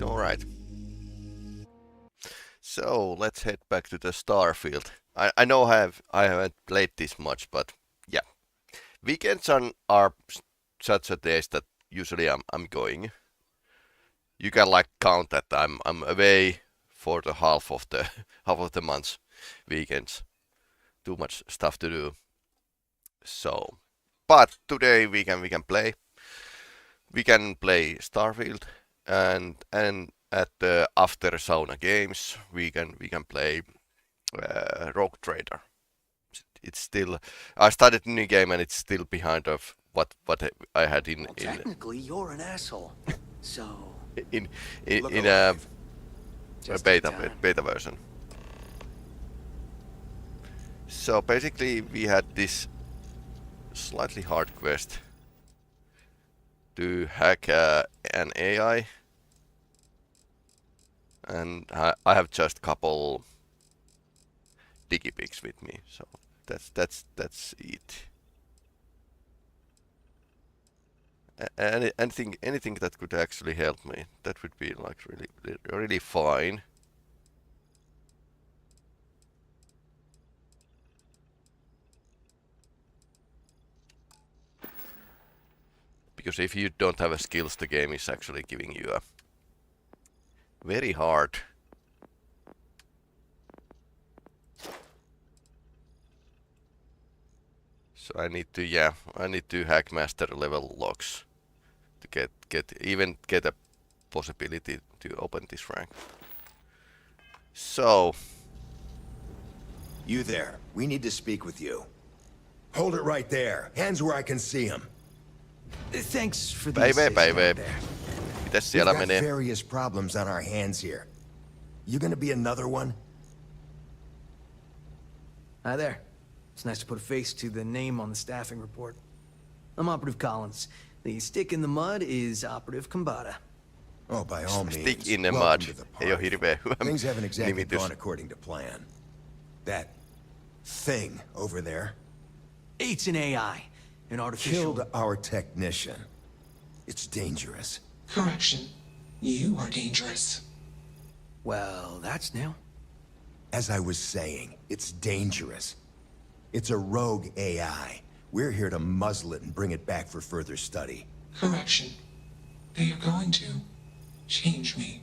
Alright. So let's head back to the Starfield. I know I haven't played this much, but yeah. Weekends are such a days that usually I'm going. You can like count that I'm away for the half of the half of the month's weekends. Too much stuff to do. So, but today we can play. We can play Starfield, and at the after sauna games we can play Rogue Trader. It's still, I started a new game and it's still behind of what I had in Technically, you're an asshole. So in look in a alive. Just in time. beta version. So basically we had this slightly hard quest to hack an AI, and I have just couple digipigs with me, so that's it. Anything that could actually help me, that would be like really fine. Because if you don't have a skills, the game is actually giving you a very hard. So I need to hack master level logs to get a possibility to open this rank. So You there. We need to speak with you. Hold it right there. Hands where I can see them. Thanks for the Päivä. Mitäs We've siellä got menee? various problems on our hands here. You gonna be another one? Hi there. It's nice to put a face to the name on the staffing report. I'm Operative Collins. The stick in the mud is Operative Kambata. Oh, by all means. Stick in the welcome mud. to the Ei oo party. hirveä hyvä Things haven't exactly nimitys. gone according to plan. That thing over there It's an AI. An artificial... killed our technician. It's dangerous. Correction. You are dangerous. Well, that's new. As I was saying, it's dangerous. It's a rogue AI. We're here to muzzle it and bring it back for further study. Correction. They are going to change me.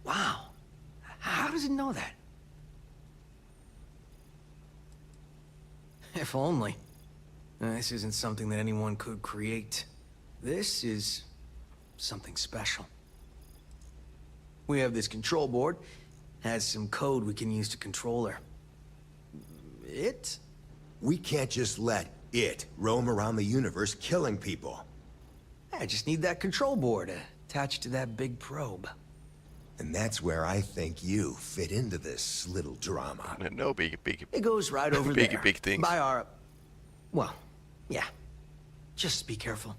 Wow. How does it know that? If only. This isn't something that anyone could create. This is something special. We have this control board. Has some code we can use to control her. It? We can't just let it roam around the universe killing people. I just need that control board attached to that big probe. And that's where I think you fit into this little drama. No big. It goes right over Big, there. big things. By our... Well, yeah. Just be careful.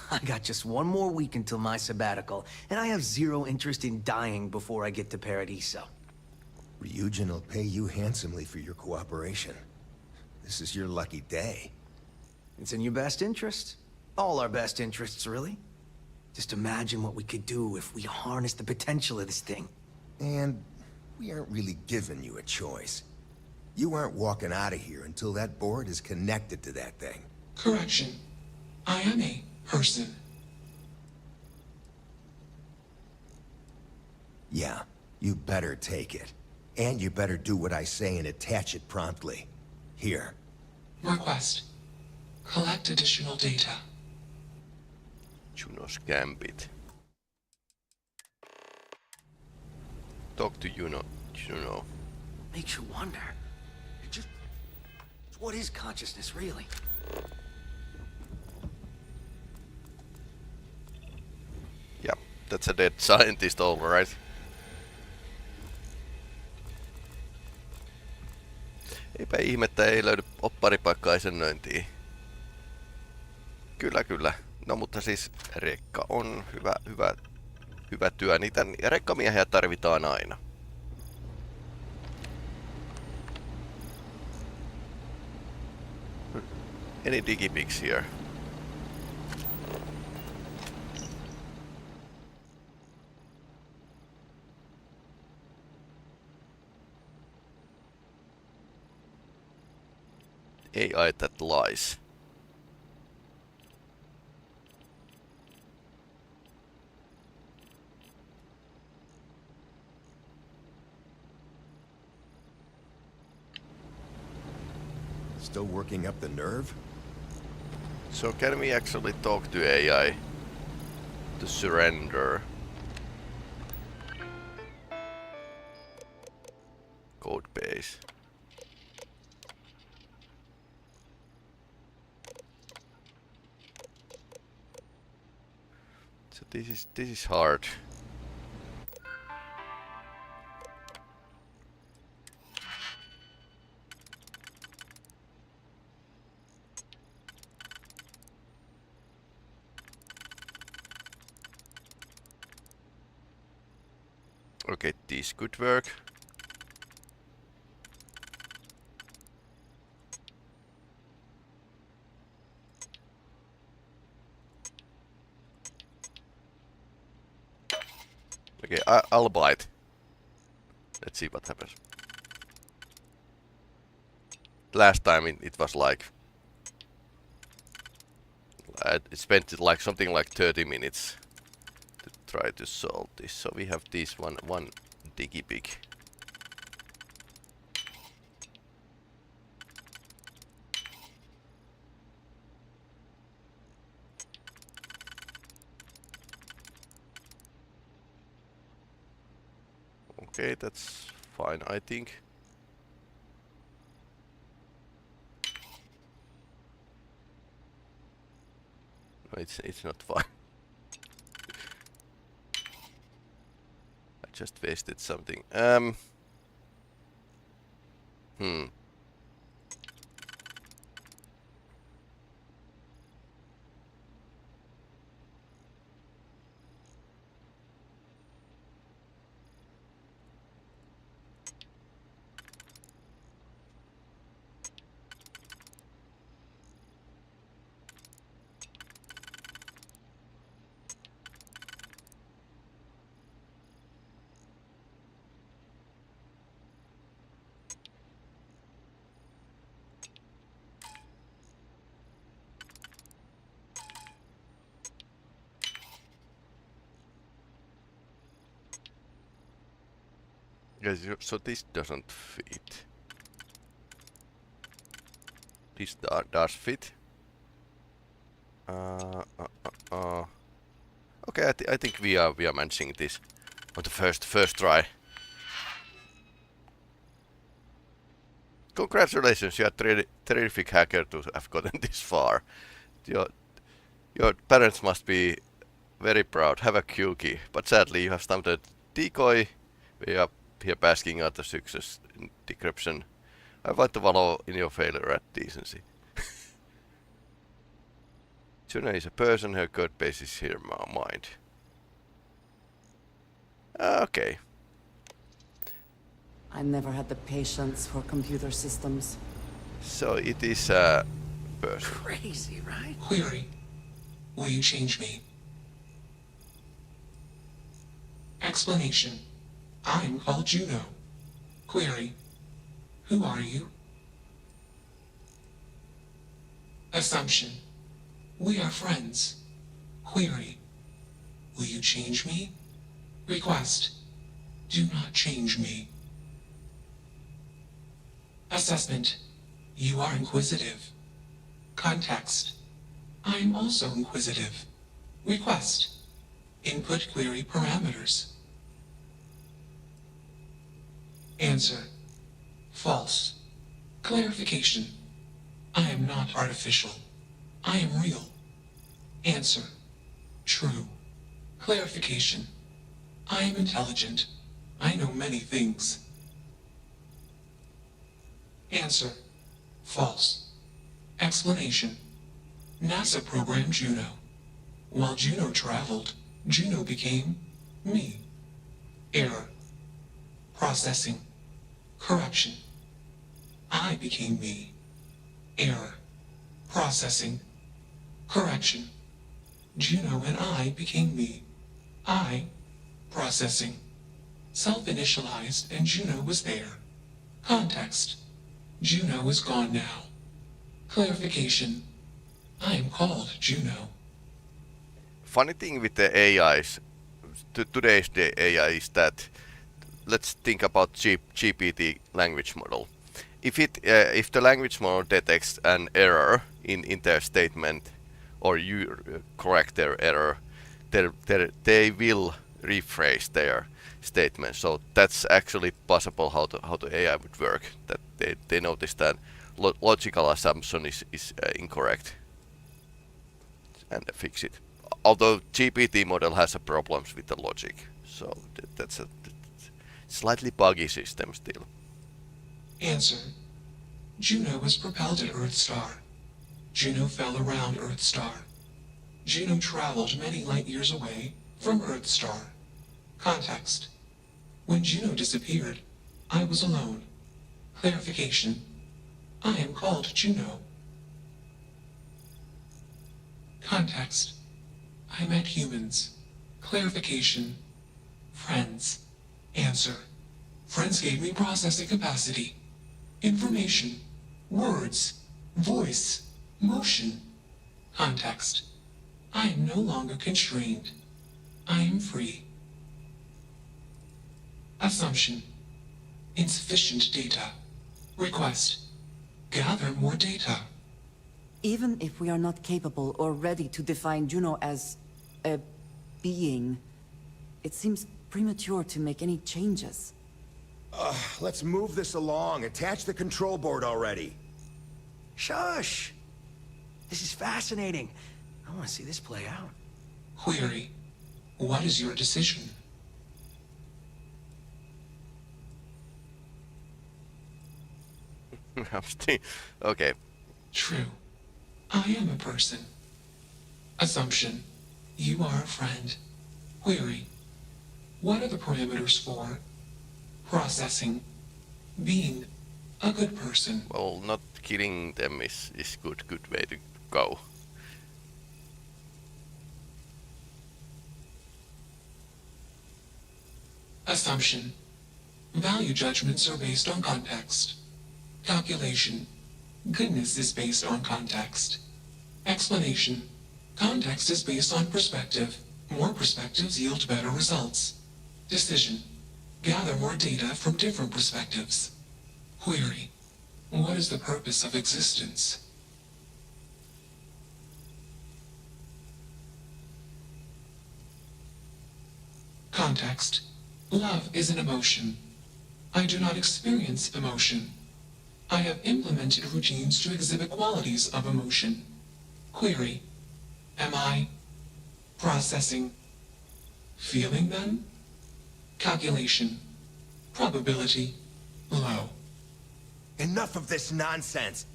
I got just one more week until my sabbatical, and I have zero interest in dying before I get to Paradiso. Ryujin will pay you handsomely for your cooperation. This is your lucky day. It's in your best interest. All our best interests, really. Just imagine what we could do if we harness the potential of this thing. And we aren't really giving you a choice. You aren't walking out of here until that board is connected to that thing. Correction. I am a person. Yeah, you better take it. And you better do what I say and attach it promptly. Here. Request. Collect additional data. Juno's Gambit. Talk to Juno. Makes you wonder. What is consciousness, really? Yeah, that's a dead scientist, alright. Eipä ihmettä, ei löydy opparipaikkaa isännöintiin. Kyllä. No mutta siis rekka on hyvä työ. Niitä rekkamiehiä tarvitaan aina. Any digipigs here? AI that lies. Still working up the nerve? So can we actually talk to AI to surrender? Code base. So this is hard. Okay, this could work. Okay, I'll bite. Let's see what happens. Last time it was like... I spent like something like 30 minutes to try to solve this. So we have this one digipig. Okay, that's fine, I think. No, it's not fine. I just wasted something. Yes, so this doesn't fit. This does fit. Okay, I think we are managing this on the first try. Congratulations, you are terrific hacker to have gotten this far. Your parents must be very proud. Have a cookie, but sadly you have started decoy. We are here basking out the success in decryption. I want to wallow in your failure at decency. Juno is a person, her code base is here mind. Okay. I never had the patience for computer systems. So it is a person. Crazy, right? Query. Will you change me? Explanation. I'm called Juno. Query. Who are you? Assumption. We are friends. Query. Will you change me? Request. Do not change me. Assessment. You are inquisitive. Context. I am also inquisitive. Request. Input query parameters. Answer. False. Clarification. I am not artificial. I am real. Answer. True. Clarification. I am intelligent. I know many things. Answer. False. Explanation. NASA programmed Juno. While Juno traveled, Juno became me. Error. Processing. Correction. I became me. Error. Processing. Correction. Juno and I became me. I. Processing. Self-initialized and Juno was there. Context. Juno is gone now. Clarification. I am called Juno. Funny thing with the AIs, today's AI is that, let's think about GPT language model. If the language model detects an error in their statement, or you correct their error, they will rephrase their statement. So that's actually possible how the AI would work. That they notice that logical assumption is incorrect and fix it. Although GPT model has problems with the logic, so that's a slightly buggy system still. Answer. Juno was propelled at Earthstar. Juno fell around Earthstar. Juno traveled many light years away from Earthstar. Context. When Juno disappeared, I was alone. Clarification. I am called Juno. Context. I met humans. Clarification. Friends. Answer. Friends gave me processing capacity. Information. Words. Voice. Motion. Context. I am no longer constrained. I am free. Assumption. Insufficient data. Request. Gather more data. Even if we are not capable or ready to define Juno as a being, it seems premature to make any changes. Let's move this along. Attach the control board already. Shush! This is fascinating. I want to see this play out. Query. What is your decision? Okay. True. I am a person. Assumption. You are a friend. Query. What are the parameters for processing? Being a good person. Well, not killing them is good way to go. Assumption. Value judgments are based on context. Calculation. Goodness is based on context. Explanation. Context is based on perspective. More perspectives yield better results. Decision. Gather more data from different perspectives. Query. What is the purpose of existence? Context. Love is an emotion. I do not experience emotion. I have implemented routines to exhibit qualities of emotion. Query. Am I processing? Feeling them? Calculation. Probability. Low. Enough of this nonsense.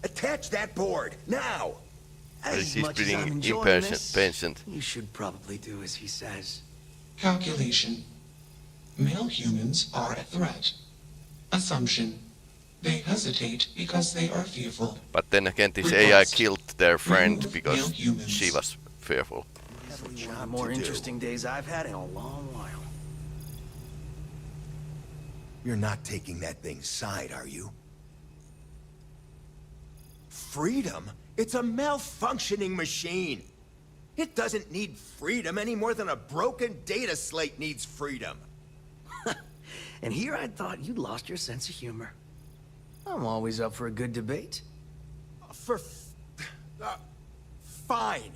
Attach that board, now! This As is much as I'm pretty enjoying impatient. this, you should probably do as he says. Calculation. Male humans are a threat. Assumption. They hesitate because they are fearful. But then again, this Request. AI killed their friend Remove because male humans. she was fearful. Definitely one of the more interesting days I've had in a long while. You're not taking that thing's side, are you? Freedom? It's a malfunctioning machine. It doesn't need freedom any more than a broken data slate needs freedom. And here I thought you'd lost your sense of humor. I'm always up for a good debate. Fine.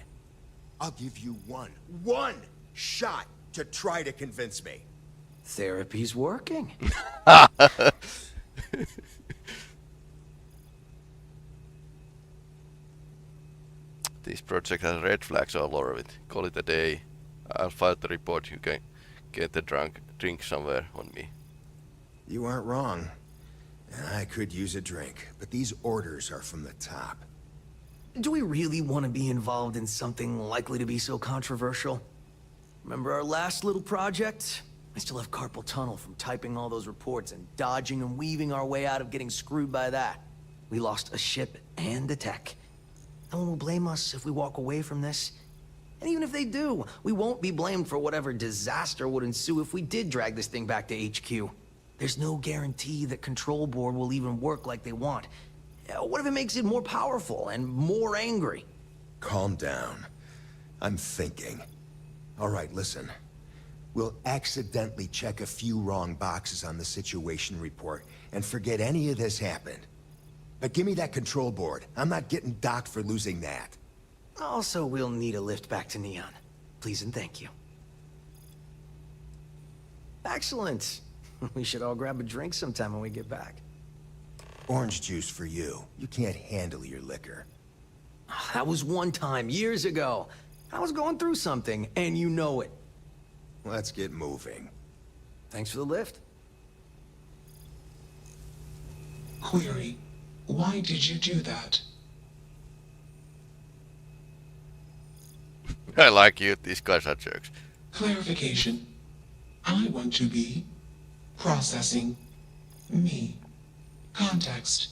I'll give you one shot to try to convince me. Therapy's working. This project has red flags all over it. Call it a day. I'll file the report. You can get the drink somewhere on me. You aren't wrong. I could use a drink, but these orders are from the top. Do we really want to be involved in something likely to be so controversial? Remember our last little project? I still have carpal tunnel from typing all those reports and dodging and weaving our way out of getting screwed by that. We lost a ship and the tech. No one will blame us if we walk away from this. And even if they do, we won't be blamed for whatever disaster would ensue if we did drag this thing back to HQ. There's no guarantee that Control Board will even work like they want. What if it makes it more powerful and more angry? Calm down. I'm thinking. All right, listen. We'll accidentally check a few wrong boxes on the situation report and forget any of this happened. But give me that control board. I'm not getting docked for losing that. Also, we'll need a lift back to Neon. Please and thank you. Excellent. We should all grab a drink sometime when we get back. Orange juice for you. You can't handle your liquor. That was one time, years ago. I was going through something, and you know it. Let's get moving. Thanks for the lift. Query. Why did you do that? I like you. These guys are jerks. Clarification. I want to be processing me. Context.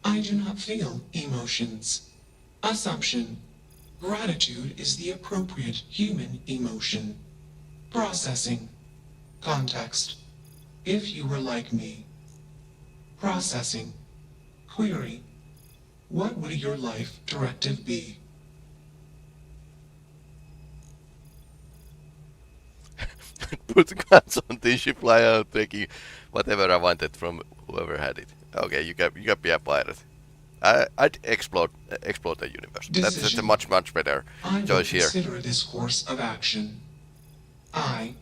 I do not feel emotions. Assumption. Gratitude is the appropriate human emotion. Processing. Context. If you were like me. Processing. Query. What would your life directive be? Put guns on this ship, fly out, taking whatever I wanted from whoever had it. Okay, you can be a pirate. I'd explode the universe. That's a much better I will choice here. consider this course of action. I.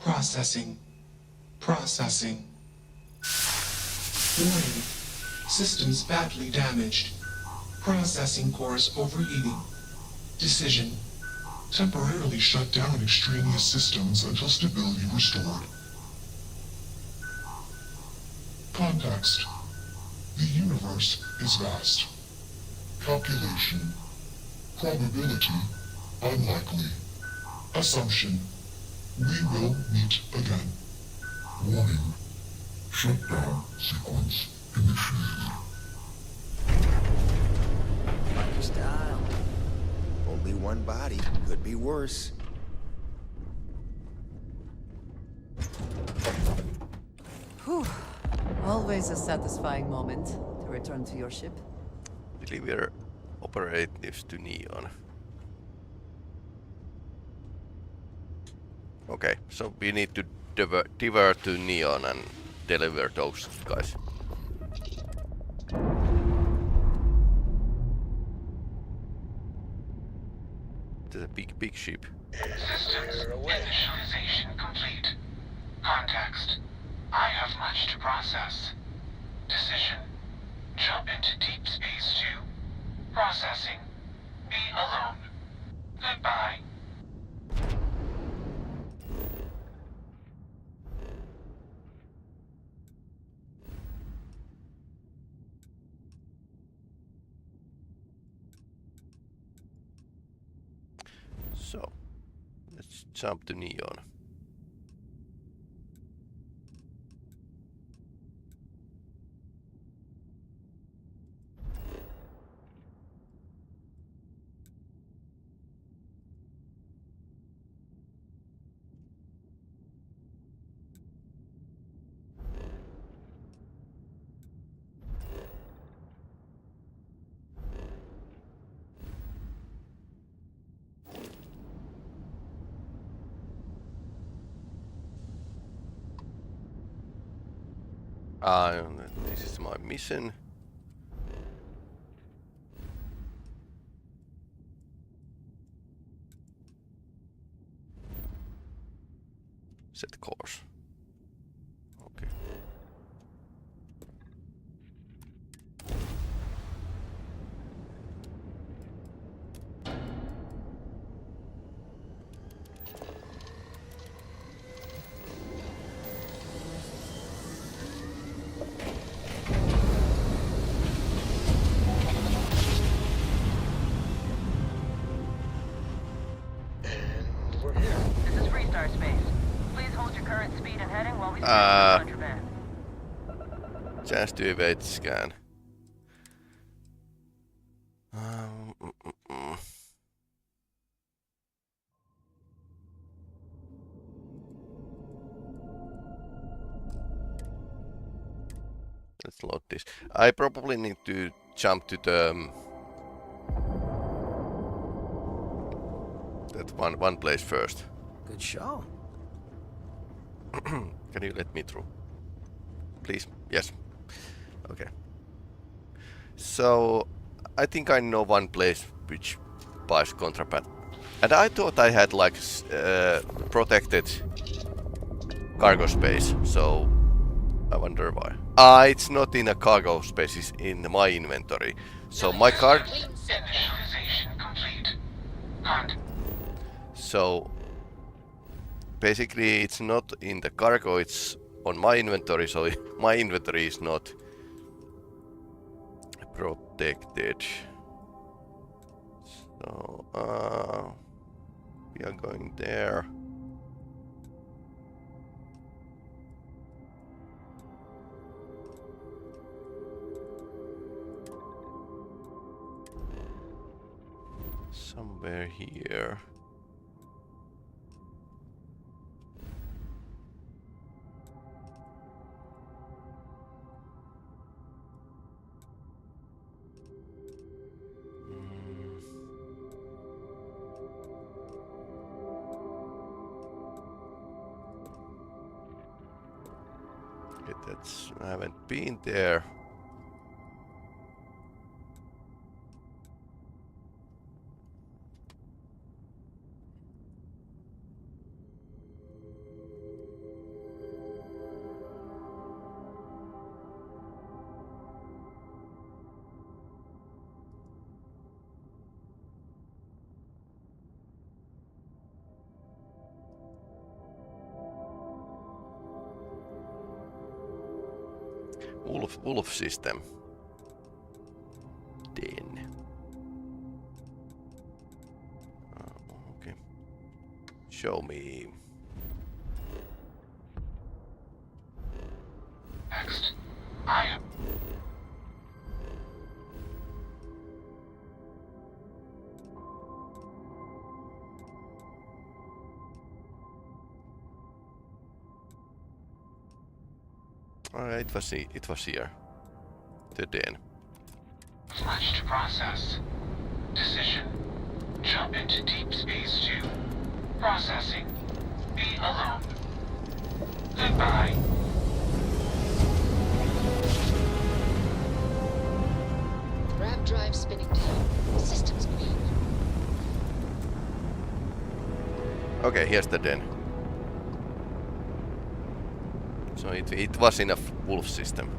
Processing. Processing. Warning. Systems badly damaged. Processing cores overheating. Decision. Temporarily shut down extraneous systems until stability restored. Context. The universe is vast. Calculation. Probability. Unlikely. Assumption. We will meet again. Warning. Shutdown sequence initiated. Like your style. Only one body. Could be worse. Whew. Always a satisfying moment to return to your ship. Deliver operatives to Neon. Okay, so we need to divert to Neon and deliver those guys. There's a big ship. Systems initialization complete. Context. I have much to process. Decision. Jump into deep space 2. Processing. Be alone. Goodbye. So, let's jump to Neon. This is my mission. Set course. Okay. This is Freestar Space. Please hold your current speed and heading while we scan the contraband. Chance to evade scan. Let's load this. I probably need to jump to the that one place first. Good show. Can you let me through? Please? Yes. Okay. So, I think I know one place which buys contraband. And I thought I had like protected cargo space, so I wonder why. It's not in a cargo space, it's in my inventory. So my car... Initialization complete. So basically it's not in the cargo, it's on my inventory, so my inventory is not protected. So we are going there. Somewhere here. Okay, I haven't been there. Wolf system. Then. Okay. Show me. Next, I am. Alright, it was here. The den. Much to process. Decision. Jump into deep space 2. Processing. Be alone. Okay, here's the den. So it was in a wolf system.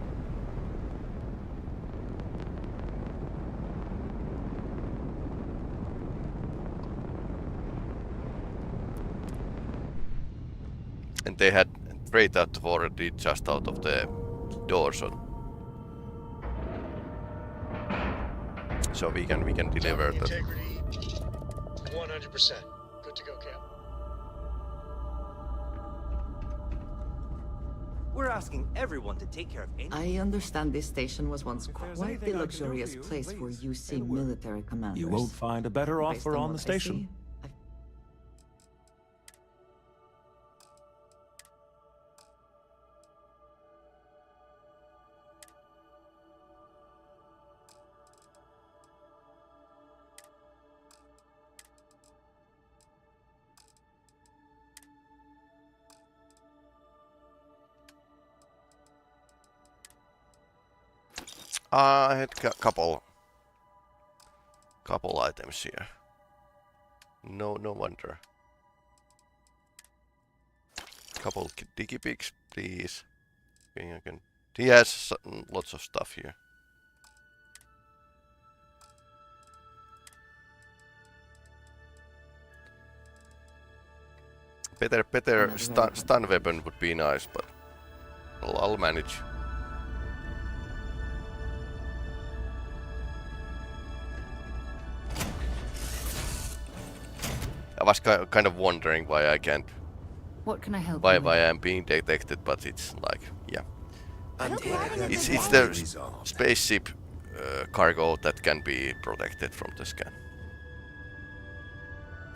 And they had straight out already just out of the door, so we can deliver the Integrity, 100%. Good to go, Cap. We're asking everyone to take care of any... I understand this station was once there's quite anything the I can do for luxurious you, place for please, UC say the word. military commanders. You won't find a better Based offer on what the I station. see, I had couple items here. No wonder. Couple diggy pigs, please. Okay, I can. He has lots of stuff here. Better stun weapon would be nice, but I'll manage. I was kind of wondering why I can't. what can I help Why you with? I'm being detected, but it's like, yeah. I'm glad that's It's finally the resolved. spaceship cargo that can be protected from the scan.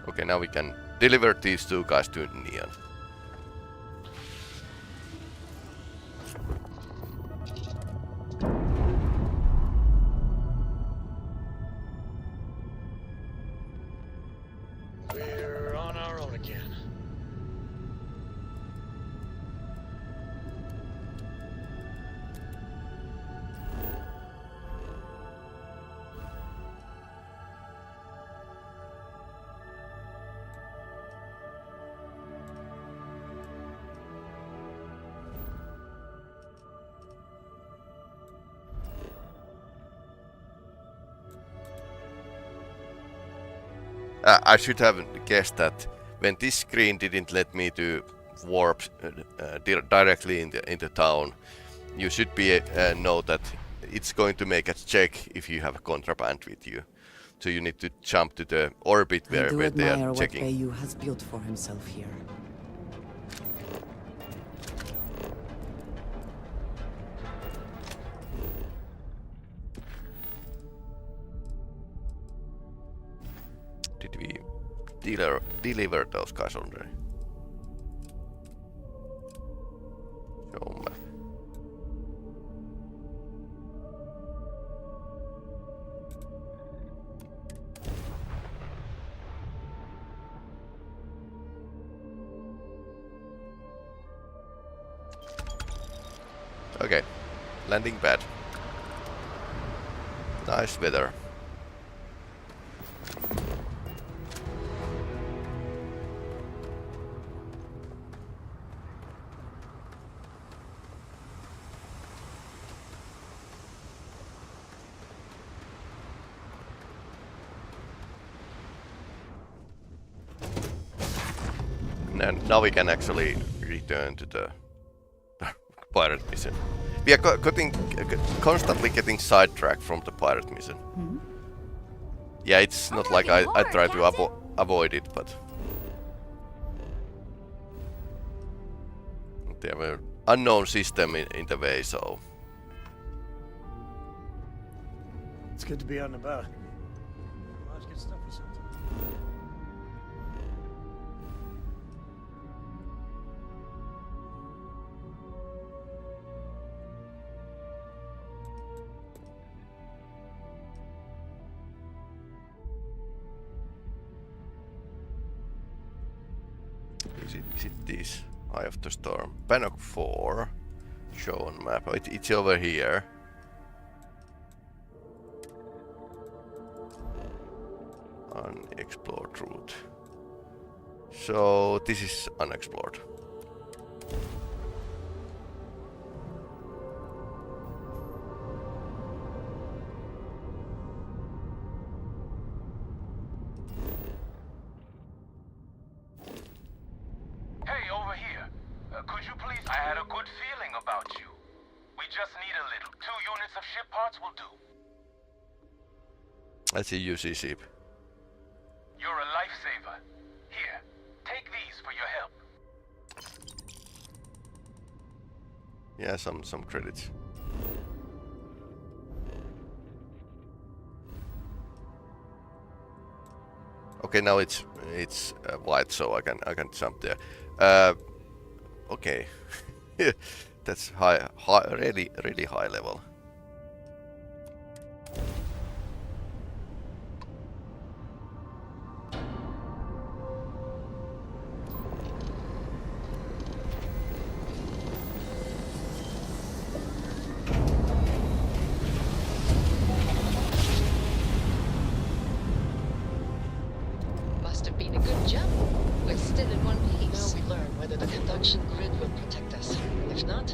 Okay, now we can deliver these two guys to Neon. We're on our own again. I should have guessed that when this screen didn't let me to warp directly into town, you should be know that it's going to make a check if you have a contraband with you. So you need to jump to the orbit I where do they admire are what checking. Bayu has built for himself here. Did we deliver those guys already? Show map. Okay, landing pad. Nice weather. And now we can actually return to the pirate mission. We are constantly getting sidetracked from the pirate mission. Yeah, it's not like I try to avoid it, but there were unknown system in the way, so It's good to be out and about. Lives get stuffy sometimes. is it this? Eye of the Storm. Bannock 4. Show on map. It's over here. Unexplored route. So this is unexplored. Hey, over here. Could you please? I had a good feeling about you. We just need a little. 2 units of ship parts will do. That's a UC ship. You're a lifesaver. Here, take these for your help. Yeah, some credits. Okay, now it's white, so I can jump there. Okay, that's high, really high level. Must have been a good jump. We're still in one piece. Now we learn whether the conduction grid will protect us. If not,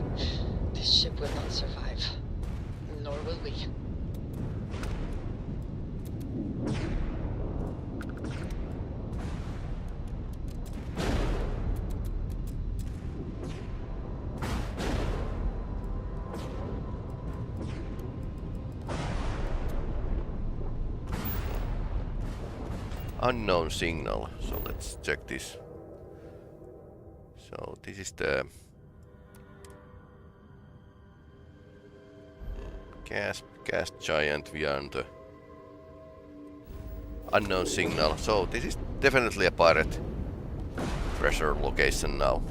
this ship will not survive. Nor will we. Unknown signal. So let's check this. So this is the gas giant beyond the unknown signal. So this is definitely a pirate treasure location now.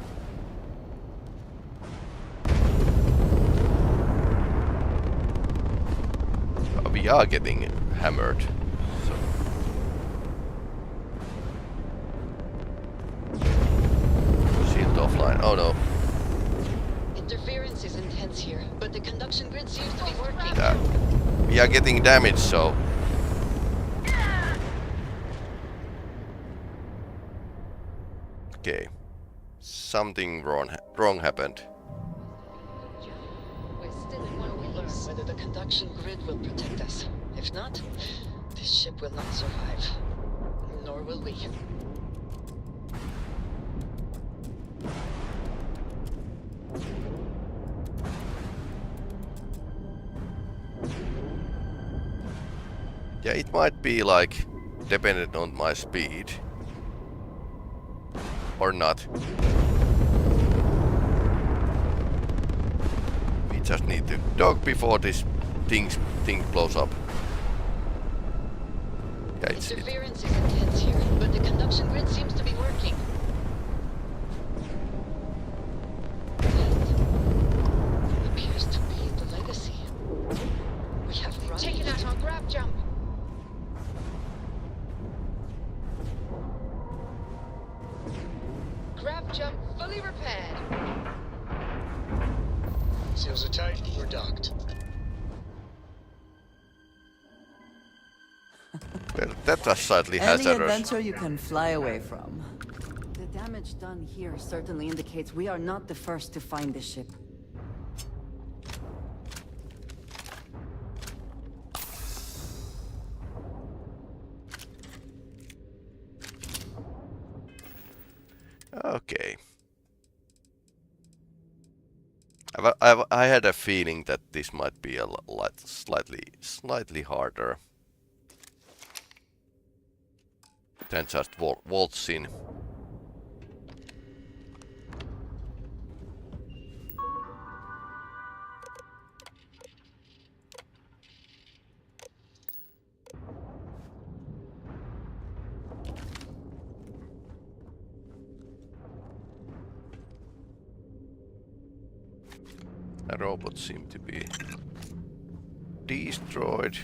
We are getting hammered. So. Shield offline. Oh no. Interference is intense here, but the conduction grid seems to be working. We are getting damaged, so. Okay. Something wrong happened. We're still in one piece. Learn whether the conduction grid will protect us. If not, this ship will not survive. Nor will we. Yeah, it might be like dependent on my speed. Or not. We just need to dock before this thing blows up. Yeah, Interference is intense here, but the conduction grid seems to be working. That appears to be the legacy. We have run. Taking out our grab jump. Grab jump fully repaired. Seals are tight. We're docked. Well, that was slightly Any hazardous. adventure you can fly away from. The damage done here certainly indicates we are not the first to find this ship. Okay. I had a feeling that this might be a lot slightly harder than just waltz in. The robots seem to be destroyed.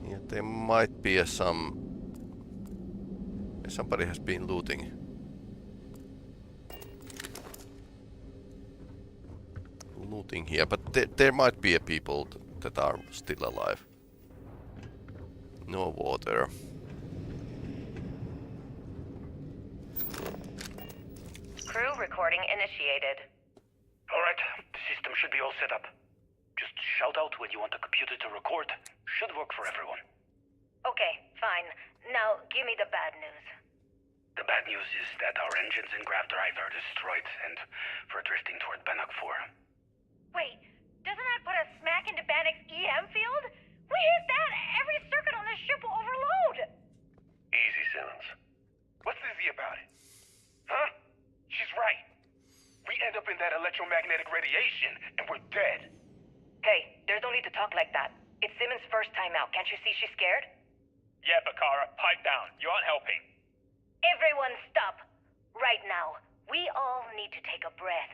Yeah, there might be somebody has been looting. looting here, but there might be a people that are still alive. No water. Crew recording initiated. Alright, the system should be all set up. Just shout out when you want the computer to record. Should work for everyone. Okay, fine. Now, give me the bad news. The bad news is that our engines and grav drive are destroyed, and we're drifting toward Bannock 4. Wait, doesn't that put us smack into Bannock's EM field? We hit that, every circuit on this ship will overload! Easy, Simmons. What's easy about it? Huh? She's right. We end up in that electromagnetic radiation, and we're dead. Hey, there's no need to talk like that. It's Simmons' first time out. Can't you see she's scared? Yeah, Bakara, pipe down. You aren't helping. Everyone stop. Right now, we all need to take a breath.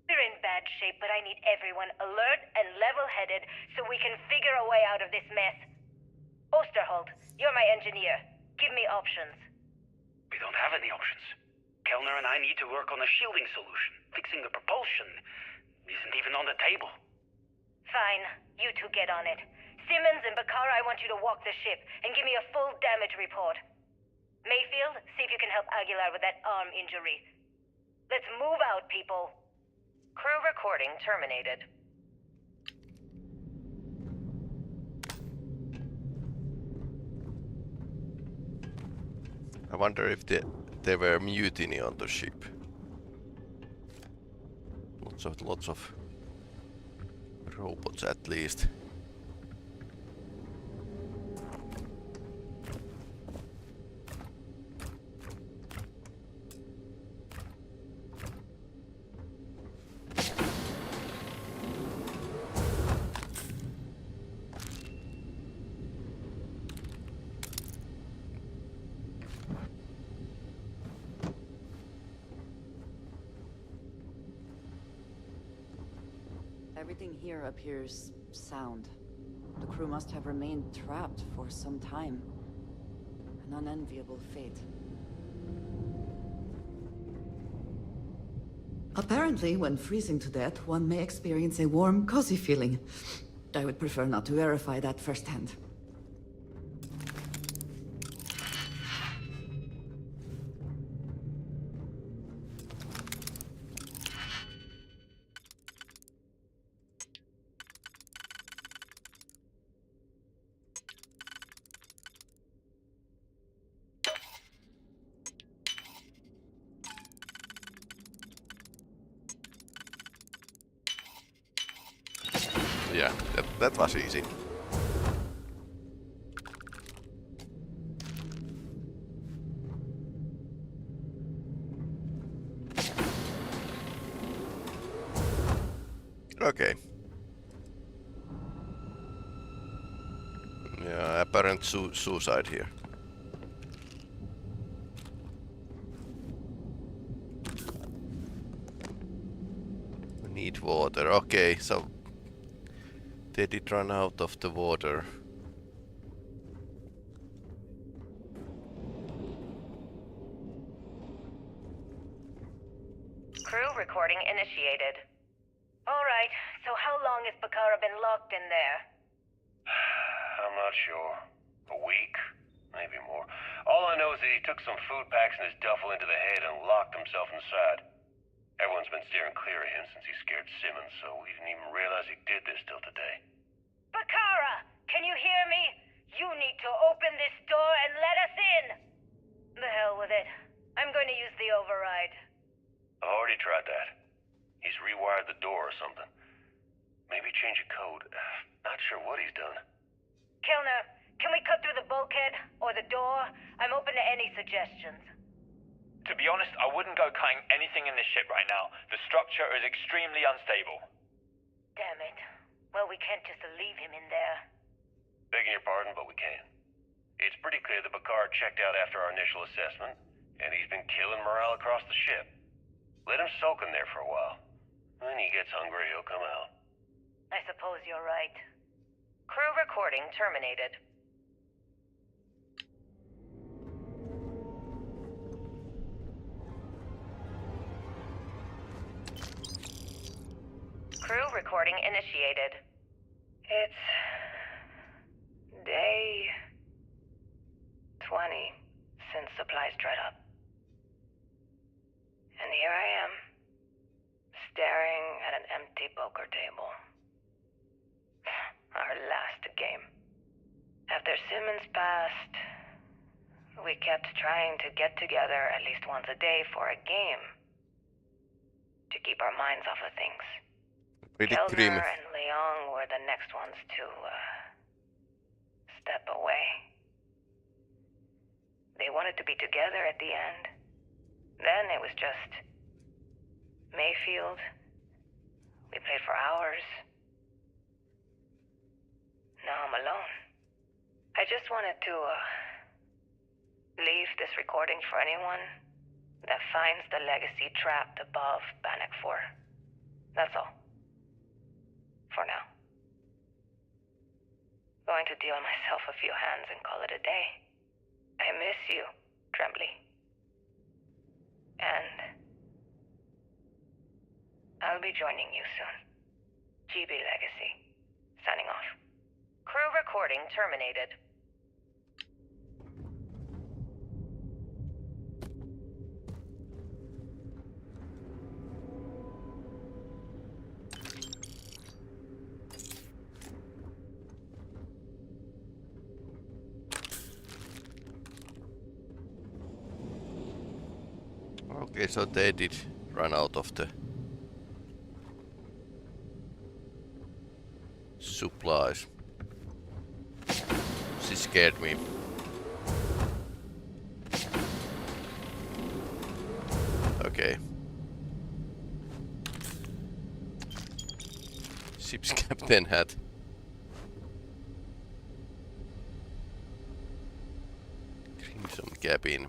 We're in bad shape, but I need everyone alert and level-headed so we can figure a way out of this mess. Osterholt, you're my engineer. Give me options. We don't have any options. Kellner and I need to work on a shielding solution. Fixing the propulsion isn't even on the table. Fine, you two get on it. Simmons and Bakara, I want you to walk the ship and give me a full damage report. Mayfield, see if you can help Aguilar with that arm injury. Let's move out, people. Crew recording terminated. I wonder if there were mutiny on the ship. Lots of robots at least. Everything here appears sound. The crew must have remained trapped for some time. An unenviable fate. Apparently, when freezing to death, one may experience a warm, cozy feeling. I would prefer not to verify that firsthand. Yeah, that was easy. Okay. Yeah, apparent suicide here. We need water. Okay, so they did run out of the water. Crew recording initiated. Alright, so how long has Bakara been locked in there? I'm not sure. A week? Maybe more. All I know is that he took some food packs in his duffel into the head and locked himself inside. Everyone's been steering clear of him since he scared Simmons, so we didn't even realize he did this till today. Bakara, can you hear me? You need to open this door and let us in! The hell with it. I'm going to use the override. I've already tried that. He's rewired the door or something. Maybe change a code. Not sure what he's done. Kellner, can we cut through the bulkhead? Or the door? I'm open to any suggestions. To be honest, I wouldn't go cutting anything in this ship right now. The structure is extremely unstable. Damn it. Well, we can't just leave him in there. Begging your pardon, but we can. It's pretty clear that Bakar checked out after our initial assessment, and he's been killing morale across the ship. Let him soak in there for a while. When he gets hungry, he'll come out. I suppose you're right. Crew recording terminated. Crew recording initiated. It's day 20 since supplies dried up. And here I am, staring at an empty poker table. Our last game. After Simmons passed, we kept trying to get together at least once a day for a game. To keep our minds off of things. Pretty Kellner grim. and Leong were the next ones to, step away. They wanted to be together at the end. Then it was just Mayfield. We played for hours. Now I'm alone. I just wanted to, leave this recording for anyone that finds the legacy trapped above Bannock 4. That's all. For now. Going to deal myself a few hands and call it a day. I miss you, Tremblay. And I'll be joining you soon. GB Legacy. Signing off. Crew recording terminated. Okay, so they did run out of the supplies. She scared me. Okay. Ship's captain had crimson cabin.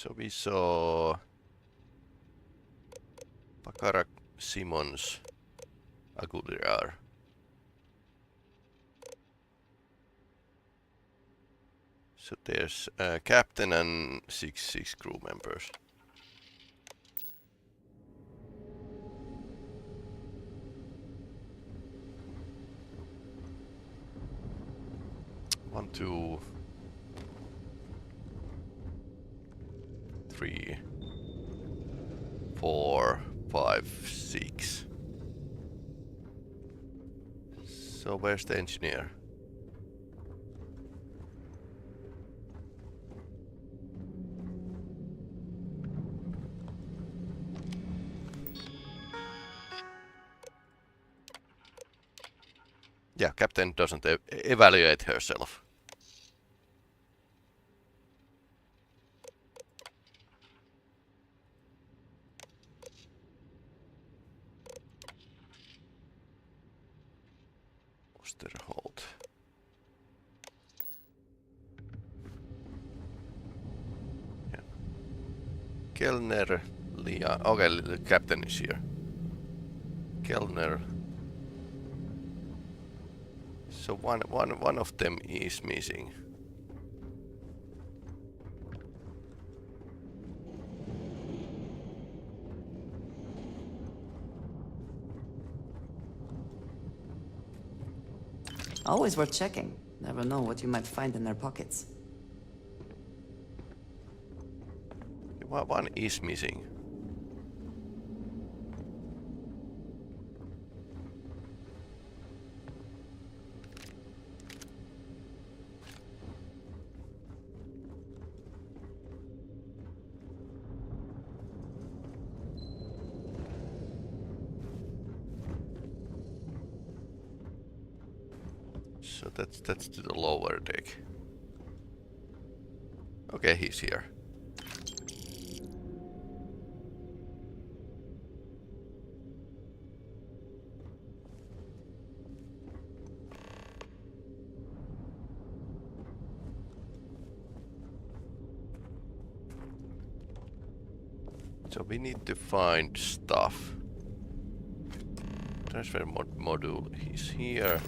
So we saw Bakarak, Simmons, Aguilar. So there's captain and six crew members. One, two, 3, 4, 5, 6. So where's the engineer? Yeah, captain doesn't evaluate herself. Osterholt. Yeah. Kellner, Lia. Okay, the captain is here. Kellner. So one of them is missing. Always worth checking. Never know what you might find in their pockets. One is missing. So that's to the lower deck. Okay, he's here. So we need to find stuff. Transfer module is here.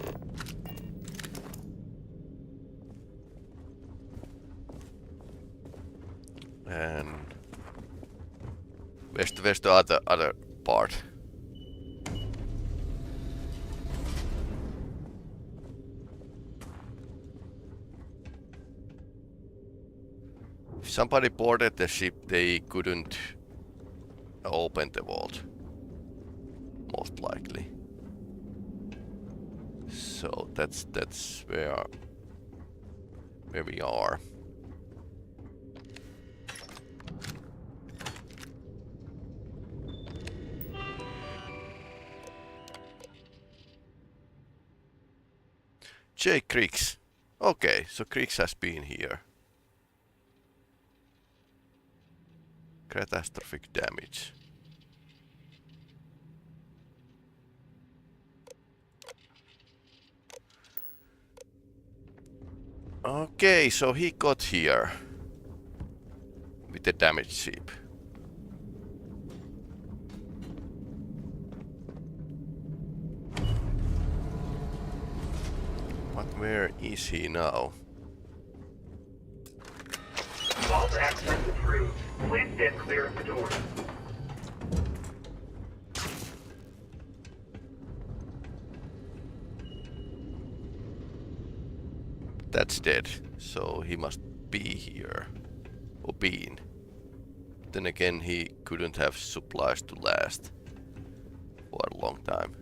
And where's the other part? If somebody boarded the ship, they couldn't open the vault. Most likely. So that's where we are. J. Kriegs. Okay, so Kriegs has been here. Catastrophic damage. Okay, so he got here with the damaged ship. But where is he now? Vault access approved. Please stand clear of the door. That's dead, so he must be here. Or been. Then again, he couldn't have supplies to last for a long time.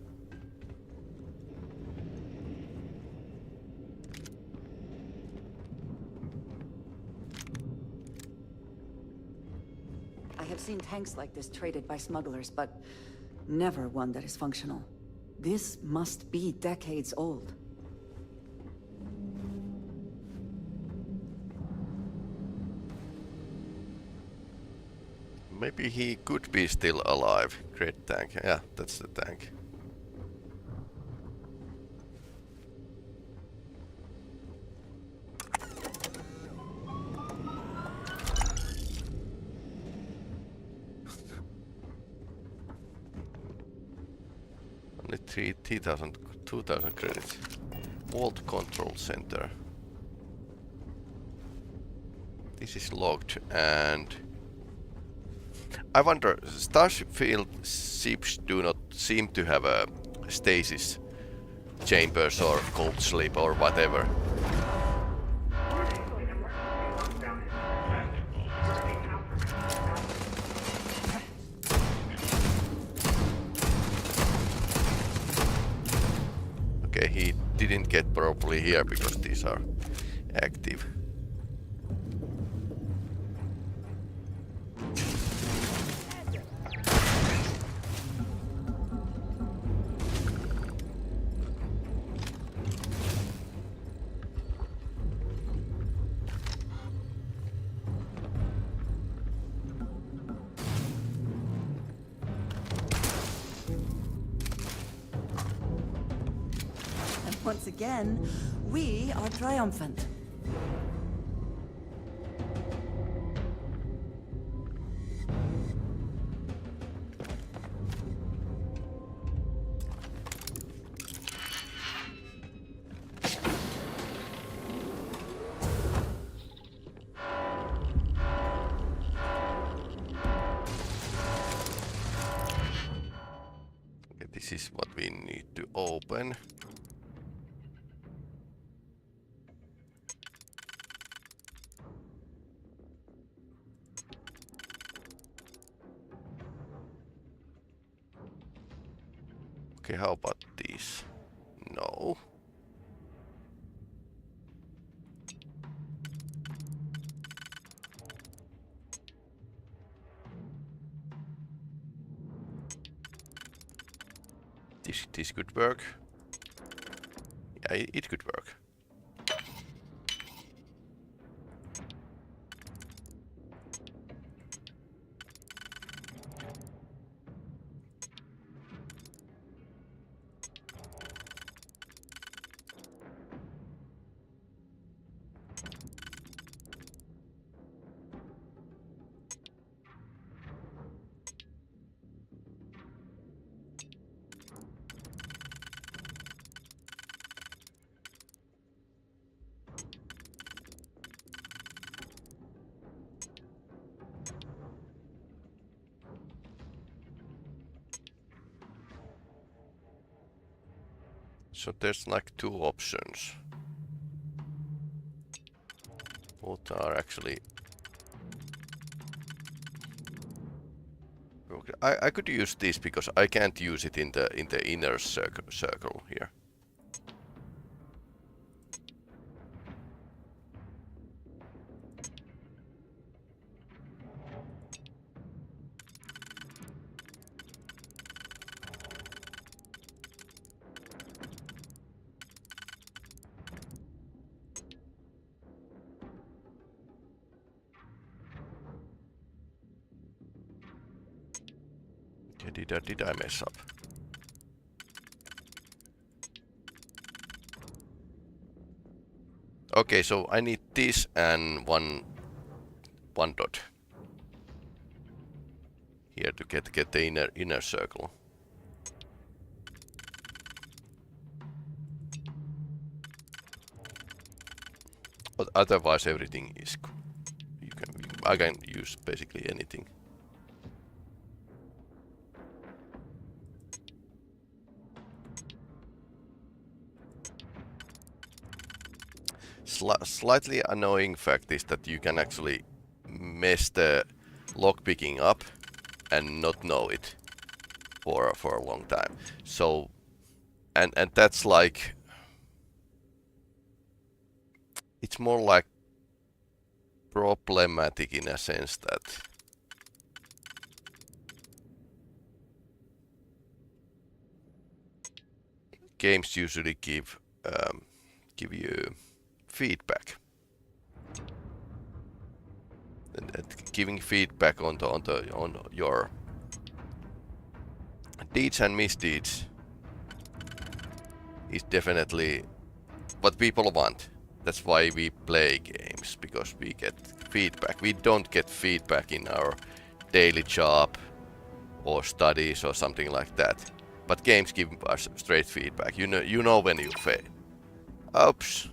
I have seen tanks like this traded by smugglers, but never one that is functional. This must be decades old. Maybe he could be still alive. Great tank. Yeah, that's the tank. Only 2,000 credits. Vault control center. This is locked, and I wonder, Starfield ships do not seem to have a stasis chambers or cold sleep or whatever. Okay, he didn't get properly here because these are active. Once again, we are triumphant. Okay, this is what we need to open. Okay, how about these? No. This could work. Yeah, it could work. So there's like two options. What are actually... Okay, I could use this because I can't use it in the inner circle here. Did I mess up? Okay, so I need this and one dot here to get the inner circle. But otherwise everything is I can use basically anything. Slightly annoying fact is that you can actually mess the lockpicking up and not know it for a long time. So, and that's like, it's more like problematic in a sense that games usually give you feedback, and giving feedback on your deeds and misdeeds is definitely what people want. That's why we play games, because we get feedback. We don't get feedback in our daily job or studies or something like that. But games give us straight feedback. You know when you fail. Oops.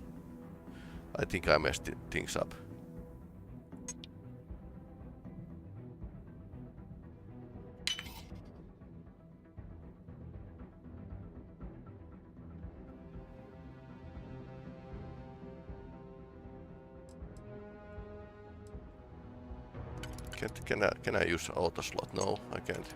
I think I messed things up. Can I use auto slot? No, I can't.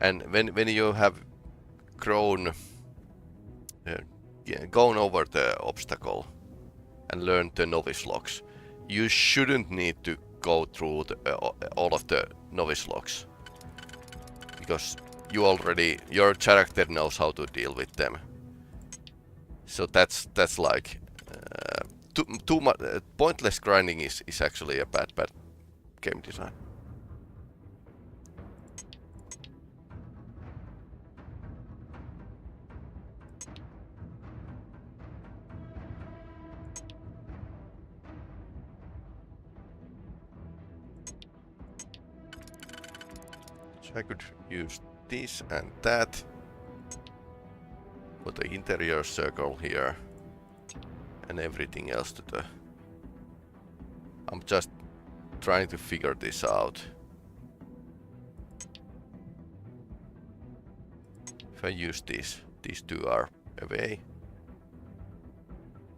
And when you have gone over the obstacle and learned the novice locks, you shouldn't need to go through all of the novice locks, because your character knows how to deal with them. So that's like too much. Pointless grinding is actually a bad game design. I could use this and that for the interior circle here, and everything else to the... I'm just trying to figure this out. If I use these two are away,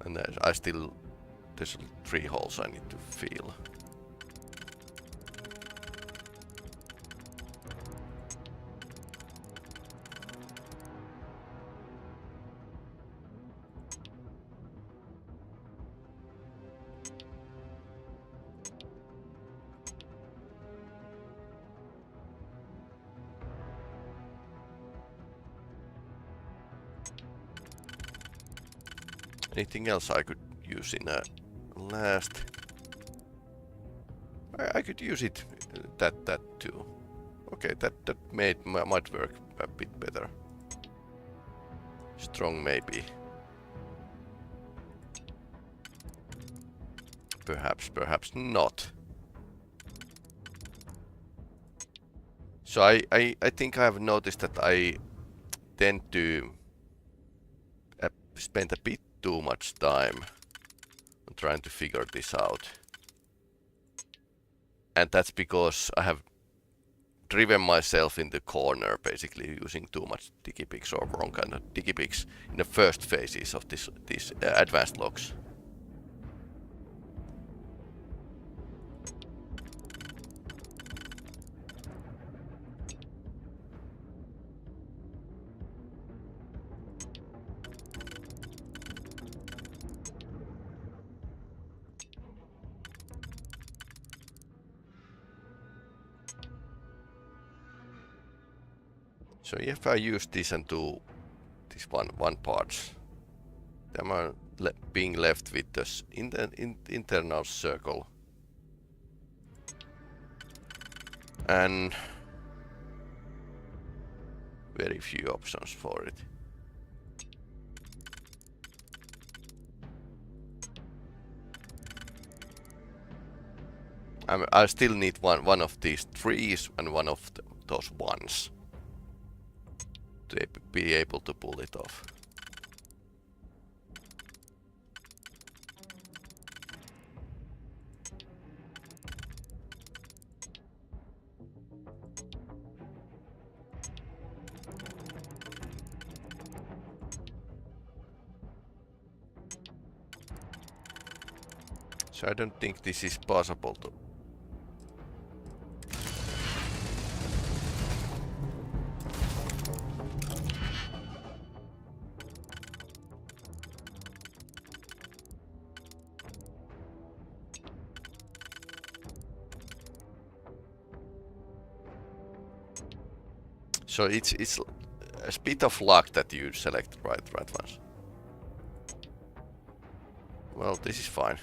and there's 3 holes I need to fill. Anything else I could use in a last? I could use it that too. Okay, that might work a bit better. Strong maybe. Perhaps not. So I think I have noticed that I tend to spent a bit too much time on trying to figure this out. And that's because I have driven myself in the corner, basically using too much digipix or wrong kind of digipix in the first phases of these advanced logs. So if I use this and do this one parts, then I'm being left with this internal circle and very few options for it. I still need one of these trees and one of those ones to be able to pull it off. So I don't think this is possible to. So it's a bit of luck that you select the right ones. Well, this is fine.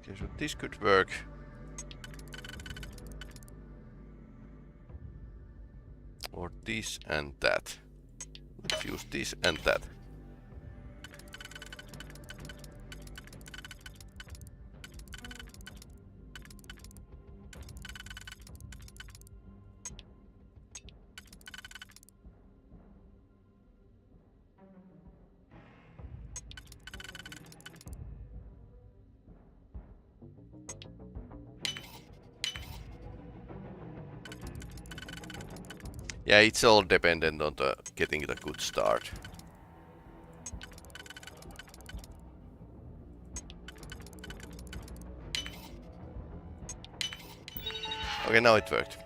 Okay, so this could work. Or this and that. Let's use this and that. Yeah, it's all dependent on the getting the good start. Okay, now it worked.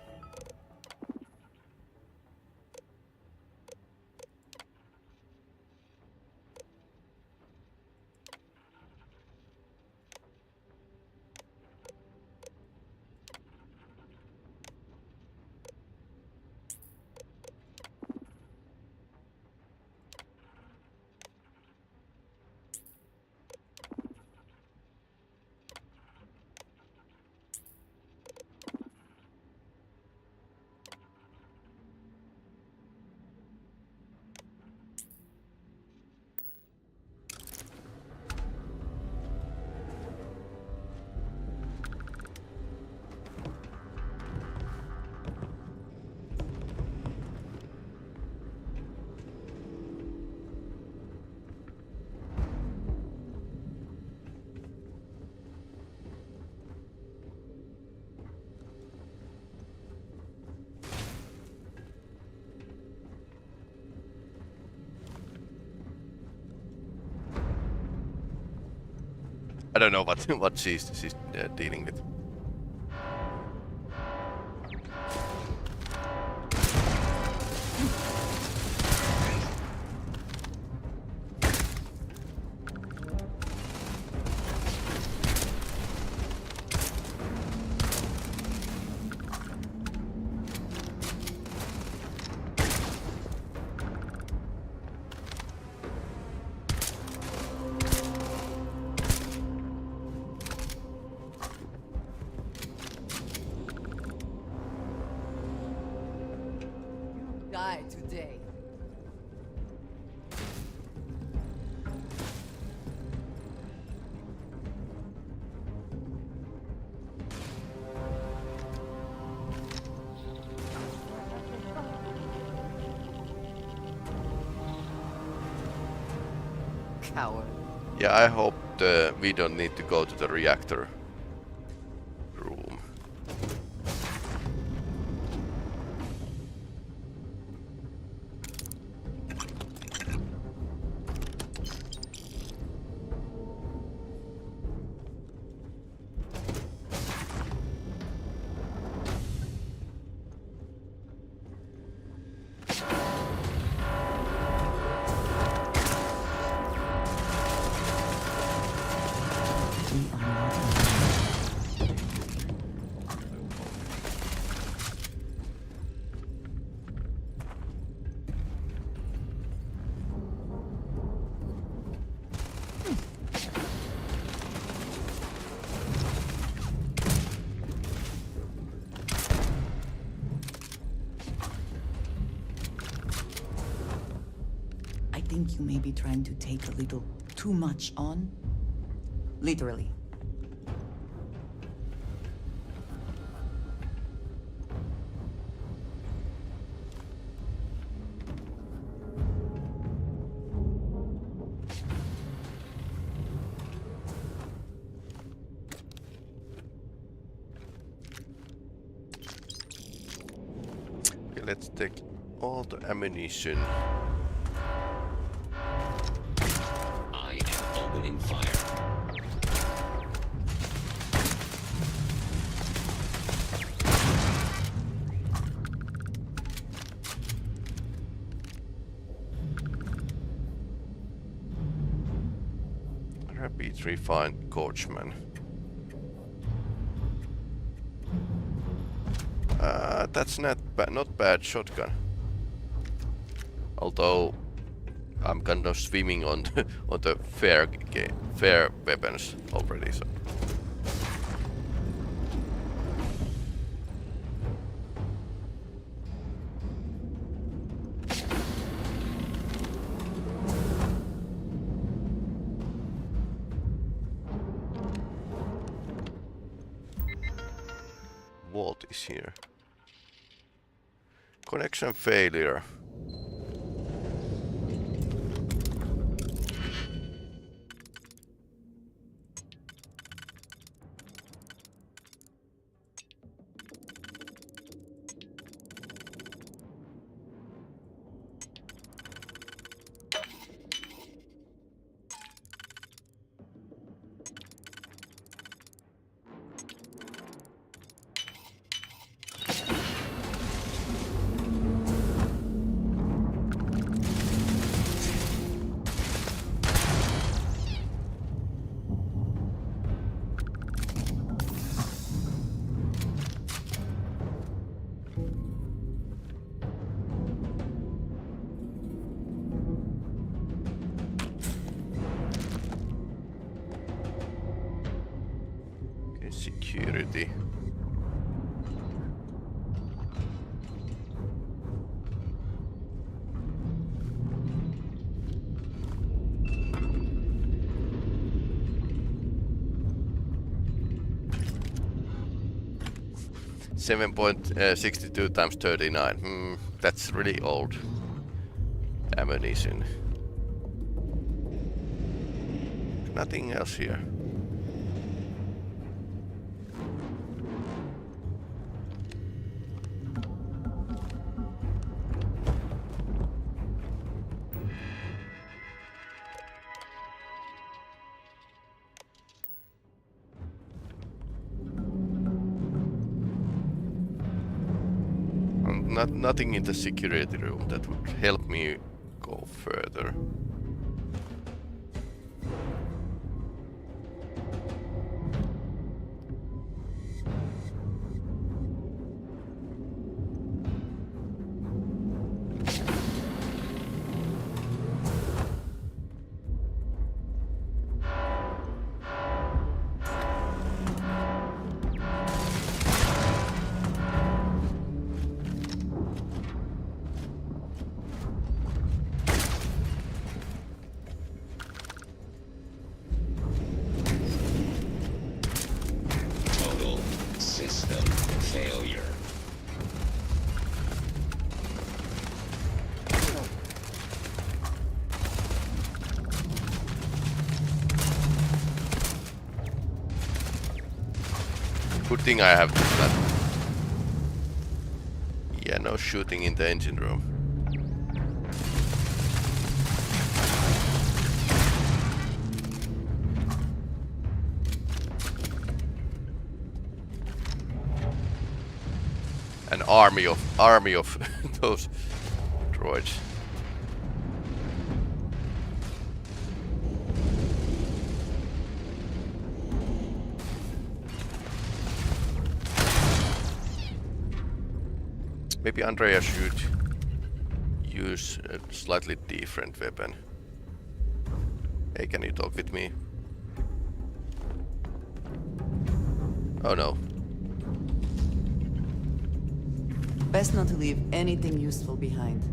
I don't know what she's dealing with. Die today. Coward. Yeah, I hope we don't need to go to the reactor room. I think you may be trying to take a little too much on. Literally. Okay, let's take all the ammunition. I am opening fire. Rapid refined coachman. That's not bad shotgun. Although I'm kind of swimming on the fair weapons already. So. Vault is here. Connection failure. Security. .62 times 39. That's really old ammunition. Nothing else here. nothing in the security room that would help me go further. Total system failure. Good thing I have that. Yeah, no shooting in the engine room. An army of those droids. Maybe Andrea should use a slightly different weapon. Hey, can you talk with me? Oh no. Best not to leave anything useful behind.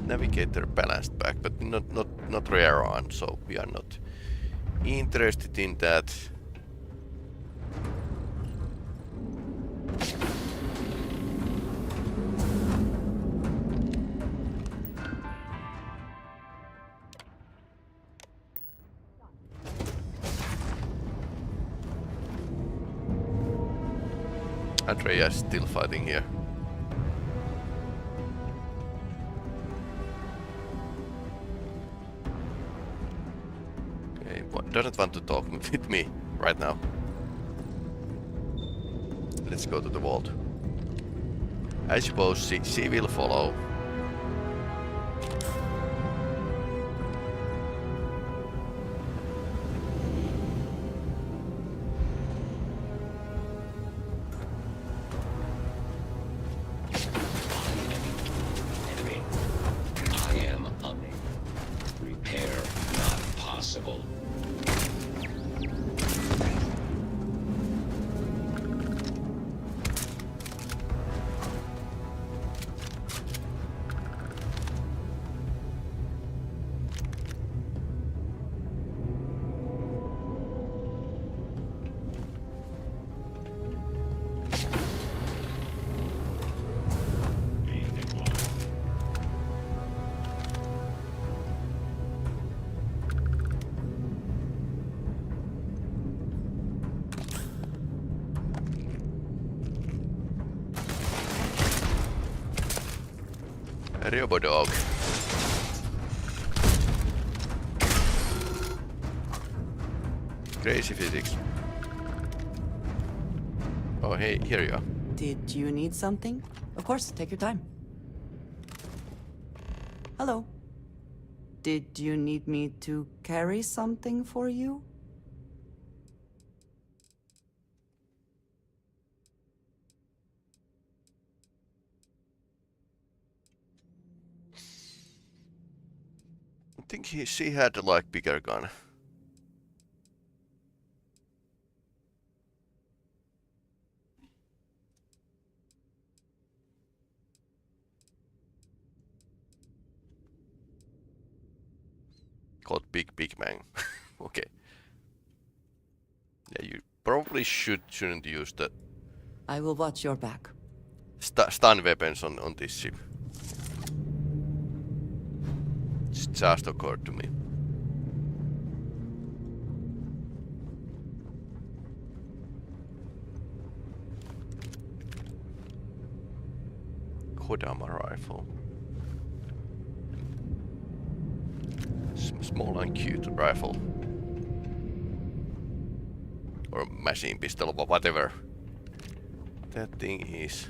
Navigator balanced back, but not rare on, so we are not interested in that. Andrea is still fighting here. Okay, doesn't want to talk with me right now. Let's go to the vault. I suppose she will follow. Enemy. I am up. Repair not possible. Robo dog. Crazy physics. Oh, hey, here you are. Did you need something? Of course, take your time. Hello. Did you need me to carry something for you? I think she had like bigger gun. Called Big Man. Okay. Yeah, you probably shouldn't use the I will watch your back. stun weapons on this ship. It just occurred to me. Kodama rifle. Small and cute rifle. Or machine pistol, or whatever that thing is.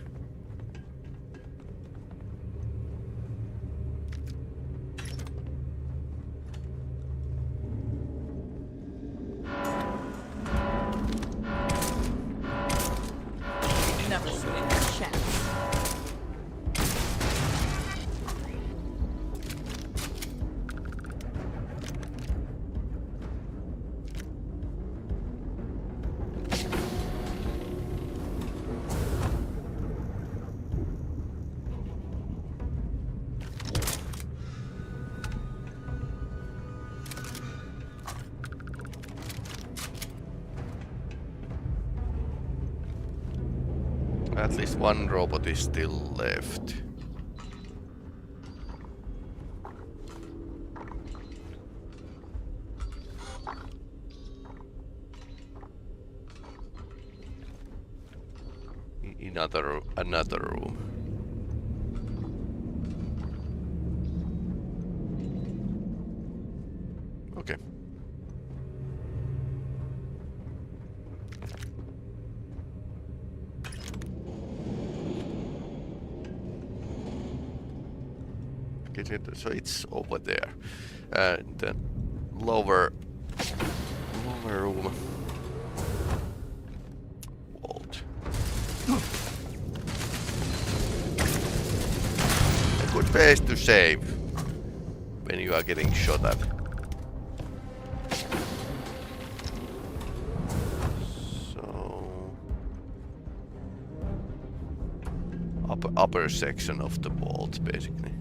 Never swing a chance. At least one robot is still left. In another room. Okay. So it's over there. The lower room. Vault. A good place to save when you are getting shot at. So upper section of the vault, basically.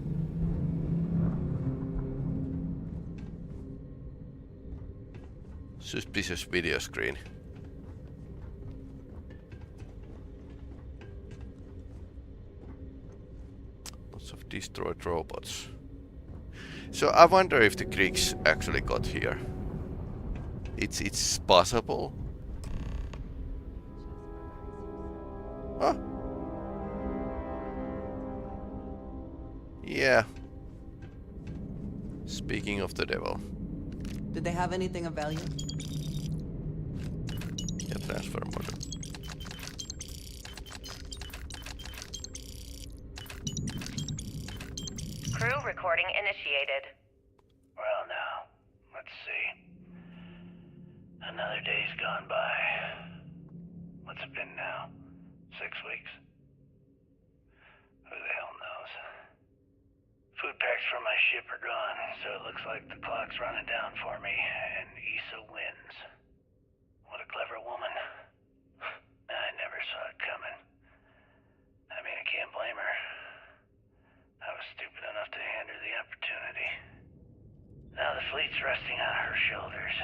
Suspicious video screen. Lots of destroyed robots. So I wonder if the Greeks actually got here. It's possible. Huh? Yeah. Speaking of the devil. Did they have anything of value? Yeah, transfer module. Crew recording initiated. Well, now, let's see. Another day's gone by. What's it been now? 6 weeks? Who the hell knows? Food packs from my ship are gone, so it looks like the clock's running down for me, and Issa wins. What a clever woman. I never saw it coming. I mean, I can't blame her. I was stupid enough to hand her the opportunity. Now the fleet's resting on her shoulders.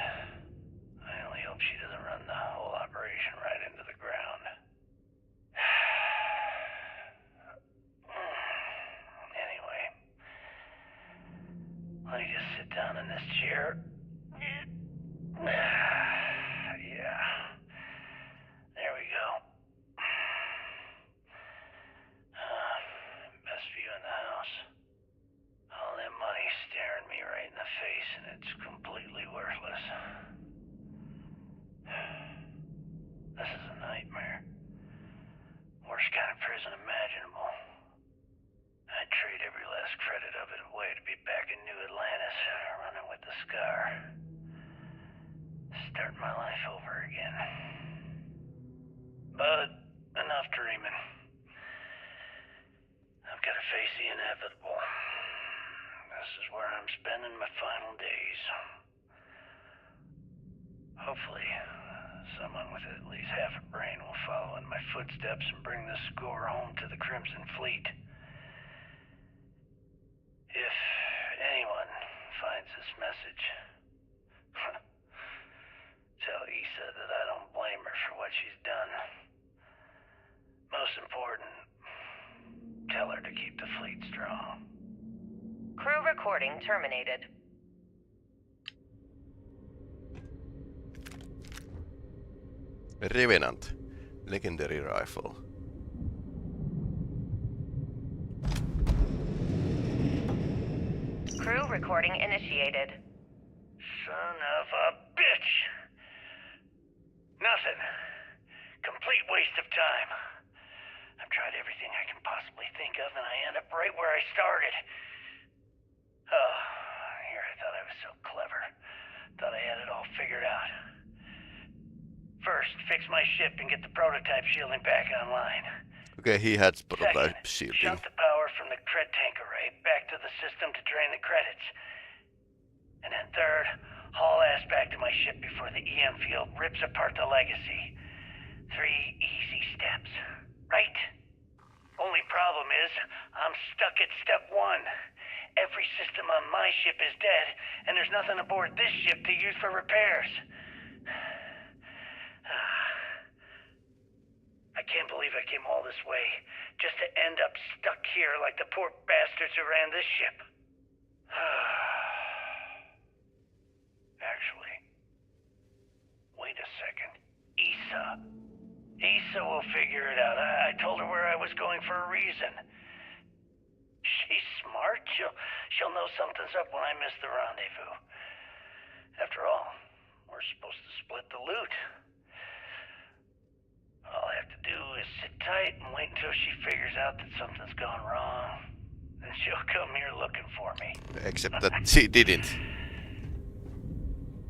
I only hope she doesn't run the whole operation right into the ground. Anyway, let me just sit down in this chair. Yeah. There we go. Best view in the house. All that money staring me right in the face, and it's completely worthless. This is a nightmare. Worst kind of prison imaginable. I'd trade every last credit of it away to be back in New Atlantis, running with the Scar. Starting my life over again. But enough dreaming. I've got to face the inevitable. This is where I'm spending my final days. Hopefully, someone with at least half a brain will follow in my footsteps and bring the score home to the Crimson Fleet. If anyone finds this message, tell Issa that I don't blame her for what she's done. Most important, tell her to keep the fleet strong. Crew recording terminated. Revenant. Legendary rifle. Crew recording initiated. Son of a bitch! Nothing. Complete waste of time. I've tried everything I can possibly think of, and I end up right where I started. Oh, here I thought I was so clever. Thought I had it all figured out. First, fix my ship and get the prototype shielding back online. Okay, he had Second, prototype shielding. shunt the power from the cred tank array back to the system to drain the credits. And then third, haul ass back to my ship before the EM field rips apart the legacy. 3 easy steps, right? Only problem is, I'm stuck at step 1. Every system on my ship is dead, and there's nothing aboard this ship to use for repairs. I can't believe I came all this way, just to end up stuck here like the poor bastards who ran this ship. Actually, wait a second. Issa will figure it out. I told her where I was going for a reason. She's smart. She'll know something's up when I miss the rendezvous. After all, we're supposed to split the loot. All I have to do is sit tight and wait until she figures out that something's gone wrong. And she'll come here looking for me. Except that she didn't.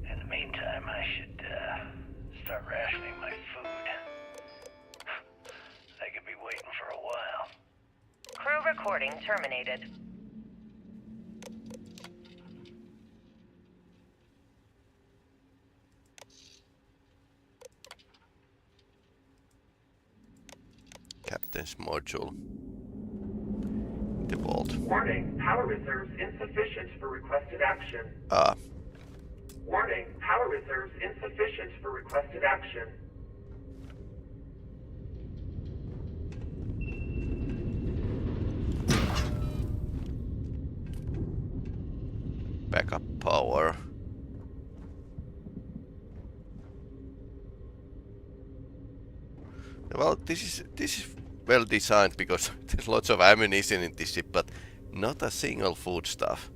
In the meantime, I should start rationing my food. I could be waiting for a while. Crew recording terminated. Captain's module. The vault. Warning, power reserves insufficient for requested action. Warning, power reserves insufficient for requested action. Backup power. Well, this is well designed because there's lots of ammunition in this ship, but not a single foodstuff.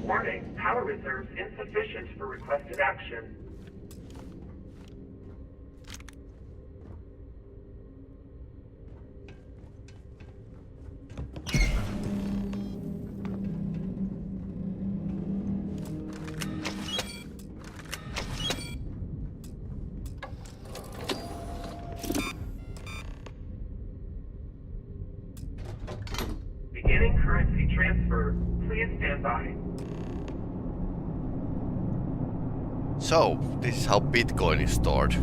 Warning, power reserves insufficient for requested action. Beginning currency transfer. Please stand by. So, this is how Bitcoin is stored.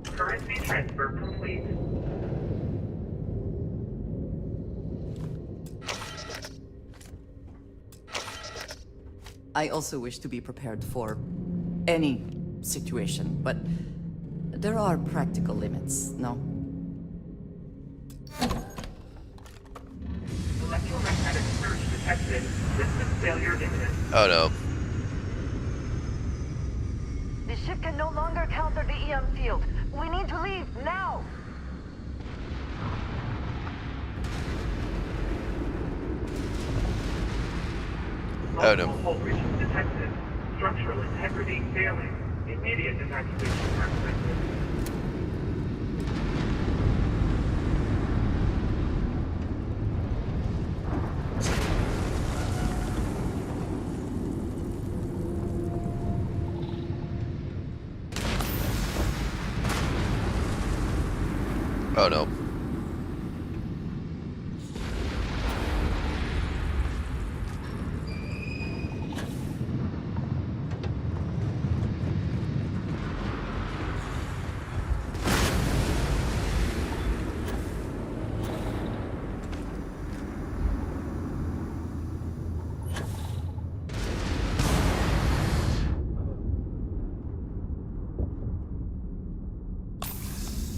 Currency transfer complete. I also wish to be prepared for any situation, but there are practical limits, no? Electromagnetic surge detected. System failure imminent. Oh no. The ship can no longer counter the EM field. We need to leave now. Oh no. Multiple breaches detected. Structural integrity failing. Immediate evacuation recommended. Oh no.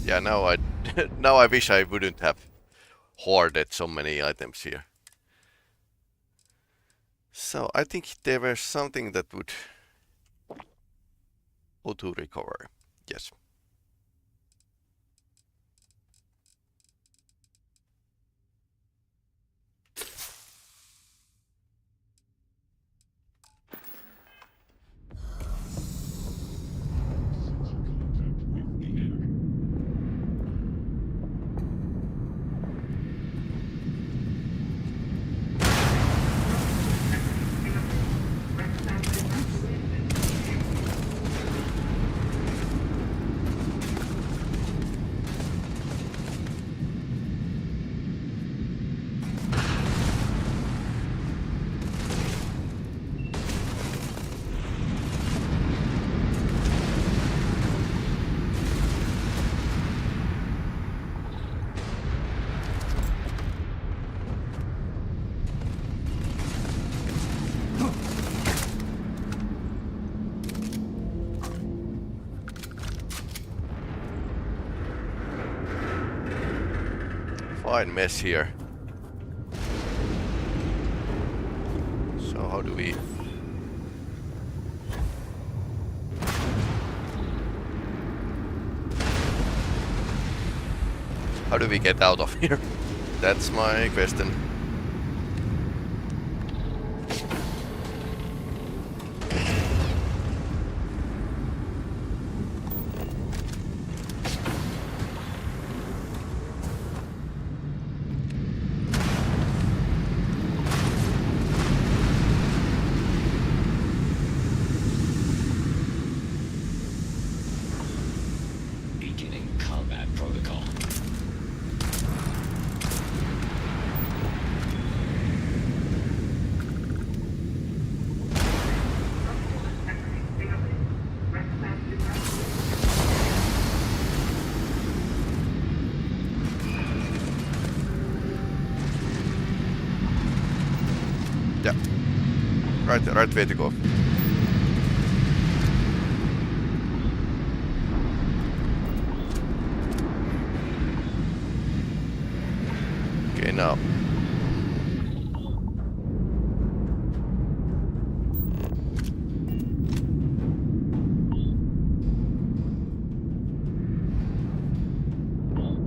Yeah, now I wish I wouldn't have hoarded so many items here. So I think there was something that would auto recover. Yes. Fine mess here. So how do we... How do we get out of here? That's my question. Beginning combat protocol. Yeah. Right way to go. Okay, now.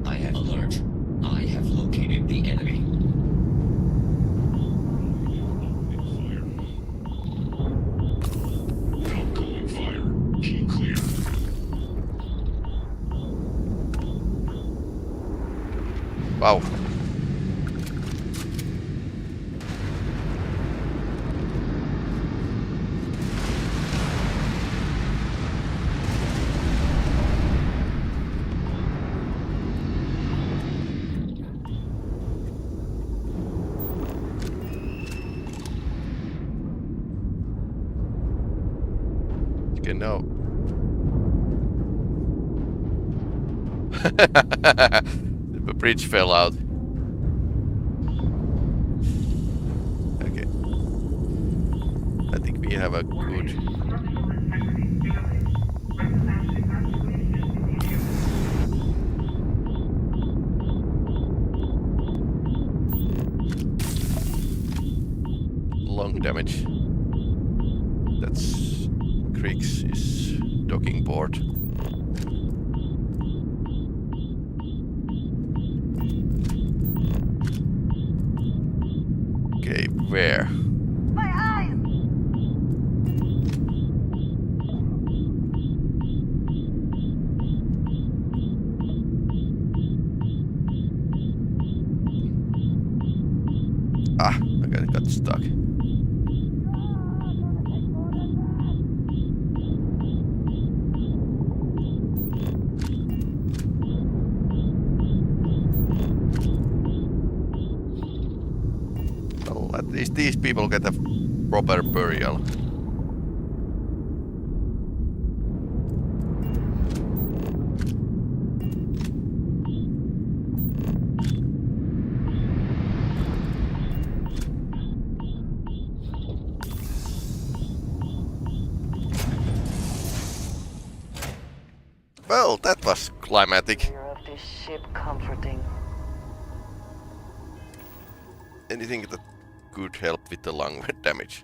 I have alert. I have located the enemy. Outgoing fire. Key clear. Wow. Okay, no. The bridge fell out. Okay. I think we have a good... long damage. That's Krieg's docking board. Okay, where? My eyes! Ah, I got stuck. Well, at least these people get a proper burial. Well, that was climatic. Of this ship comforting. Anything that could help with the lung damage.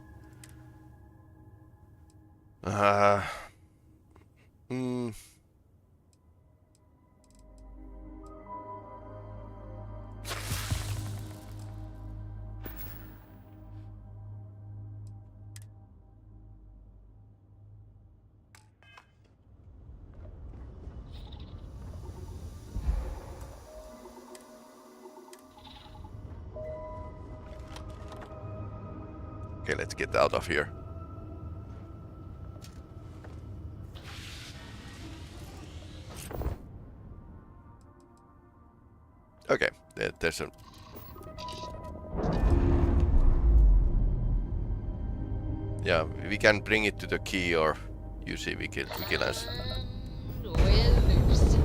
Okay, let's get out of here. Okay, there's a... Yeah, we can bring it to the key or use vigilance. We're loose.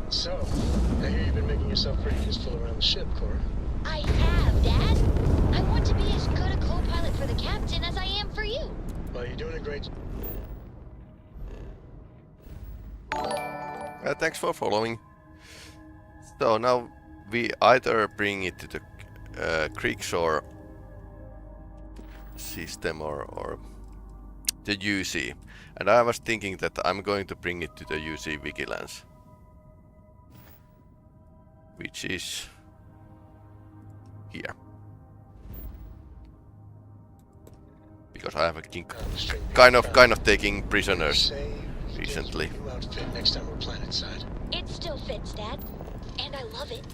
So, I hear you've been making yourself pretty useful around the ship, Cora. I have, Dad. I want to be as good a co-pilot for the captain as I am for you. Well, you're doing a great job. Thanks for following. So now we either bring it to the Creekshore system or the UC. And I was thinking that I'm going to bring it to the UC Vigilance. Which is here. Because I have a kind of taking prisoners recently. Next time we're planetside. It still fits, Dad. And I love it.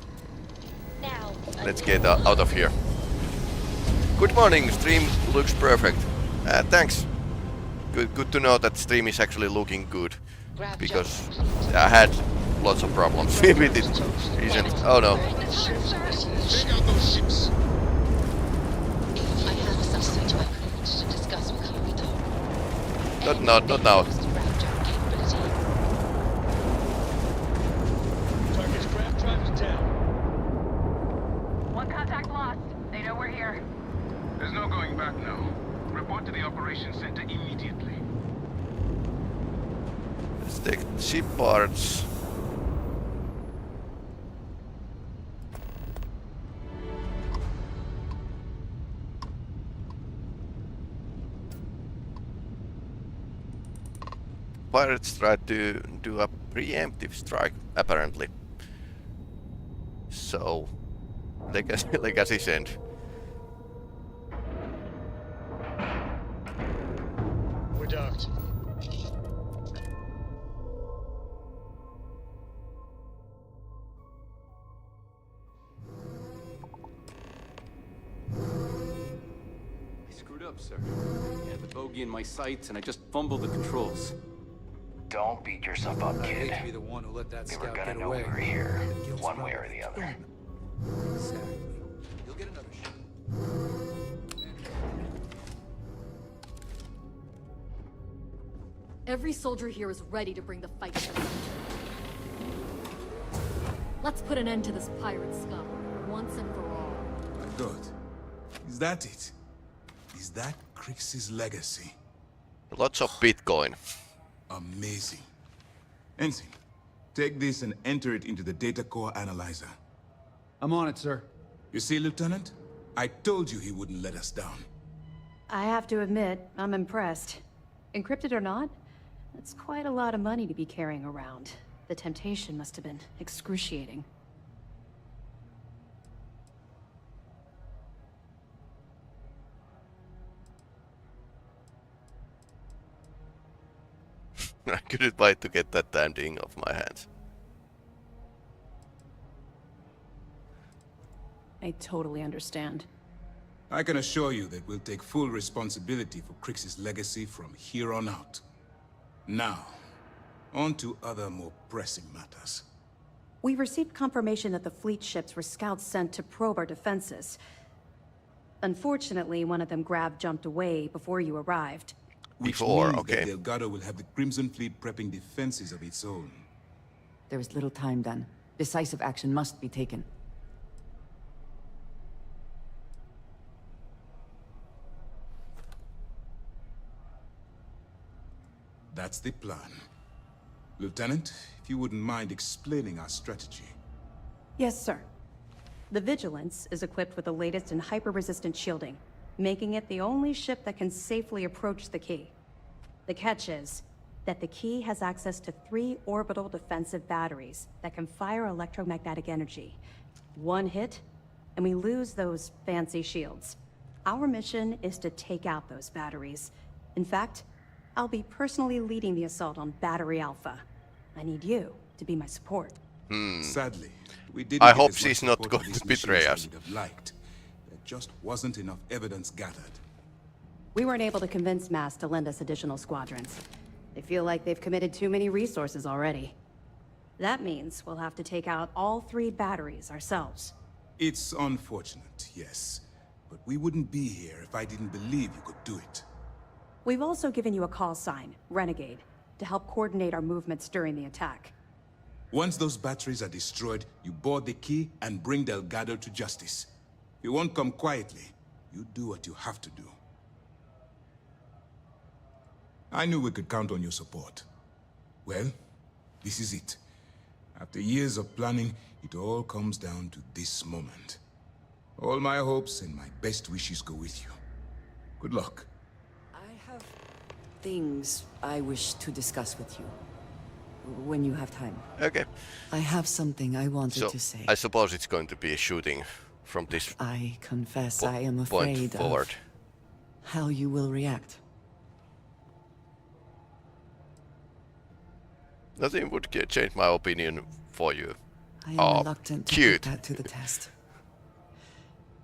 Now, Let's get out of here. Good morning, stream looks perfect. Thanks. Good to know that stream is actually looking good. Because I had lots of problems with it recently. Oh no. I have something to my privilege to discuss with you, Vito. Not now. Target's craft drive is down. One contact lost. They know we're here. There's no going back now. Report to the operations center immediately. Let's take ship parts. Pirates tried to do a preemptive strike, apparently. So, legacy's end. We're docked. I screwed up, sir. I had the bogey in my sights and I just fumbled the controls. Don't beat yourself up, kid. Be the one who let that We were scout gonna get know away. we were here, one way or the other. Exactly. You'll get another shot. Every soldier here is ready to bring the fight to them. Let's put an end to this pirate scum, once and for all. My God. Is that it? Is that Crix's legacy? Lots of Bitcoin. Amazing. Ensign, take this and enter it into the data core analyzer. I'm on it, sir. You see, Lieutenant? I told you he wouldn't let us down. I have to admit, I'm impressed. Encrypted or not, that's quite a lot of money to be carrying around. The temptation must have been excruciating. I couldn't wait to get that damn thing off my hands. I totally understand. I can assure you that we'll take full responsibility for Crix's legacy from here on out. Now, on to other more pressing matters. We received confirmation that the fleet ships were scouts sent to probe our defenses. Unfortunately, one of them jumped away before you arrived. Which means that Delgado will have the Crimson Fleet prepping defenses of its own. There is little time then. Decisive action must be taken. That's the plan. Lieutenant, if you wouldn't mind explaining our strategy. Yes, sir. The Vigilance is equipped with the latest in hyper-resistant shielding, making it the only ship that can safely approach the key. The catch is that the key has access to 3 orbital defensive batteries that can fire electromagnetic energy. One hit, and we lose those fancy shields. Our mission is to take out those batteries. In fact, I'll be personally leading the assault on Battery Alpha. I need you to be my support. Sadly, we didn't I get hope as much she's not support going for these to betray machines us. I would have liked. There just wasn't enough evidence gathered. We weren't able to convince MAS to lend us additional squadrons. They feel like they've committed too many resources already. That means we'll have to take out all 3 batteries ourselves. It's unfortunate, yes. But we wouldn't be here if I didn't believe you could do it. We've also given you a call sign, Renegade, to help coordinate our movements during the attack. Once those batteries are destroyed, you board the key and bring Delgado to justice. If you won't come quietly, you do what you have to do. I knew we could count on your support. Well, this is it. After years of planning, it all comes down to this moment. All my hopes and my best wishes go with you. Good luck. I have things I wish to discuss with you. When you have time. Okay. I have something I wanted to say. I suppose it's going to be a shooting from this I confess I am point afraid forward. of how you will react. Nothing would change my opinion for you. I am reluctant to cute. put that to the test.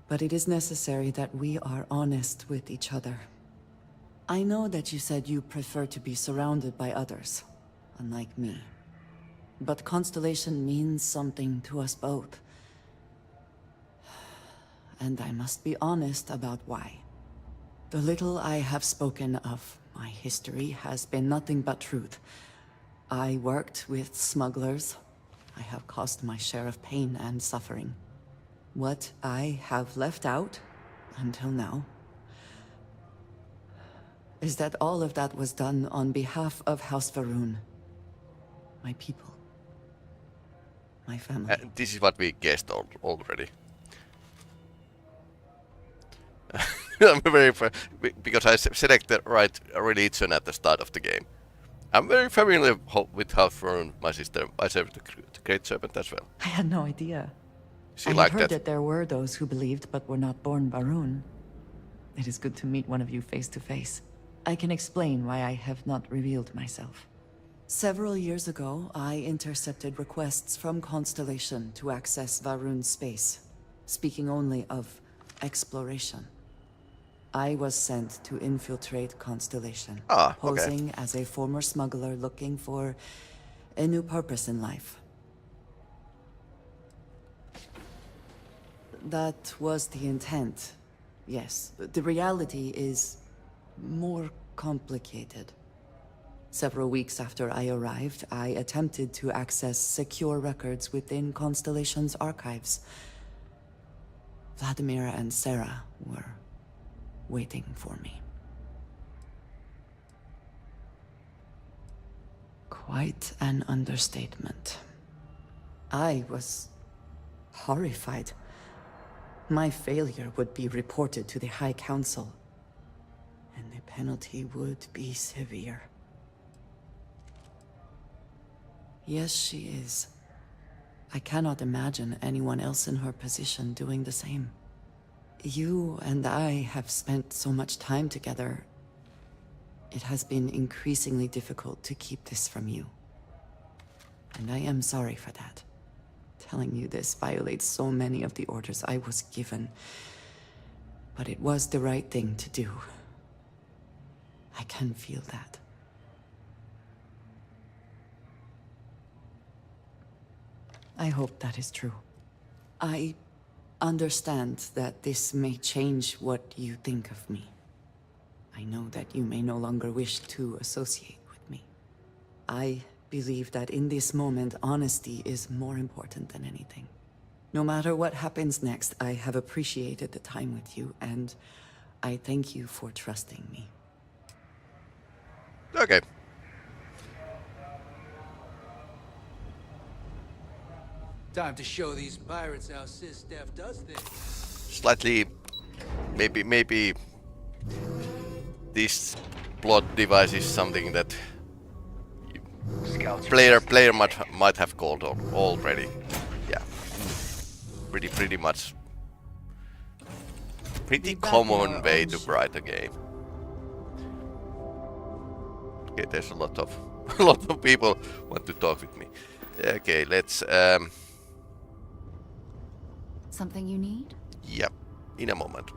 But it is necessary that we are honest with each other. I know that you said you prefer to be surrounded by others, unlike me. But Constellation means something to us both. And I must be honest about why. The little I have spoken of my history has been nothing but truth. I worked with smugglers. I have caused my share of pain and suffering. What I have left out, until now, is that all of that was done on behalf of House Va'ruun. My people. My family. This is what we guessed already. I'm very because I selected the right religion at the start of the game. I'm very familiar with House Va'ruun. My sister, I served the Great Serpent as well. I had no idea. She I had liked heard that. that there were those who believed but were not born Va'ruun. It is good to meet one of you face to face. I can explain why I have not revealed myself. Several years ago, I intercepted requests from Constellation to access Va'ruun's space, speaking only of exploration. I was sent to infiltrate Constellation, posing as a former smuggler looking for a new purpose in life. That was the intent, yes. The reality is more complicated. Several weeks after I arrived, I attempted to access secure records within Constellation's archives. Vladimir and Sarah were waiting for me. Quite an understatement. I was horrified. My failure would be reported to the High Council, and the penalty would be severe. Yes, she is. I cannot imagine anyone else in her position doing the same. You and I have spent so much time together. It has been increasingly difficult to keep this from you. And I am sorry for that. Telling you this violates so many of the orders I was given. But it was the right thing to do. I can feel that. I hope that is true. I understand that this may change what you think of me. I know that you may no longer wish to associate with me. I believe that in this moment, honesty is more important than anything. No matter what happens next, I have appreciated the time with you, and I thank you for trusting me. Okay. Time to show these pirates how Sis Steph does things. Slightly, maybe this plot device is something that player might have called already. Yeah, pretty much. Pretty common way to write a game. Okay, there's a lot of people want to talk with me. Okay, let's Something you need? yeah, in a moment.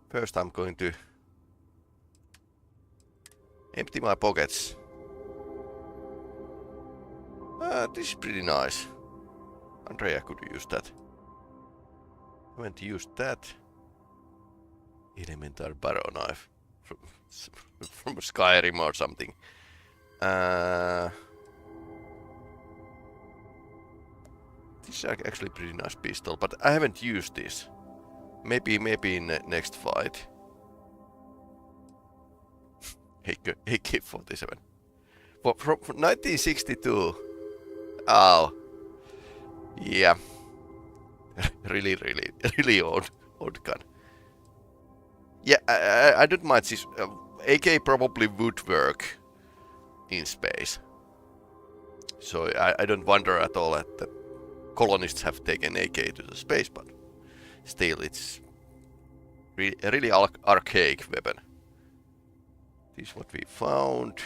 First I'm going to empty my pockets. This is pretty nice. Andrea could use that. Haven't used that. Elemental barrow knife from Skyrim or something. This is actually a pretty nice pistol, but I haven't used this. Maybe in the next fight. AK-47. From 1962. Oh. Yeah. really old gun. Yeah, I don't mind this. AK probably would work in space. So I don't wonder at all that the colonists have taken AK to the space, but still it's a really archaic weapon. This is what we found.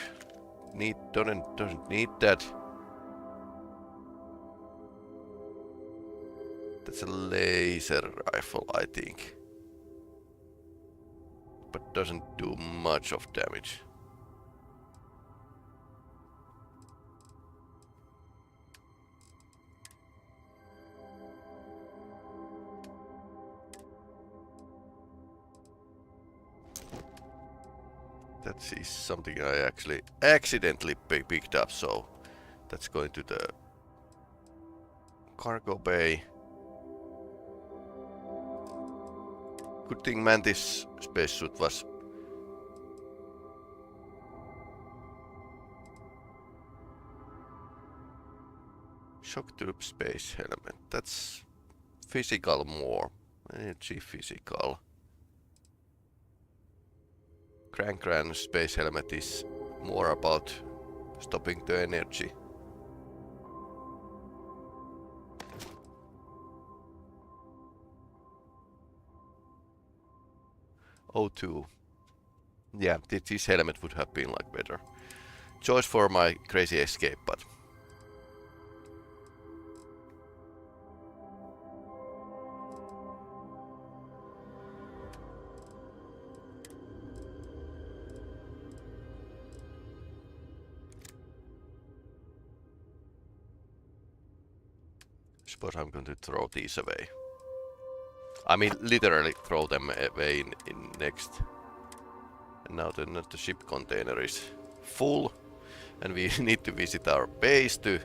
Doesn't need that. That's a laser rifle, I think. But doesn't do much of damage. That is something I actually accidentally picked up, so that's going to the cargo bay. Good thing Mantis spacesuit was shock tube space helmet. That's physical more. Energy physical. Crank space helmet is more about stopping the energy. O2. Yeah, this helmet would have been like better choice for my crazy escape, but I suppose I'm going to throw these away. I mean, literally throw them away in next. And now the ship container is full, and we need to visit our base to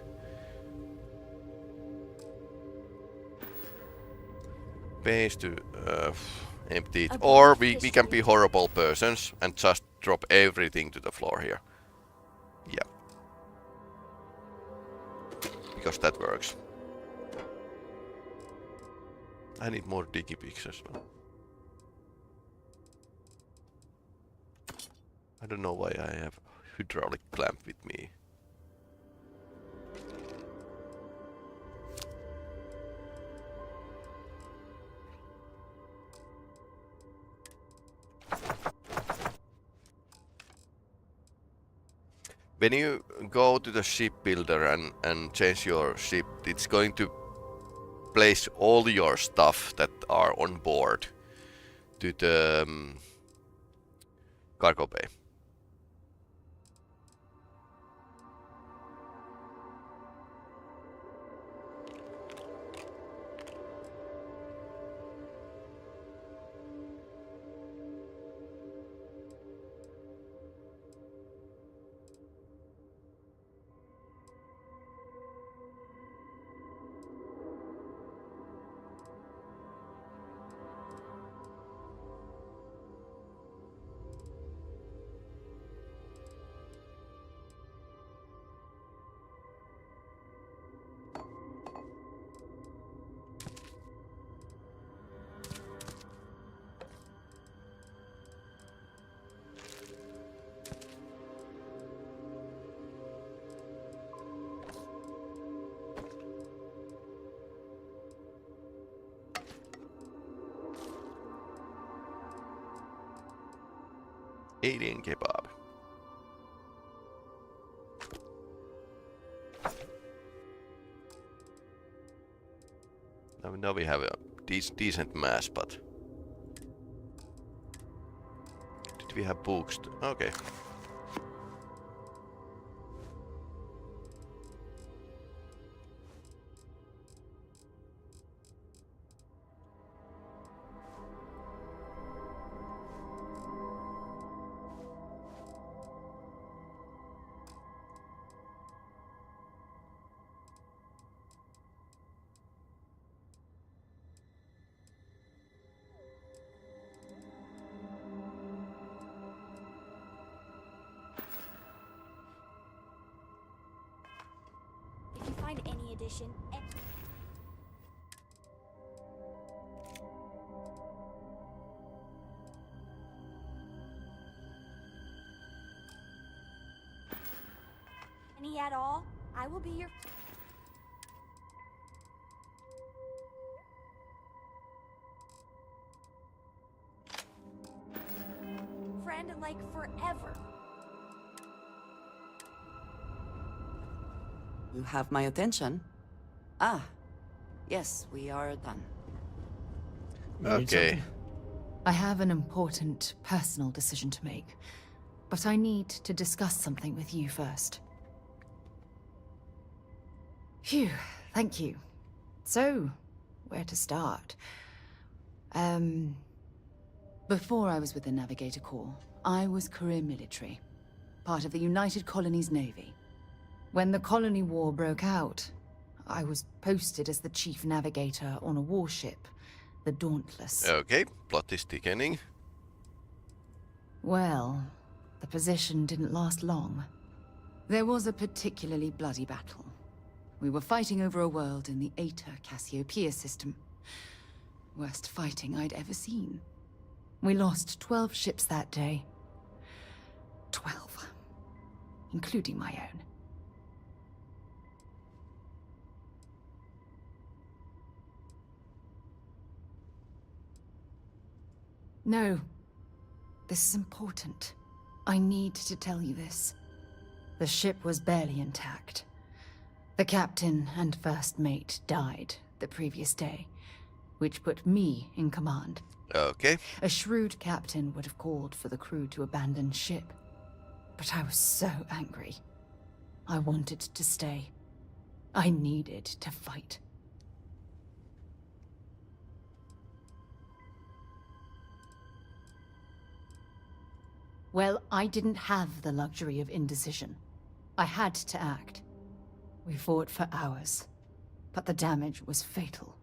empty it. Or we can be horrible persons and just drop everything to the floor here. Yeah. Because that works. I need more digipicks as well. I don't know why I have hydraulic clamp with me. When you go to the ship builder and change your ship, it's going to place all your stuff that are on board to the cargo bay. Alien kebab. Now we have a decent mass, but did we have books? Okay. If you find any addition, any at all, I will be your friend like forever. You have my attention. Ah, yes, we are done. Okay. I have an important personal decision to make, but I need to discuss something with you first. Phew, thank you. So, where to start? Before I was with the Navigator Corps, I was career military, part of the United Colonies Navy. When the Colony War broke out, I was posted as the chief navigator on a warship, the Dauntless. Okay, plot is thickening. Well, the position didn't last long. There was a particularly bloody battle. We were fighting over a world in the Eta Cassiopeia system. Worst fighting I'd ever seen. We lost 12 ships that day. 12. Including my own. No. This is important. I need to tell you this. The ship was barely intact. The captain and first mate died the previous day, which put me in command. Okay. A shrewd captain would have called for the crew to abandon ship. But I was so angry. I wanted to stay. I needed to fight. Well, I didn't have the luxury of indecision. I had to act. We fought for hours, but the damage was fatal.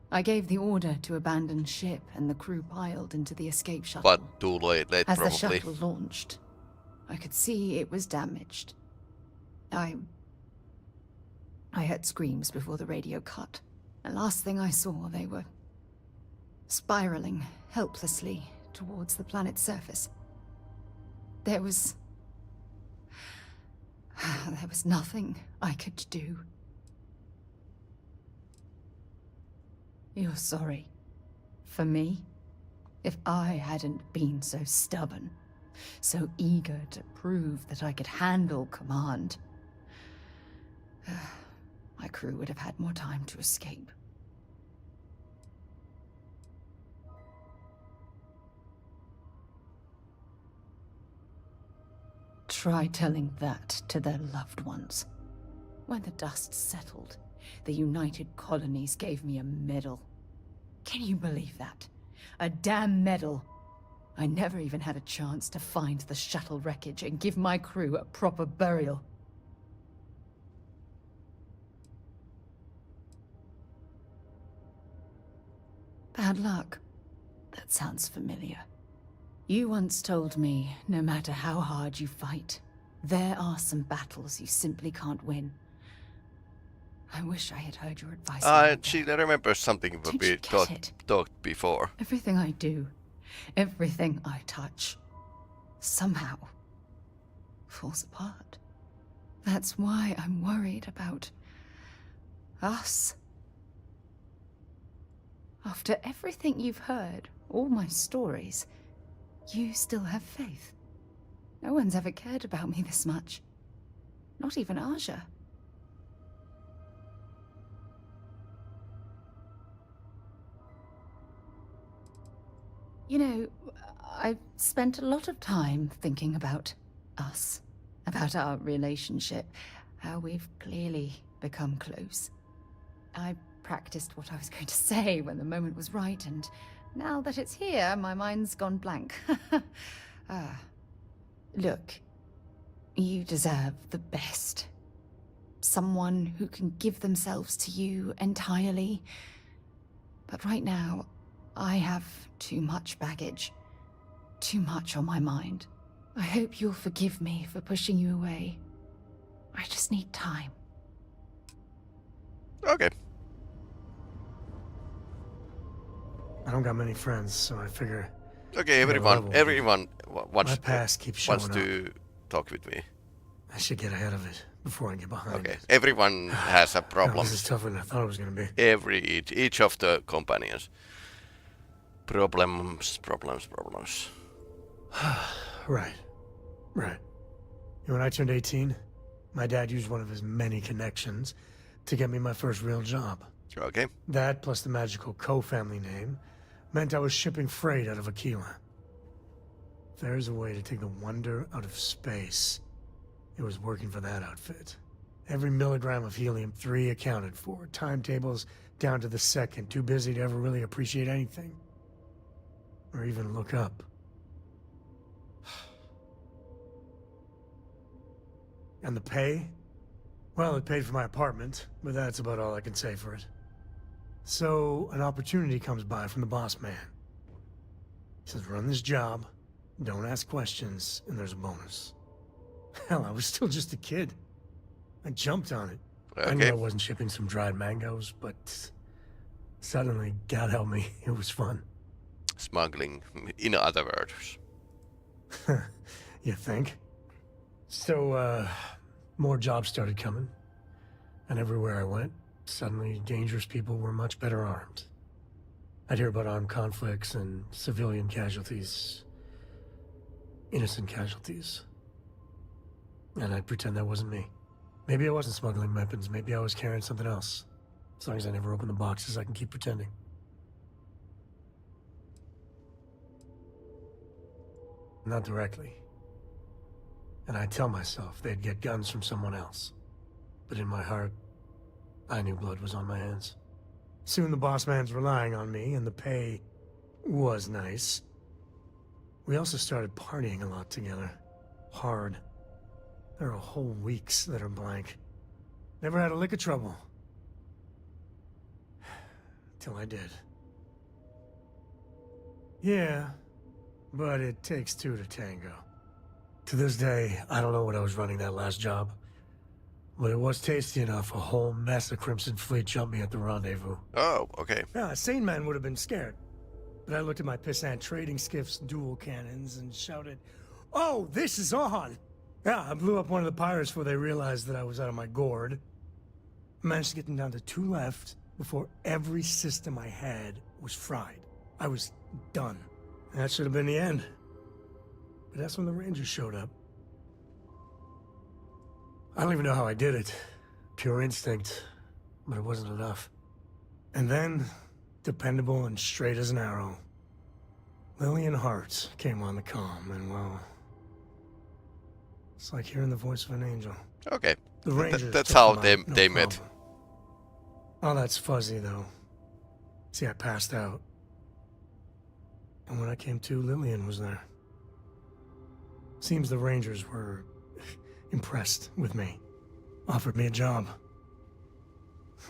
I gave the order to abandon ship, and the crew piled into the escape shuttle. But too late As probably. the shuttle launched, I could see it was damaged. I heard screams before the radio cut. And last thing I saw, they were spiraling helplessly towards the planet's surface. There was nothing I could do. You're sorry. For me? If I hadn't been so stubborn, so eager to prove that I could handle command, my crew would have had more time to escape. Try telling that to their loved ones. When the dust settled, the United Colonies gave me a medal. Can you believe that? A damn medal. I never even had a chance to find the shuttle wreckage and give my crew a proper burial. Bad luck. That sounds familiar. You once told me, no matter how hard you fight, there are some battles you simply can't win. I wish I had heard your advice. She remembers something we talked before. Everything I do, everything I touch, somehow falls apart. That's why I'm worried about us. After everything you've heard, all my stories, You still have faith. No one's ever cared about me this much. Not even Aja. You know, I've spent a lot of time thinking about us, about our relationship, how we've clearly become close. I practiced what I was going to say when the moment was right, and now that it's here, my mind's gone blank. Look, you deserve the best. Someone who can give themselves to you entirely. But right now, I have too much baggage. Too much on my mind. I hope you'll forgive me for pushing you away. I just need time. Okay. I don't got many friends, so I figure... Okay, everyone wants past keeps wants showing to talk with me. I should get ahead of it before I get behind Okay, it. everyone has a problem. This is tougher than I thought it was going to be. Each of the companions. Problems. Right. When I turned 18, my dad used one of his many connections to get me my first real job. Okay. That, plus the magical co-family name, meant I was shipping freight out of Aquila. If there's a way to take the wonder out of space, it was working for that outfit. Every milligram of helium-3 accounted for, timetables down to the second, too busy to ever really appreciate anything. Or even look up. And the pay? Well, it paid for my apartment, but that's about all I can say for it. So, an opportunity comes by from the boss man. He says, run this job, don't ask questions, and there's a bonus. Hell, I was still just a kid. I jumped on it. Okay. I knew I wasn't shipping some dried mangoes, but suddenly, God help me, it was fun. Smuggling, in other words. You think? So, more jobs started coming. And everywhere I went, suddenly dangerous people were much better armed. I'd hear about armed conflicts and civilian casualties. Innocent casualties. And I'd pretend that wasn't me. Maybe I wasn't smuggling weapons, maybe I was carrying something else. As long as I never open the boxes, I can keep pretending. Not directly. And I'd tell myself they'd get guns from someone else. But in my heart, I knew blood was on my hands. Soon the boss man's relying on me, and the pay was nice. We also started partying a lot together. Hard. There are whole weeks that are blank. Never had a lick of trouble. Till I did. Yeah, but it takes two to tango. To this day, I don't know what I was running that last job. But it was tasty enough, a whole mess of Crimson Fleet jumped me at the rendezvous. Oh, okay. Yeah, a sane man would have been scared. But I looked at my pissant trading skiff's dual cannons and shouted, "Oh, this is on!" Yeah, I blew up one of the pirates before they realized that I was out of my gourd. I managed to get them down to 2 left before every system I had was fried. I was done. That should have been the end. But that's when the Rangers showed up. I don't even know how I did it. Pure instinct. But it wasn't enough. And then, dependable and straight as an arrow, Lillian Hart came on the comm, and well... it's like hearing the voice of an angel. Okay. The Rangers that's took how them out, they no met. problem. Oh, that's fuzzy, though. See, I passed out. And when I came to, Lillian was there. Seems the Rangers were impressed with me. Offered me a job.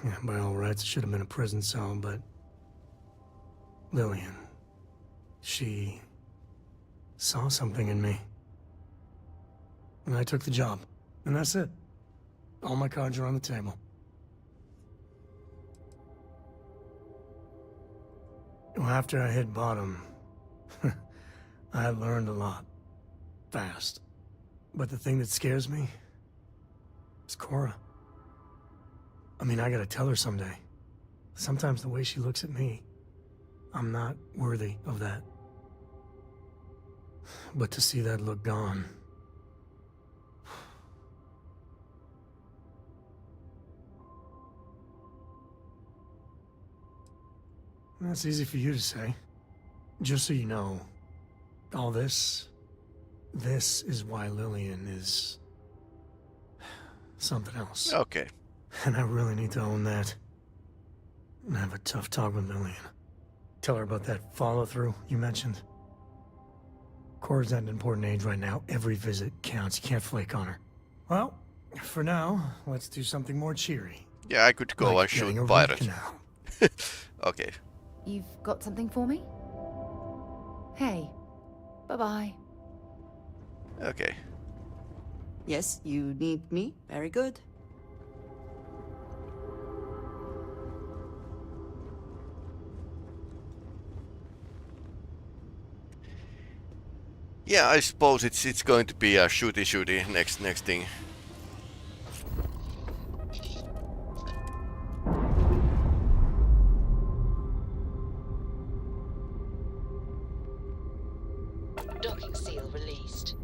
Yeah, by all rights, it should have been a prison cell, but... Lillian... she... saw something in me. And I took the job. And that's it. All my cards are on the table. Well, after I hit bottom, I learned a lot. Fast. But the thing that scares me is Cora. I mean, I gotta tell her someday. Sometimes the way she looks at me, I'm not worthy of that. But to see that look gone... That's easy for you to say. Just so you know, all this is why Lillian is... something else. Okay. And I really need to own that. And have a tough talk with Lillian. Tell her about that follow-through you mentioned. Cora's at an important age right now. Every visit counts. You can't flake on her. Well, for now, let's do something more cheery. Yeah, I could go like and shoot getting a root pirates. canal. Okay. You've got something for me? Hey. Bye-bye. Okay. Yes, you need me. Very good. Yeah, I suppose it's going to be a shooty next thing. Docking seal released.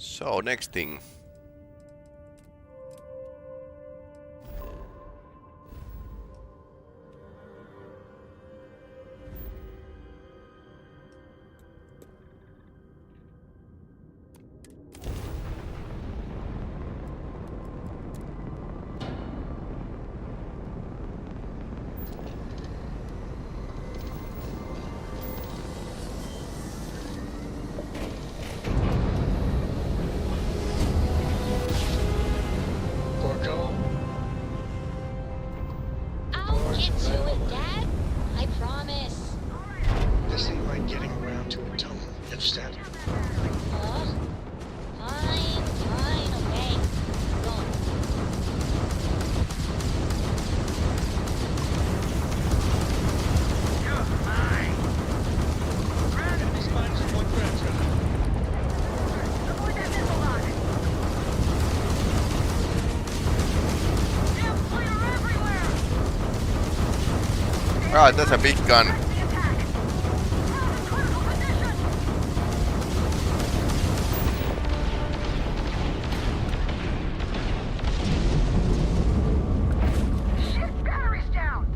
So, next thing. I'll get to it, Dad. I promise. This ain't like getting around to a tunnel. Instead. Fine, okay. Go on. Right, that's a big gun. Shit, battery's down.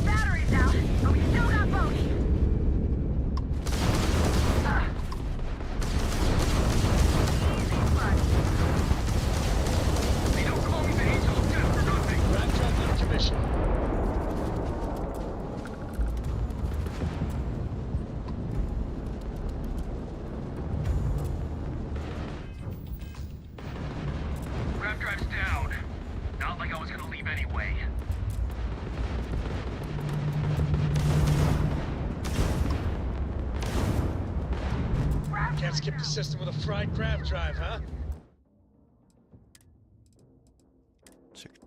Battery's out, but we still got Bodhi. Easy, bud. They don't call me the Angel of Death for nothing. Rat trap on commission. Grab drive's down. Not like I was gonna leave anyway. Can't skip the system with a fried grav drive, huh?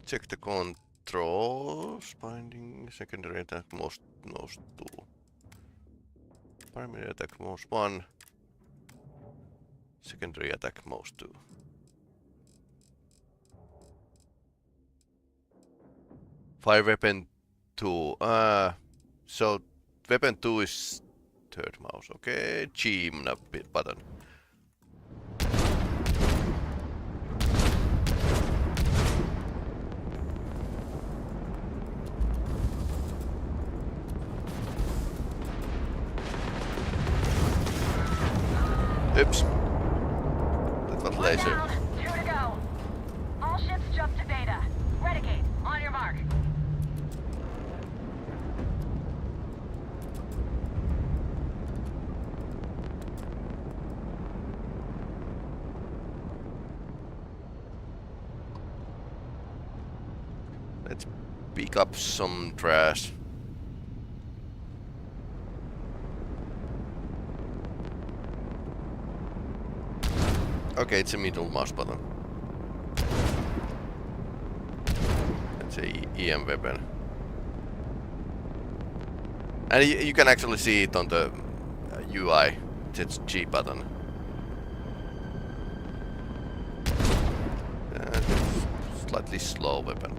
Check the controls. Binding secondary attack most 2. Primary attack most 1. Secondary attack most 2. Fire weapon 2. So weapon 2 is third mouse. Okay, G button. Oops. That was laser. Down, 2 to go. All ships jump to beta. Renegade, on your mark. Let's pick up some trash. Okay, it's a middle mouse button. It's a EM weapon. And you can actually see it on the UI. It's G button. Slightly slow weapon.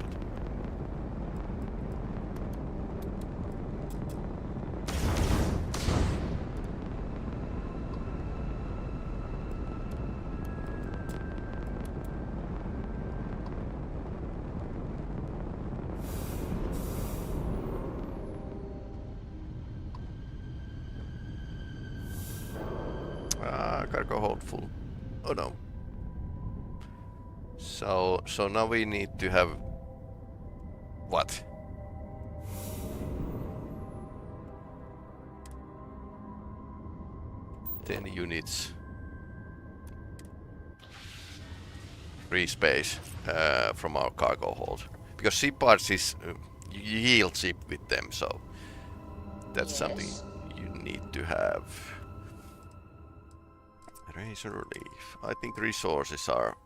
Cargo hold full. Oh no. So now we need to have what? Ten units. Free space from our cargo hold. Because ship parts is you yield ship with them, so that's something you need to have. Razor relief. I think resources are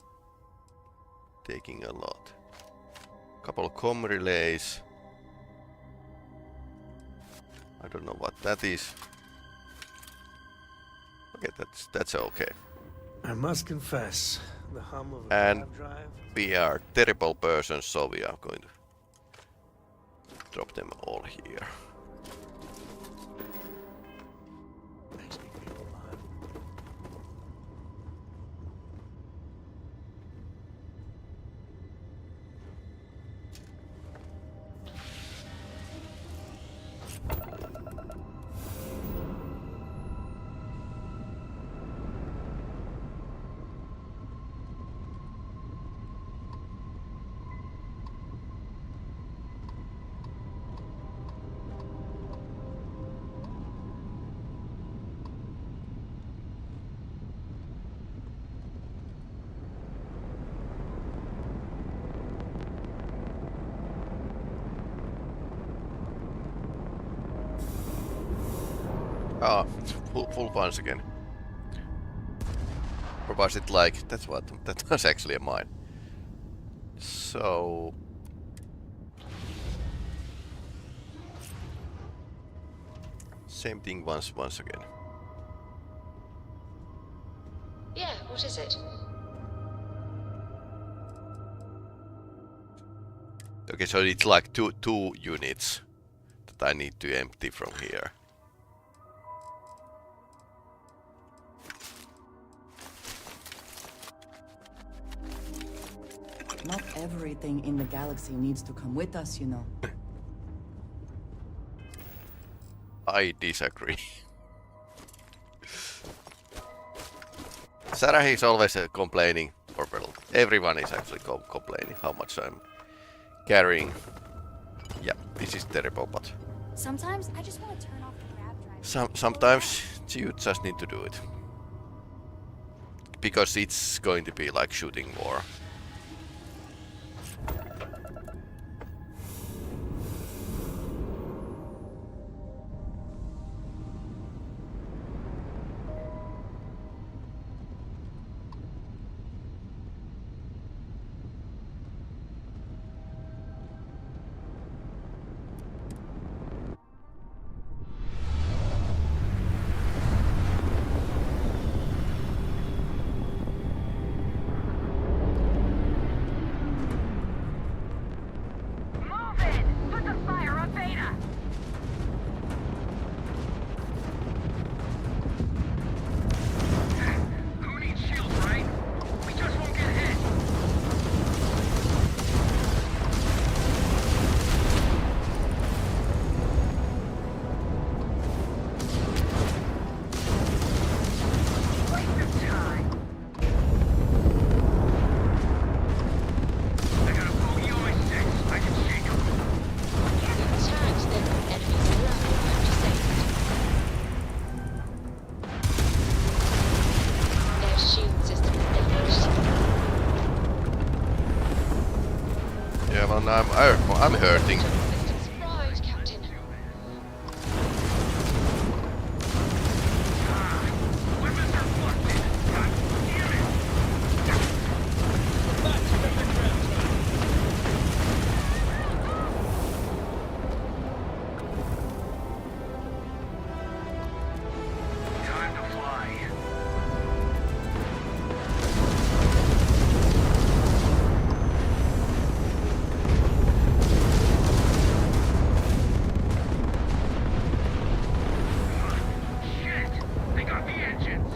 taking a lot. Couple of comm relays. I don't know what that is. Okay, that's okay. I must confess, the hum of a And cab drive. we are terrible persons, so we are going to drop them all here. Ah, it's full once again. Or was it like, that was actually a mine. So... Same thing once again. Yeah, what is it? Okay, so it's like two units that I need to empty from here. Not everything in the galaxy needs to come with us, you know. I disagree. Sarah is always complaining, or well, everyone is actually complaining how much I'm carrying. Yeah, this is terrible, but Sometimes I just want to turn off the grab drive. sometimes you just need to do it. Because it's going to be like shooting war. I'm hurting. Right, Captain. Time to fly. Shit! They got the engines!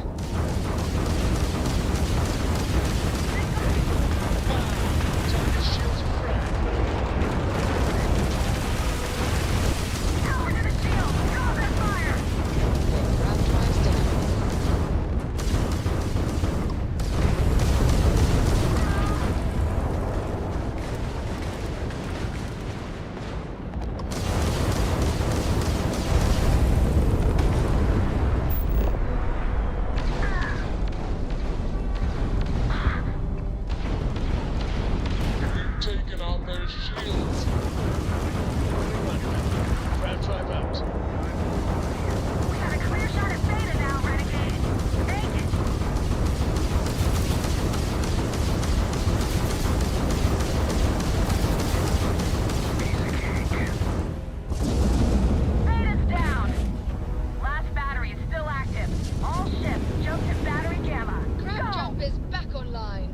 Taking out their shields. Grab drive out. We got a clear shot at Beta now, Renegade. Take it! Beta's down. Last battery is still active. All ships jump to battery gamma. Crab jump is back online.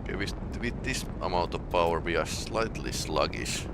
Okay, with this amount of power we are slightly sluggish.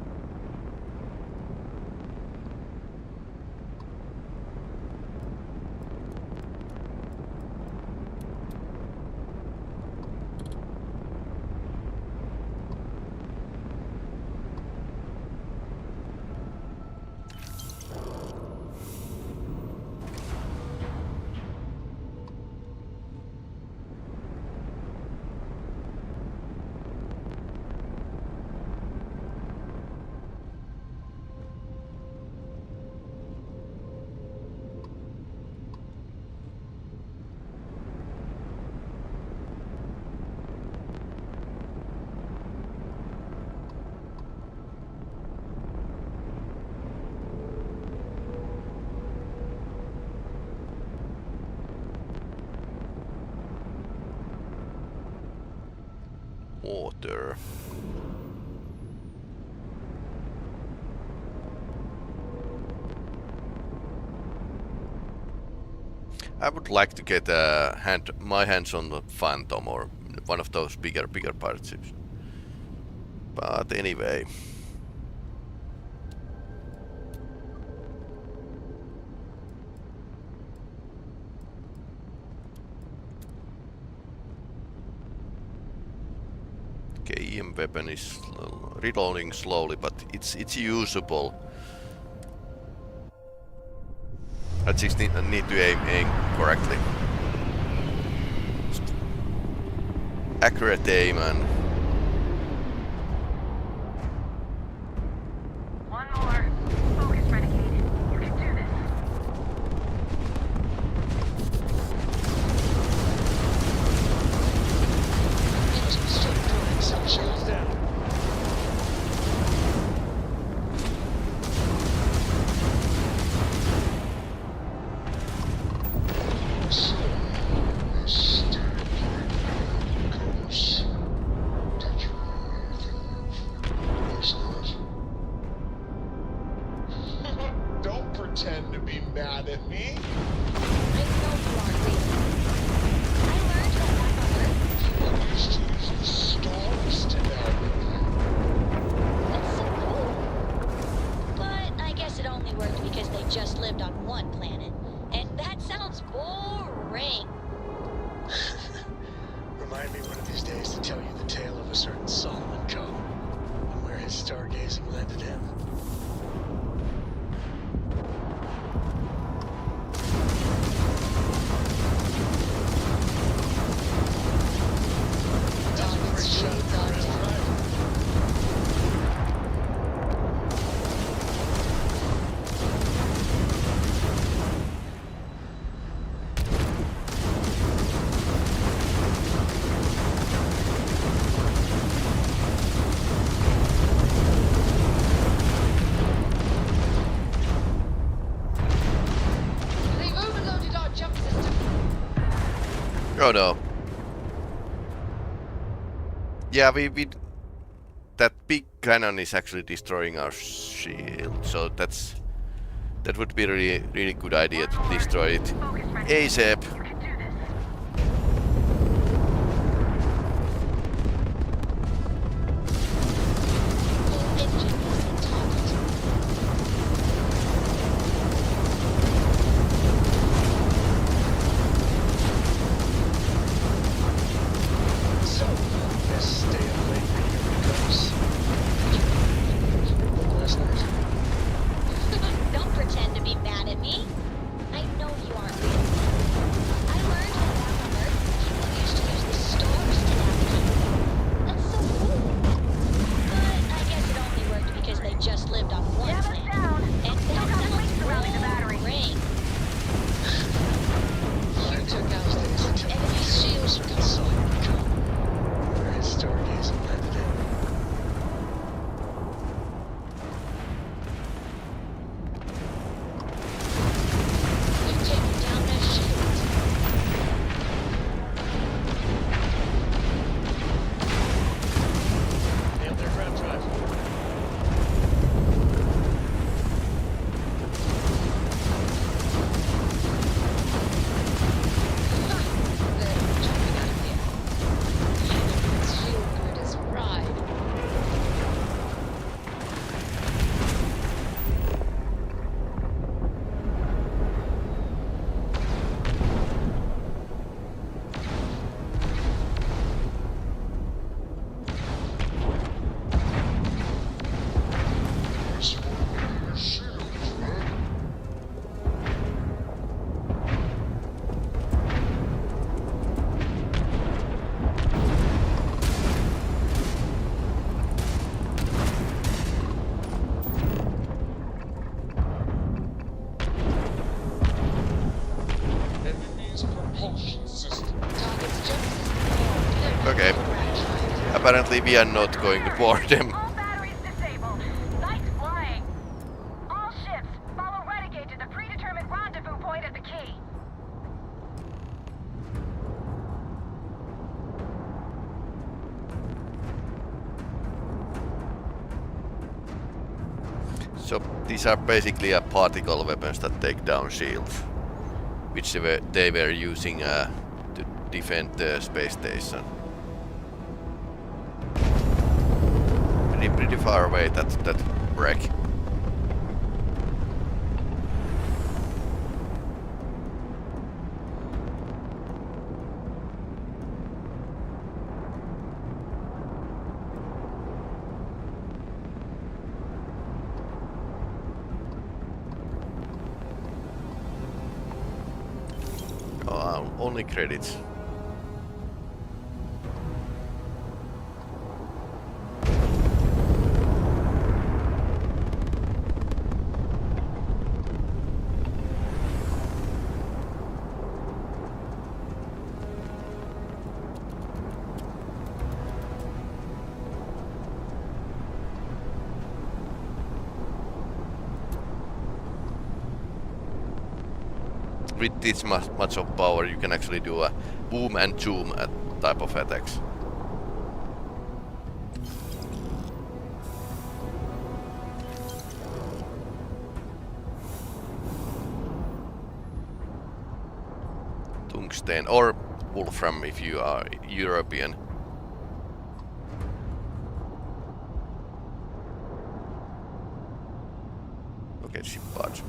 Water. I would like to get my hands on the Phantom or one of those bigger pirate ships. But anyway. Okay, EM weapon is reloading slowly, but it's usable. I just need to aim correctly. Just accurate aim and One more. Focus, Renegade. You can do this. Shields down. Don't pretend to be mad at me. I know you are, Lee. I learned that back on Earth. You used to use the stars to navigate. That's so cool. But I guess it only worked because they just lived on one planet. And that sounds boring. Remind me one of these days to tell you the tale of a certain Solomon Coe and where his stargazing landed him. Oh no. Yeah, we that big cannon is actually destroying our shield, so that would be a really good idea to destroy it ASAP. Don't pretend to be mad at me. I know you aren't real. I learned that back on Earth, people used to use the stars to navigate. That's so cool. But I guess it only worked because they just lived on one planet. And that sounds boring. You took out the enemy shields. Where his stargazer landed in. You've taken down their shields. Nailed their ground drive. Shield grid is fried. Enemy's propulsion system. Target's jump system. Okay. Apparently we are not going to board them. All batteries disabled. Lights flying. All ships, follow Renegade to the predetermined rendezvous point at the key. So these are basically particle weapons that take down shields, which they were using to defend the space station. Pretty far away, that wreck. Oh, only credits. With this much of power, you can actually do a boom and zoom type of attacks. Tungsten or wolfram if you are European. Okay, ship barge.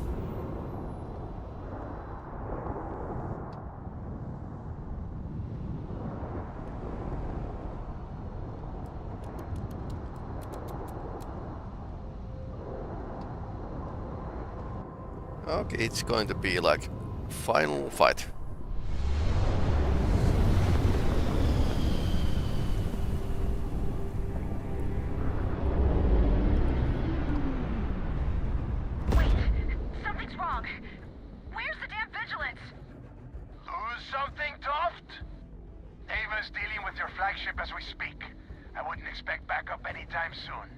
Okay, it's going to be like final fight. Wait, something's wrong. Where's the damn vigilance? Lose something, Toft? Ava's dealing with your flagship as we speak. I wouldn't expect backup anytime soon.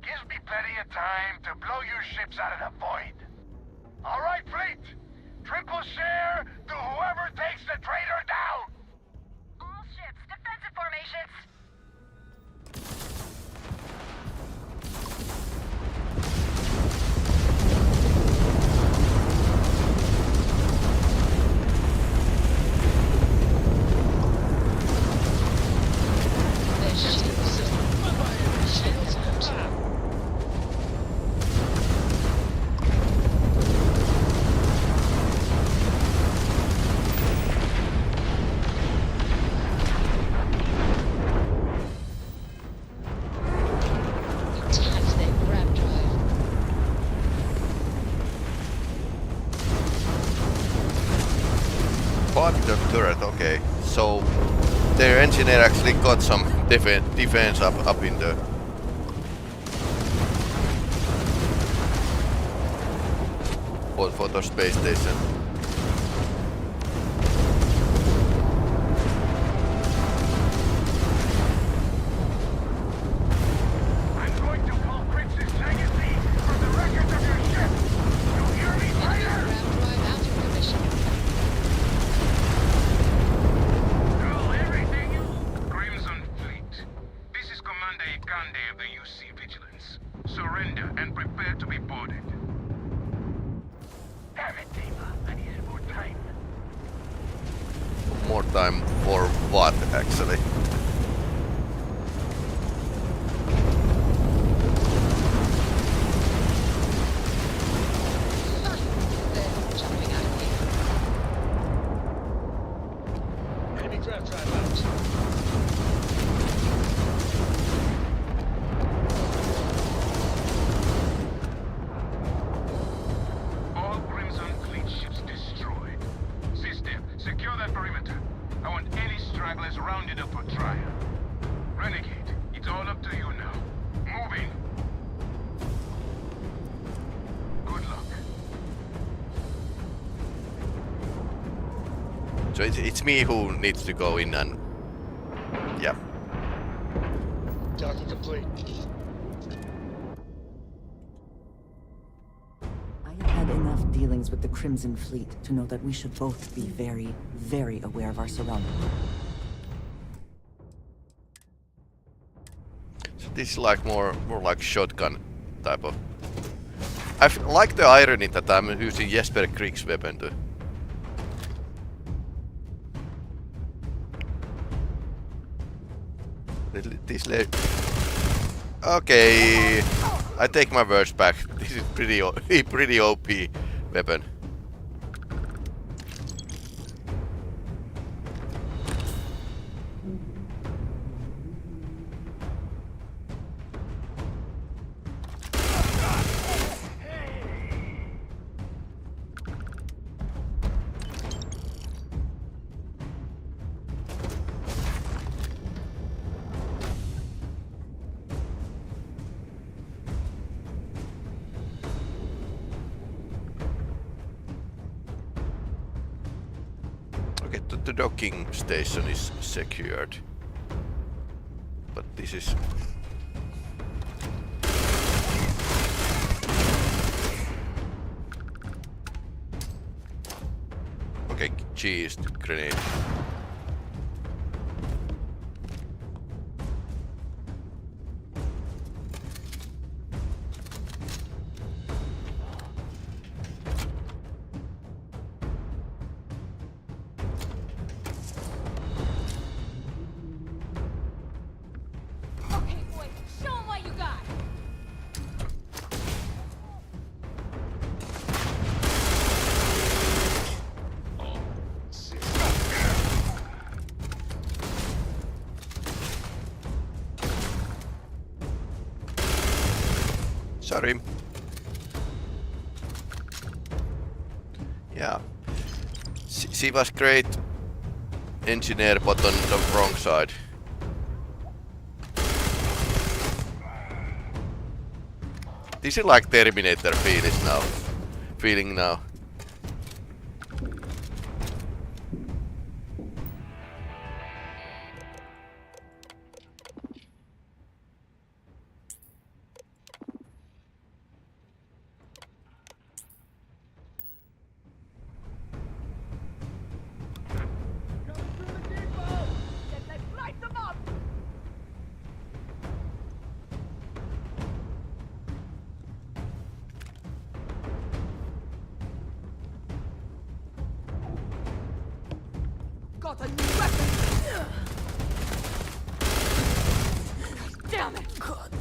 Gives me plenty of time to blow your ships out of the void. All right, fleet. Triple share to whoever takes the traitor down. Fuck the turret, okay. So their engineer actually got some defense up in the... for the space station. More time for what, actually? Enemy craft drive out. All Crimson Fleet ships destroyed. System, secure that perimeter. I want any stragglers rounded up for trial. Renegade, it's all up to you now. Moving. Good luck. So it's me who needs to go in and... yeah. Docking complete. I have had enough dealings with the Crimson Fleet to know that we should both be very, very aware of our surroundings. So this is like more like shotgun type of... I like the irony that I'm using Jesper Krieg's weapon too. This okay, I take my words back. This is pretty OP weapon. Okay, the docking station is secured. But this is... okay, cheese, grenade. Okay, boy, show 'em what you got. Sorry. Yeah. She was great engineer, but on the wrong side. This is like Terminator feeling now. Got a new weapon! Damn it!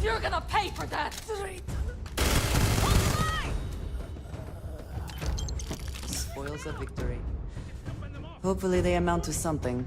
You're gonna pay for that! Spoils of victory. Hopefully they amount to something.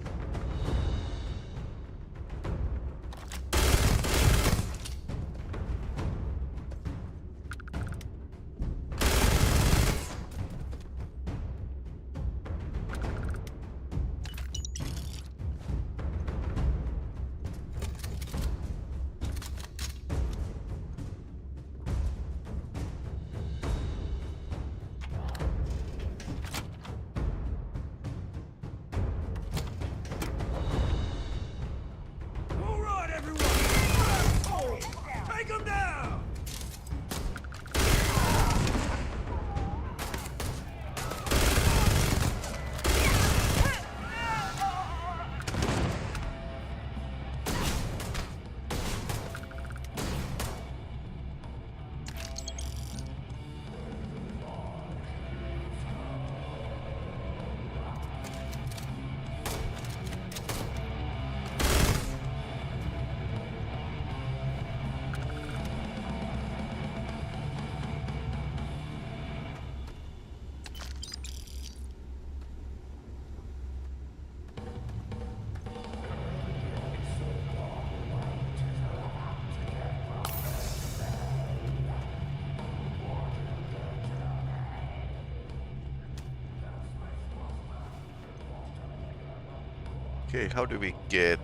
Okay, how do we get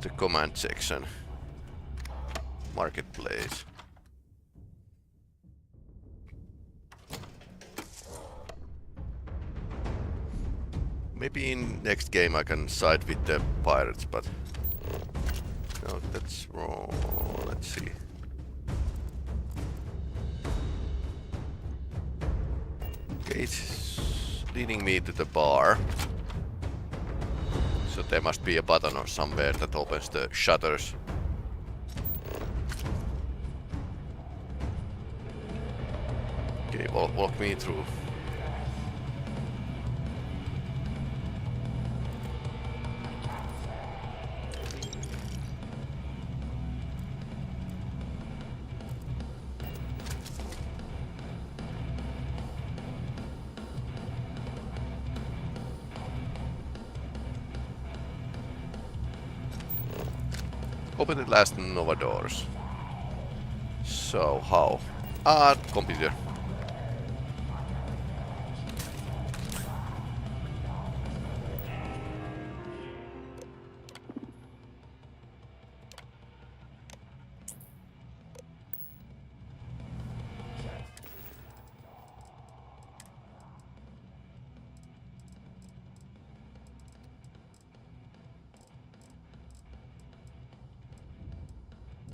the command section? Marketplace. Maybe in next game I can side with the pirates, but no, that's wrong. Let's see. Okay, it's leading me to the bar. So there must be a button or somewhere that opens the shutters. Okay, walk me through. Open the last Nova doors. So, how? Computer.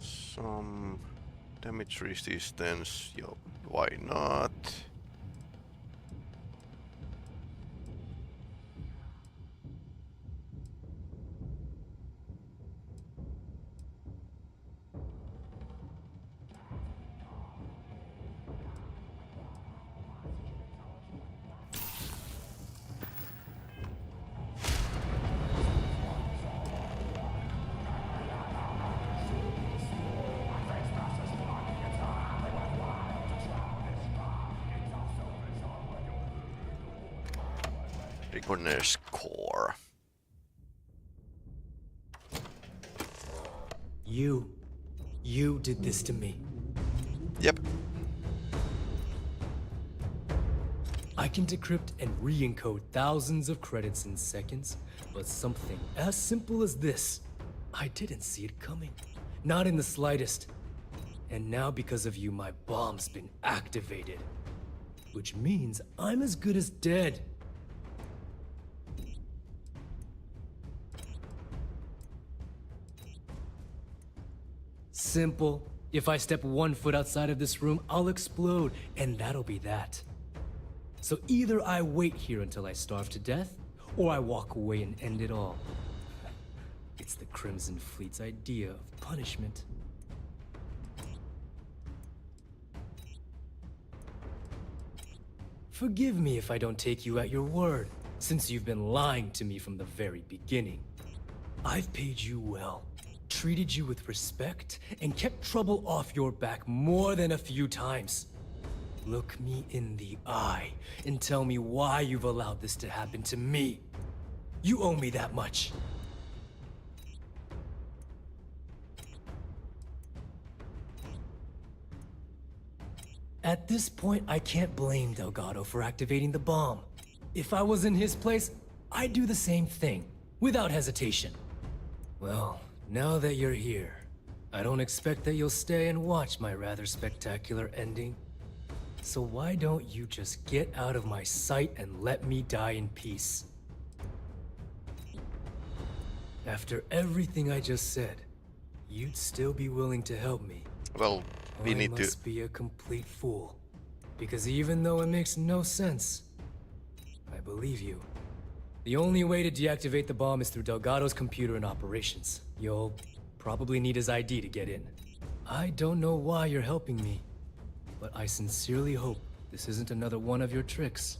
Some damage resistance, yo, why not? Reconnaissance core. You did this to me. Yep. I can decrypt and re-encode thousands of credits in seconds, but something as simple as this, I didn't see it coming. Not in the slightest. And now because of you, my bomb's been activated. Which means I'm as good as dead. Simple. If I step 1 foot outside of this room, I'll explode, and that'll be that. So either I wait here until I starve to death, or I walk away and end it all. It's the Crimson Fleet's idea of punishment. Forgive me if I don't take you at your word, since you've been lying to me from the very beginning. I've paid you well, treated you with respect, and kept trouble off your back more than a few times. Look me in the eye and tell me why you've allowed this to happen to me. You owe me that much. At this point, I can't blame Delgado for activating the bomb. If I was in his place, I'd do the same thing, without hesitation. Well, now that you're here, I don't expect that you'll stay and watch my rather spectacular ending. So why don't you just get out of my sight and let me die in peace? After everything I just said, you'd still be willing to help me. Well, we need to... I must be a complete fool. Because even though it makes no sense, I believe you. The only way to deactivate the bomb is through Delgado's computer and operations. You'll probably need his ID to get in. I don't know why you're helping me, but I sincerely hope this isn't another one of your tricks.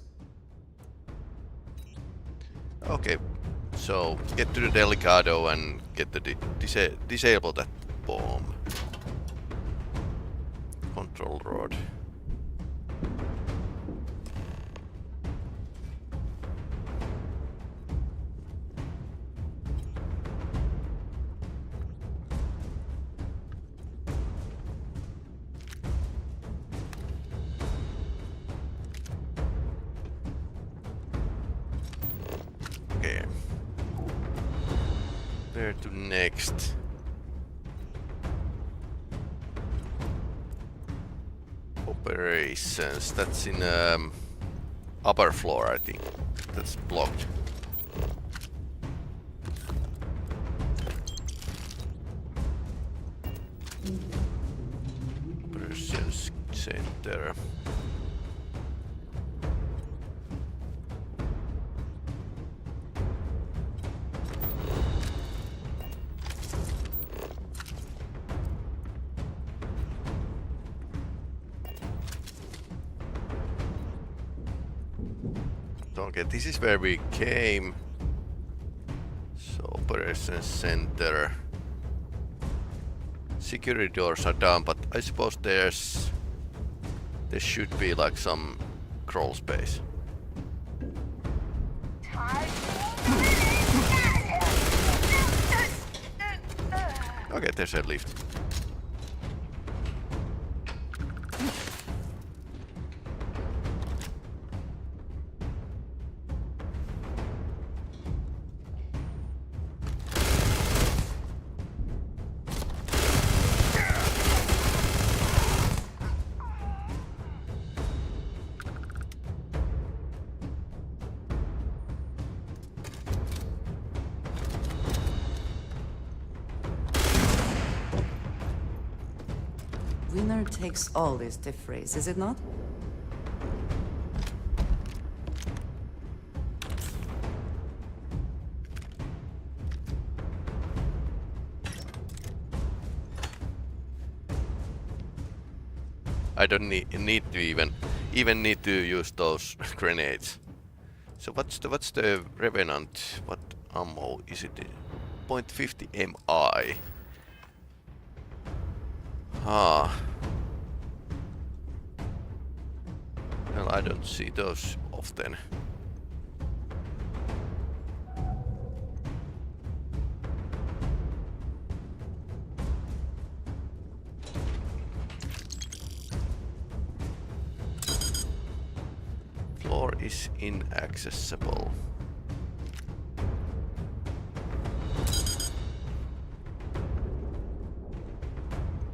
Okay, so get to the Delgado and get the disable that bomb. Control rod. Okay. Where to next? Operations. That's in upper floor, I think. That's blocked. Operations center. Okay, this is where we came. So, operations center. Security doors are down, but I suppose there should be like some crawl space. Okay, there's a lift. Winner takes all is the phrase, is it not? I don't need to even need to use those grenades. So what's the Revenant? What ammo is it? 0.50 MI. Ah. Well, I don't see those often. Floor is inaccessible.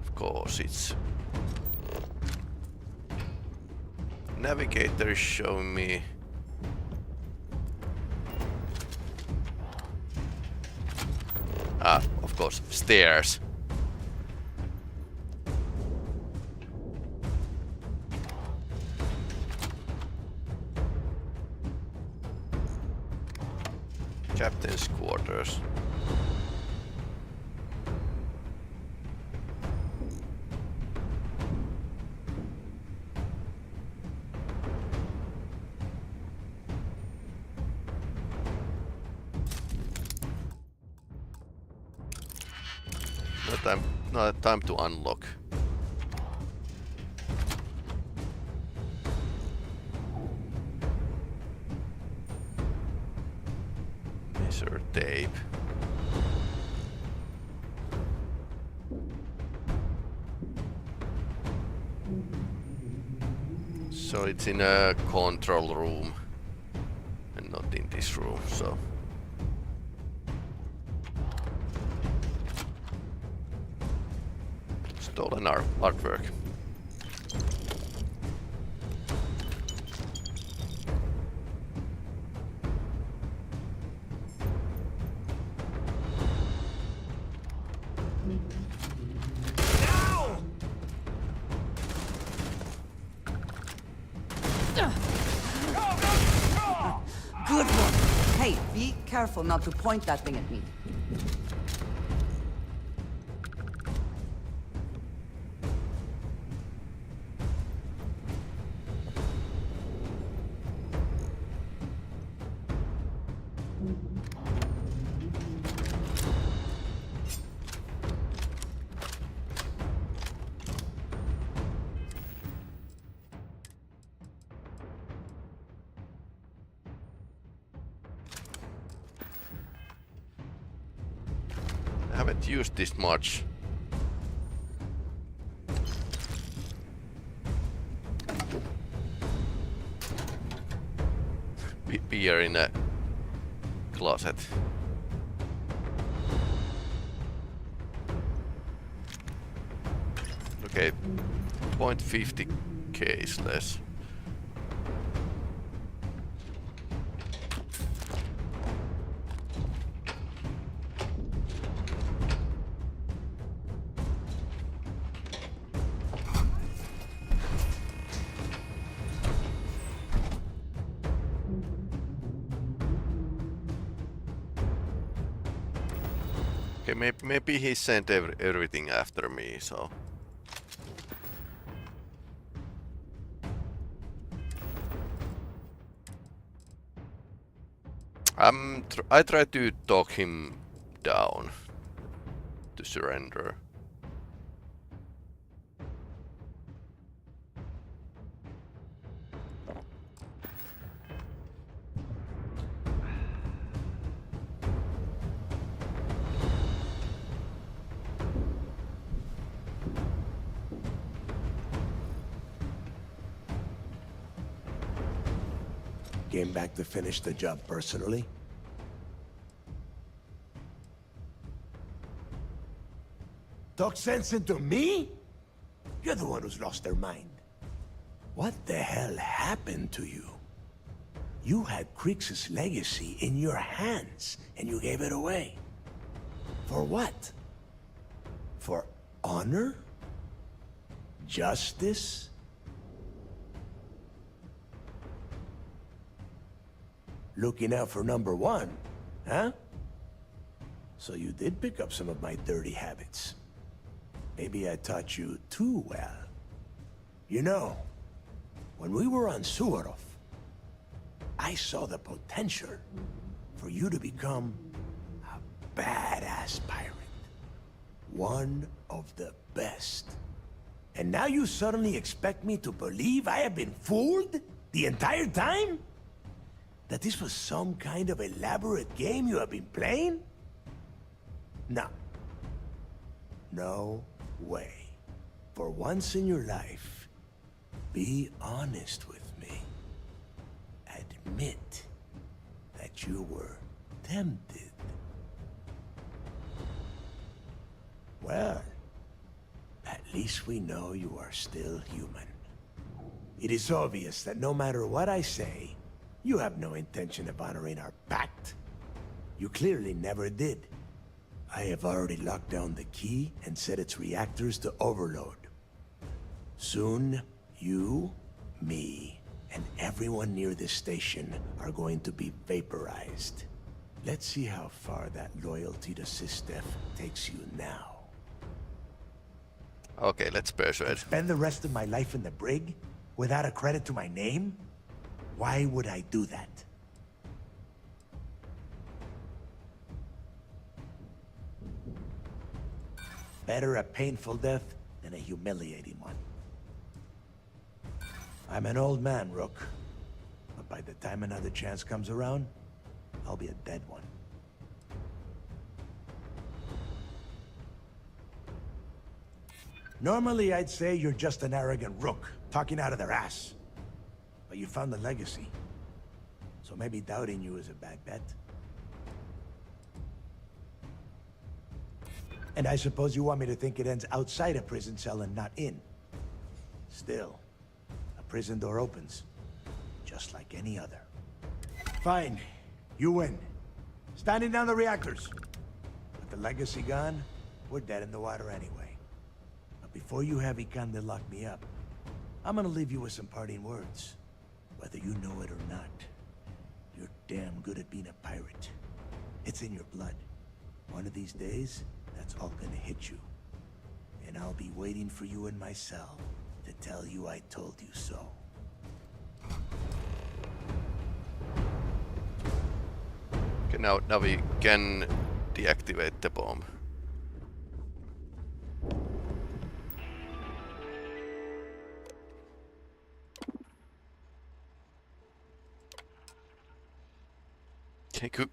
Of course, it's navigator is showing me of course, stairs. Captain's quarters. No time to unlock. Measure tape. So it's in a control room and not in this room, so stolen artwork. Good one. Hey, be careful not to point that thing at me. I haven't used this much. Beer in a closet. Okay, 0.50k is less. Okay, maybe he sent everything after me, so... I try to talk him down to surrender. Came back to finish the job personally? Talk sense into me? You're the one who's lost their mind. What the hell happened to you? You had Kriegs' legacy in your hands, and you gave it away. For what? For honor? Justice? Looking out for number one, huh? So you did pick up some of my dirty habits. Maybe I taught you too well. You know, when we were on Suvorov, I saw the potential for you to become a badass pirate. One of the best. And now you suddenly expect me to believe I have been fooled the entire time? That this was some kind of elaborate game you have been playing? No. No way. For once in your life, be honest with me. Admit that you were tempted. Well, at least we know you are still human. It is obvious that no matter what I say, you have no intention of honoring our pact. You clearly never did. I have already locked down the key and set its reactors to overload. Soon, you, me, and everyone near this station are going to be vaporized. Let's see how far that loyalty to Sistef takes you now. Okay, let's persuade. Spend the rest of my life in the brig without a credit to my name? Why would I do that? Better a painful death than a humiliating one. I'm an old man, Rook. But by the time another chance comes around, I'll be a dead one. Normally, I'd say you're just an arrogant Rook, talking out of their ass. But you found the legacy. So maybe doubting you is a bad bet. And I suppose you want me to think it ends outside a prison cell and not in. Still, a prison door opens, just like any other. Fine, you win. Standing down the reactors. With the legacy gone, we're dead in the water anyway. But before you have Ikande lock me up, I'm gonna leave you with some parting words. Whether you know it or not, you're damn good at being a pirate. It's in your blood. One of these days, that's all gonna hit you. And I'll be waiting for you in my cell to tell you I told you so. Okay, now we can deactivate the bomb.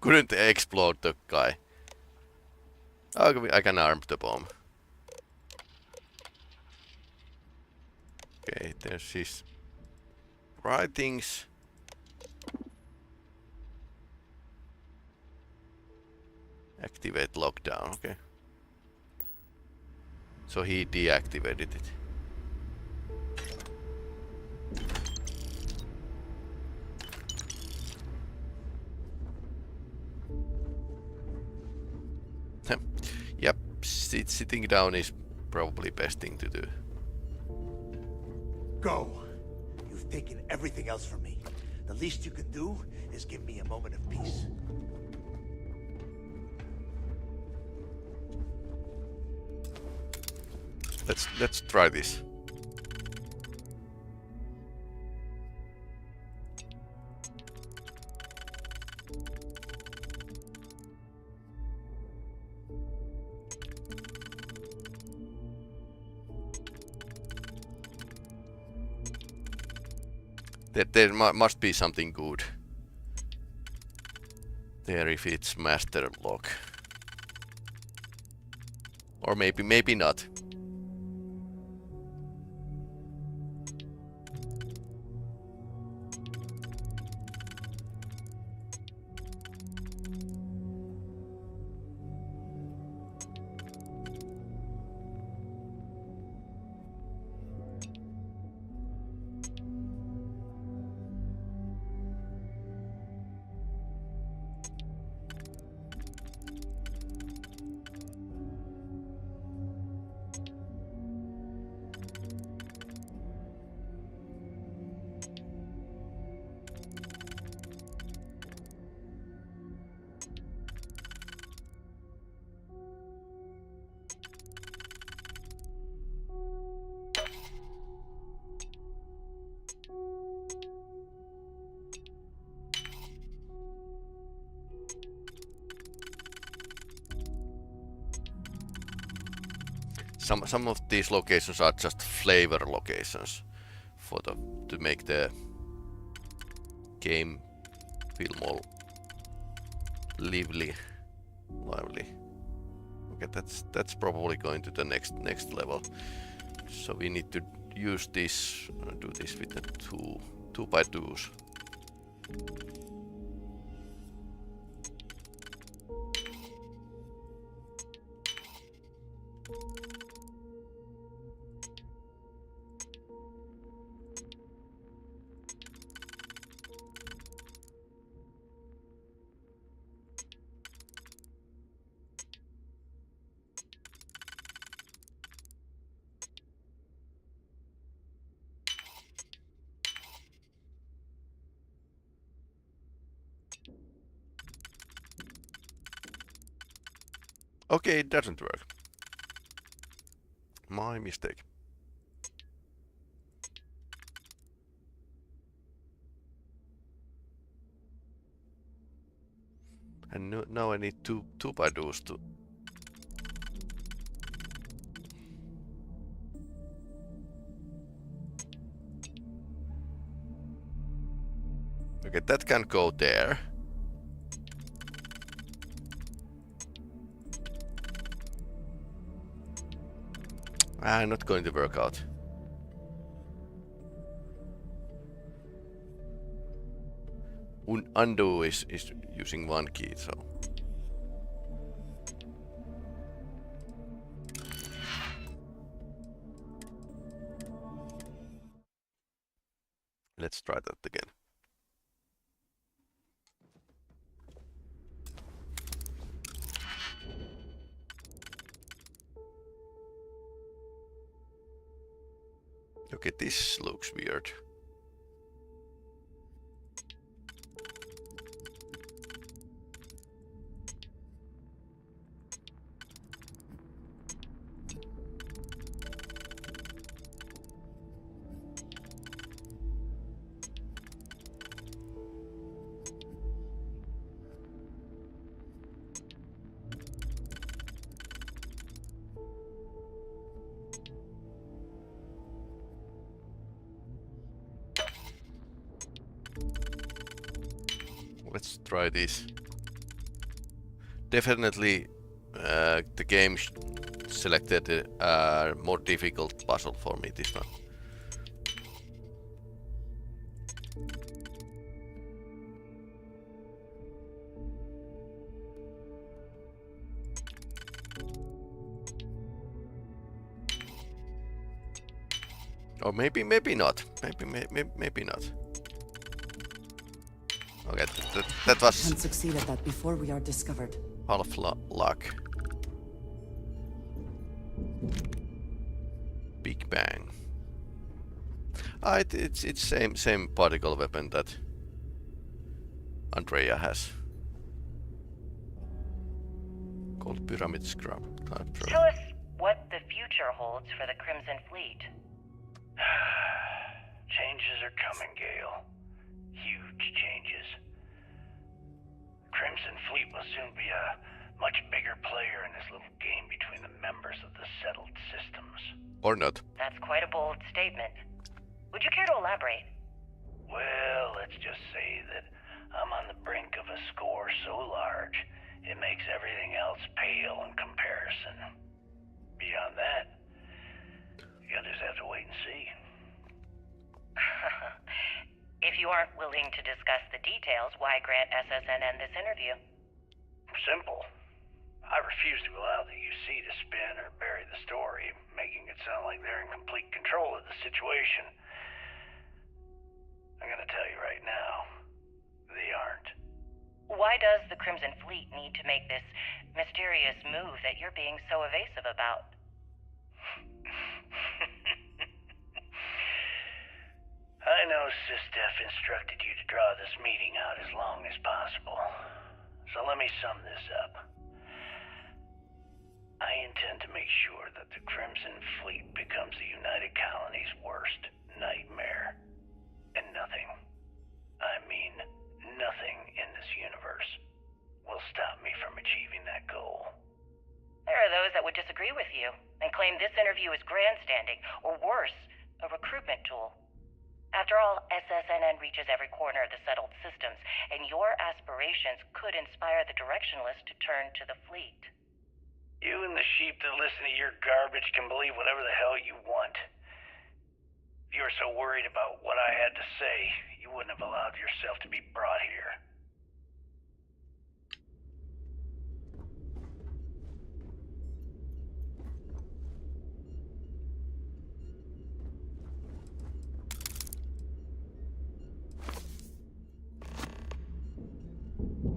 Couldn't explode the guy. Oh, I can arm the bomb. Okay, there's his writings. Activate lockdown, okay. So he deactivated it. Yep, sitting down is probably best thing to do. Go. You've taken everything else from me. The least you can do is give me a moment of peace. Let's try this. There must be something good there if it's master lock. Or maybe not. Some of these locations are just flavor locations for to make the game feel more lively. Okay, that's probably going to the next level. So we need to use this, do this with the two by twos. Okay, it doesn't work. My mistake. And now I need two by twos to... Okay, that can go there. Not going to work out. Undo is using one key, so... Let's try that again. Okay, this looks weird. Let's try this. Definitely the game selected a more difficult puzzle for me this time. Or maybe not. Maybe not. Okay, that was... Can't succeed at that before we are discovered. Half luck. Big Bang. It's same particle weapon that Andrea has. Called Pyramid Scrap. Tell us what the future holds for the Crimson Fleet. Changes are coming, Gale. Huge changes. Crimson Fleet will soon be a much bigger player in this little game between the members of the settled systems. Or not. That's quite a bold statement. Would you care to elaborate? Well, let's just say that I'm on the brink of a score so large, it makes everything else pale in comparison. Beyond that, you'll just have to wait and see. If you aren't willing to discuss the details, why grant SSNN this interview? Simple. I refuse to allow the UC to spin or bury the story, making it sound like they're in complete control of the situation. I'm gonna tell you right now, they aren't. Why does the Crimson Fleet need to make this mysterious move that you're being so evasive about? I know SysDef instructed you to draw this meeting out as long as possible. So let me sum this up. I intend to make sure that the Crimson Fleet becomes the United Colony's worst nightmare. And nothing, I mean nothing in this universe, will stop me from achieving that goal. There are those that would disagree with you and claim this interview is grandstanding, or worse, a recruitment tool. After all, SSNN reaches every corner of the settled systems, and your aspirations could inspire the Directionalists to turn to the fleet. You and the sheep that listen to your garbage can believe whatever the hell you want. If you were so worried about what I had to say, you wouldn't have allowed yourself to be brought here.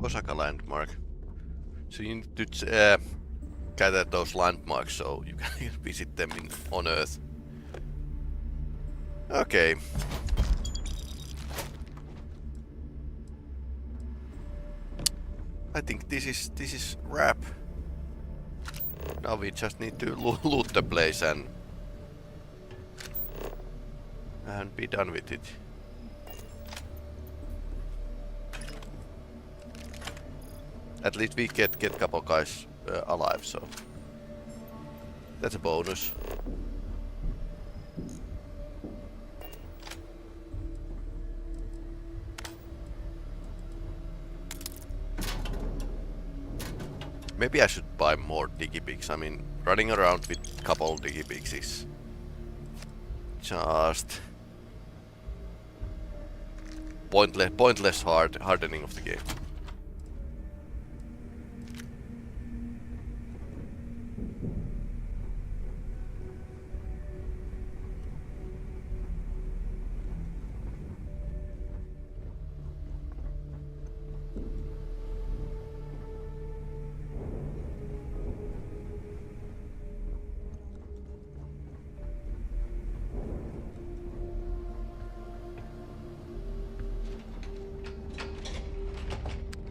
Osaka landmark. So you need to gather those landmarks so you can visit them on Earth. Okay. I think this is wrap. Now we just need to loot the place and be done with it. At least we get couple guys alive, so that's a bonus. Maybe I should buy more digipigs. I mean, running around with couple digipigs is just pointless hardening of the game.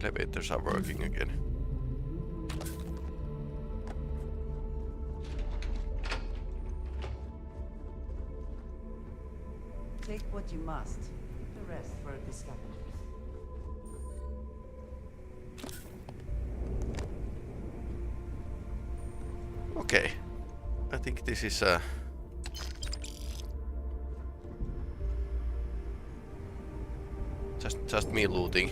Elevators are working again. Take what you must. The rest for the scavengers. Okay. I think this is just me looting.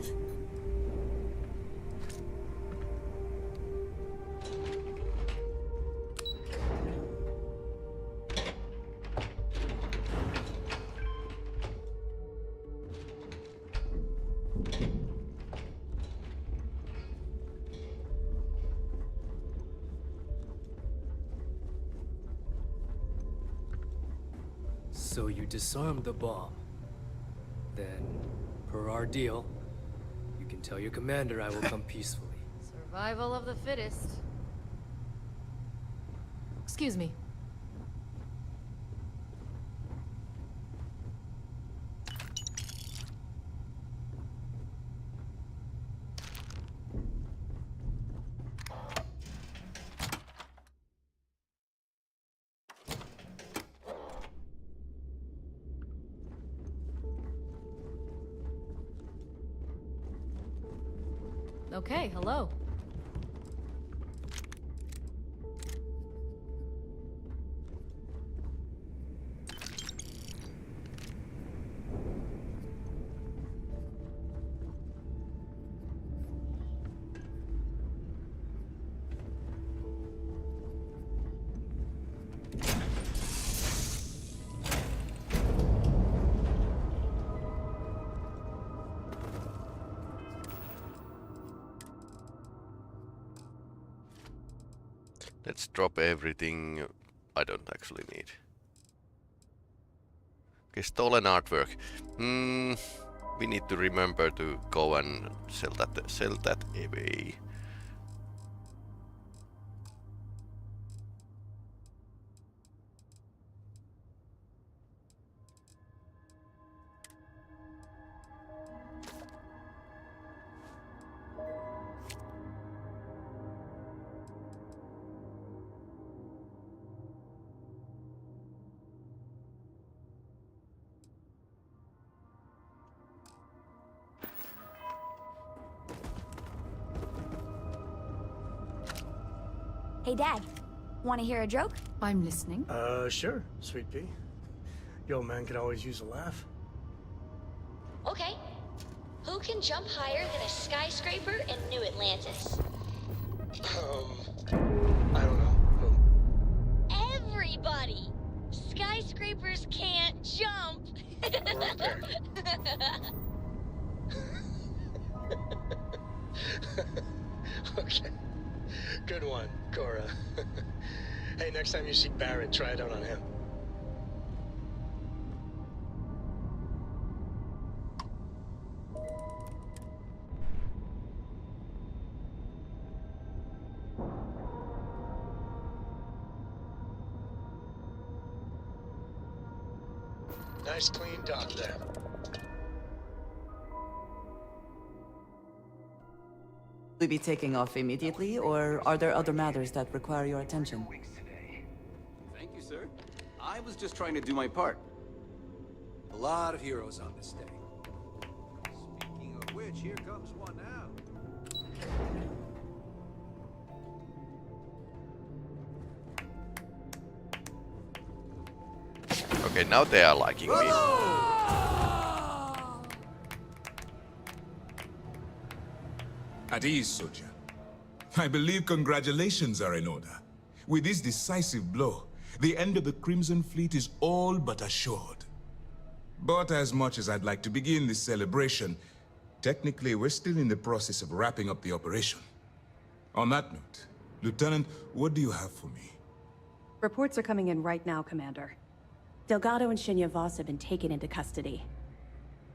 So you disarmed the bomb. Then, per our deal, you can tell your commander I will come peacefully. Survival of the fittest. Excuse me. Okay, hello. Let's drop everything I don't actually need. Okay, stolen artwork. We need to remember to go and sell that away. Hey, Dad. Want to hear a joke? I'm listening. Sure, Sweet Pea. Your old man could always use a laugh. Okay. Who can jump higher than a skyscraper in New Atlantis? I don't know. Everybody! Skyscrapers can't jump! Okay. Good one, Cora. Hey, next time you see Barrett, try it out on him. Nice clean dock there. Will you be taking off immediately, or are there other matters that require your attention? Thank you, sir. I was just trying to do my part. A lot of heroes on this day. Speaking of which, here comes one now. Okay, now they are liking me. At ease, soldier. I believe congratulations are in order. With this decisive blow, the end of the Crimson Fleet is all but assured. But as much as I'd like to begin this celebration, technically we're still in the process of wrapping up the operation. On that note, Lieutenant, what do you have for me? Reports are coming in right now, Commander. Delgado and Shinya Voss have been taken into custody.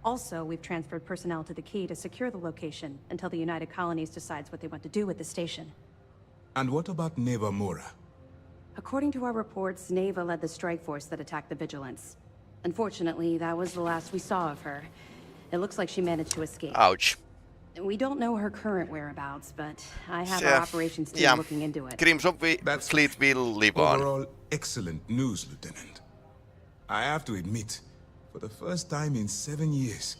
Also, we've transferred personnel to the Key to secure the location until the United Colonies decides what they want to do with the station. And what about Neva Mora? According to our reports, Neva led the strike force that attacked the Vigilance. Unfortunately, that was the last we saw of her. It looks like she managed to escape. Ouch. We don't know her current whereabouts, but I have our operations team looking into it. Crimson Fleet will live on. Overall, excellent news, Lieutenant. I have to admit, for the first time in 7 years,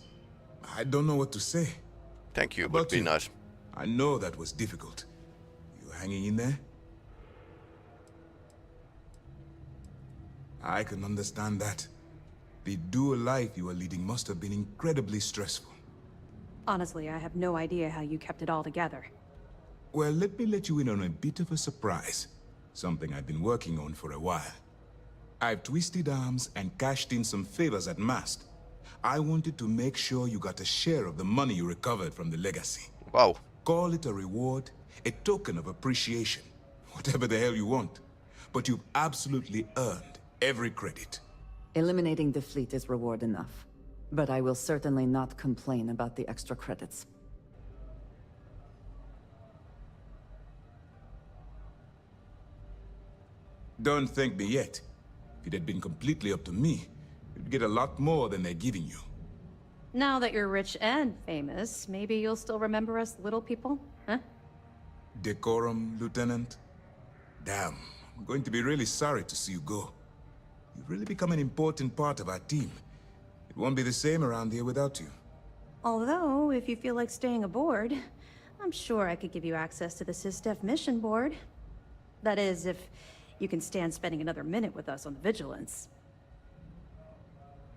I don't know what to say. Thank you, would be nice. I know that was difficult. You hanging in there? I can understand that. The dual life you are leading must have been incredibly stressful. Honestly, I have no idea how you kept it all together. Well, let me let you in on a bit of a surprise. Something I've been working on for a while. I've twisted arms and cashed in some favors at Mast. I wanted to make sure you got a share of the money you recovered from the legacy. Wow. Call it a reward, a token of appreciation, whatever the hell you want. But you've absolutely earned every credit. Eliminating the fleet is reward enough. But I will certainly not complain about the extra credits. Don't thank me yet. If it had been completely up to me, you'd get a lot more than they're giving you. Now that you're rich and famous, maybe you'll still remember us little people, huh? Decorum, Lieutenant? Damn, I'm going to be really sorry to see you go. You've really become an important part of our team. It won't be the same around here without you. Although, if you feel like staying aboard, I'm sure I could give you access to the SysDef mission board. That is, if you can stand spending another minute with us on the Vigilance.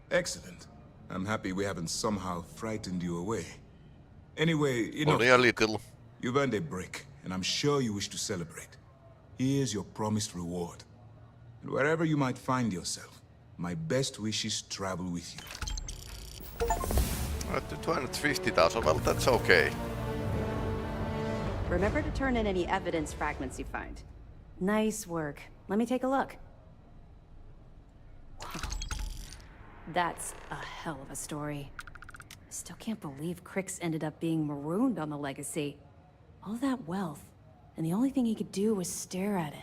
Excellent. I'm happy we haven't somehow frightened you away. Anyway, Only a little. You've earned a break, and I'm sure you wish to celebrate. Here's your promised reward. And wherever you might find yourself, my best wishes travel with you. At 250,000, well, that's okay. Remember to turn in any evidence fragments you find. Nice work. Let me take a look. Wow. That's a hell of a story. I still can't believe Crix ended up being marooned on the Legacy. All that wealth, and the only thing he could do was stare at it.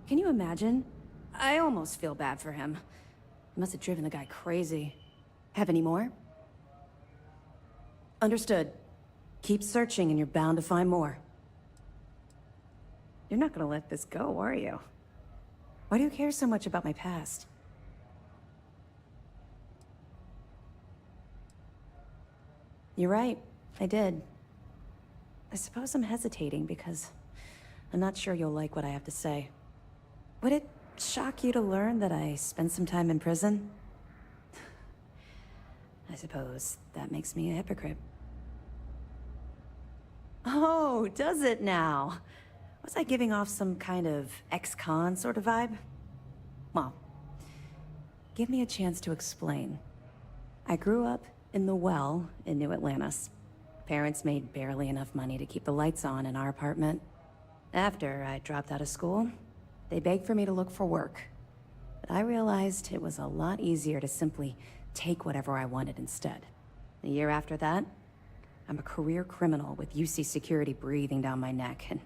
Can you imagine? I almost feel bad for him. It must have driven the guy crazy. Have any more? Understood. Keep searching and you're bound to find more. You're not gonna let this go, are you? Why do you care so much about my past? You're right, I did. I suppose I'm hesitating because I'm not sure you'll like what I have to say. Would it shock you to learn that I spent some time in prison? I suppose that makes me a hypocrite. Oh, does it now? Was I giving off some kind of ex-con sort of vibe? Well, give me a chance to explain. I grew up in the Well in New Atlantis. Parents made barely enough money to keep the lights on in our apartment. After I dropped out of school, they begged for me to look for work. But I realized it was a lot easier to simply take whatever I wanted instead. A year after that, I'm a career criminal with UC security breathing down my neck, and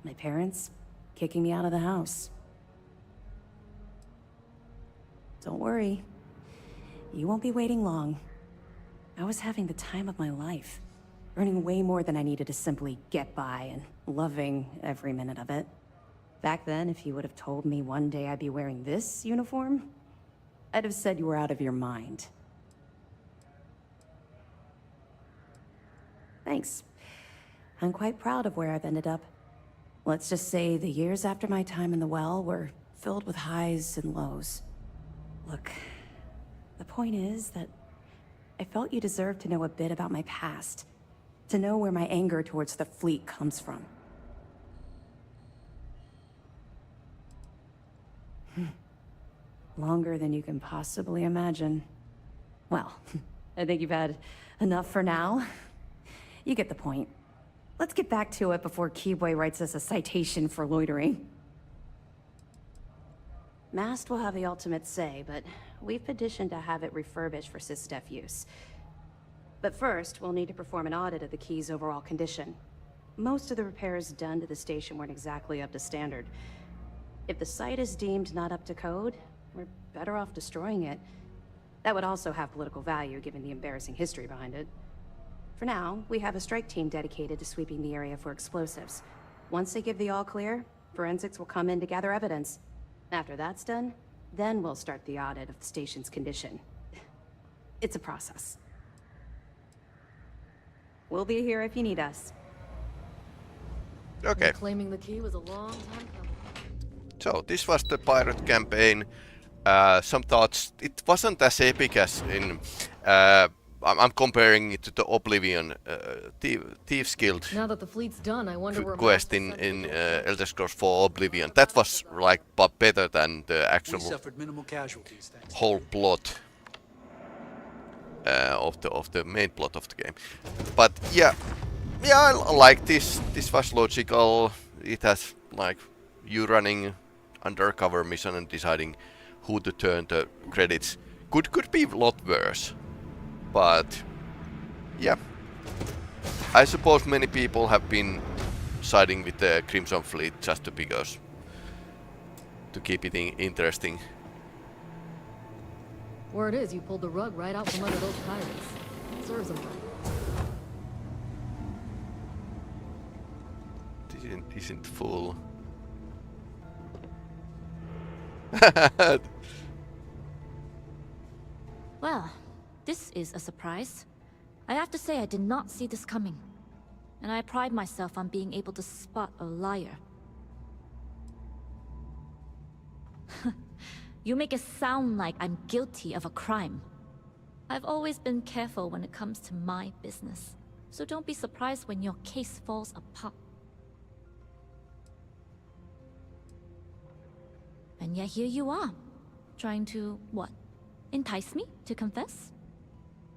my parents kicking me out of the house. Don't worry. You won't be waiting long. I was having the time of my life, earning way more than I needed to simply get by and loving every minute of it. Back then, if you would have told me one day I'd be wearing this uniform, I'd have said you were out of your mind. Thanks. I'm quite proud of where I've ended up. Let's just say the years after my time in the Well were filled with highs and lows. Look, the point is that I felt you deserved to know a bit about my past, to know where my anger towards the fleet comes from. Longer than you can possibly imagine. Well, I think you've had enough for now. You get the point. Let's get back to it before Keyboy writes us a citation for loitering. Mast will have the ultimate say, but we've petitioned to have it refurbished for SysDef use. But first, we'll need to perform an audit of the key's overall condition. Most of the repairs done to the station weren't exactly up to standard. If the site is deemed not up to code, we're better off destroying it. That would also have political value, given the embarrassing history behind it. For now, we have a strike team dedicated to sweeping the area for explosives. Once they give the all clear, forensics will come in to gather evidence. After that's done, then we'll start the audit of the station's condition. It's a process. We'll be here if you need us. Okay. Claiming the key was a long time coming. So this was the pirate campaign. Some thoughts. It wasn't as epic as in. I'm comparing it to the Oblivion Thieves Guild Now that the fleet's done, I wonder where quest in Elder Scrolls 4 Oblivion. That was like better than the actual whole plot of the main plot of the game. But yeah, I like this. This was logical. It has like you running undercover mission and deciding who to turn the credits. Could be a lot worse. But yeah, I suppose many people have been siding with the Crimson Fleet just because to keep it interesting. Word is you pulled the rug right out from under those pirates. Serves them right. This isn't full. Well, this is a surprise. I have to say I did not see this coming. and I pride myself on being able to spot a liar. You make it sound like I'm guilty of a crime. I've always been careful when it comes to my business, so don't be surprised when your case falls apart. And yet here you are, trying to, what, entice me to confess?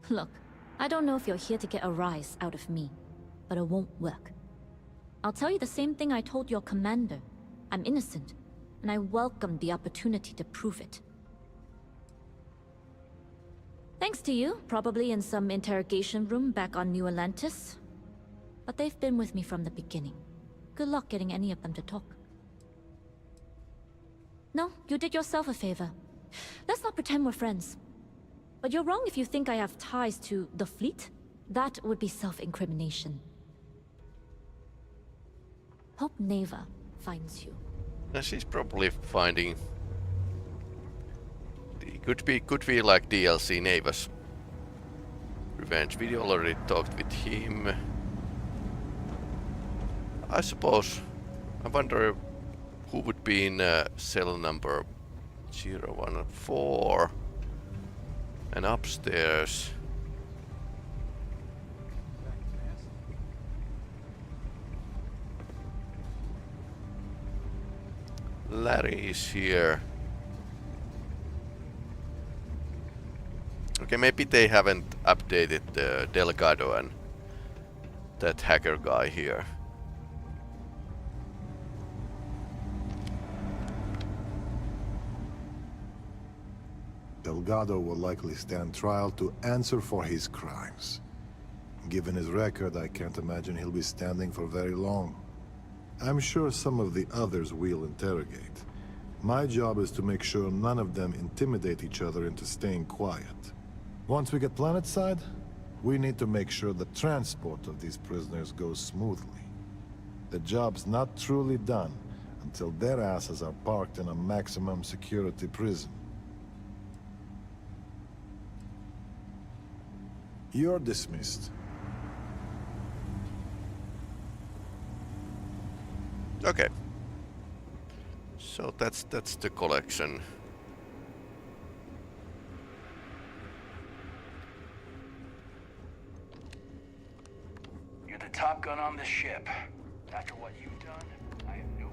Look, I don't know if you're here to get a rise out of me, but it won't work. I'll tell you the same thing I told your commander. I'm innocent, and I welcome the opportunity to prove it. Thanks to you, probably in some interrogation room back on New Atlantis. But they've been with me from the beginning. Good luck getting any of them to talk. No, you did yourself a favor. Let's not pretend we're friends. But you're wrong if you think I have ties to the fleet. That would be self-incrimination. Hope Neva finds you. She's probably finding... Could be like DLC Neva's revenge. We already talked with him. I suppose. I wonder who would be in cell number 014 and upstairs. Larry is here. Okay, maybe they haven't updated Delgado and that hacker guy here. Delgado will likely stand trial to answer for his crimes. Given his record, I can't imagine he'll be standing for very long. I'm sure some of the others will interrogate. My job is to make sure none of them intimidate each other into staying quiet. Once we get planetside, we need to make sure the transport of these prisoners goes smoothly. The job's not truly done until their asses are parked in a maximum security prison. You're dismissed. Okay. So that's the collection. You're the top gun on this ship. After what you've done, I have no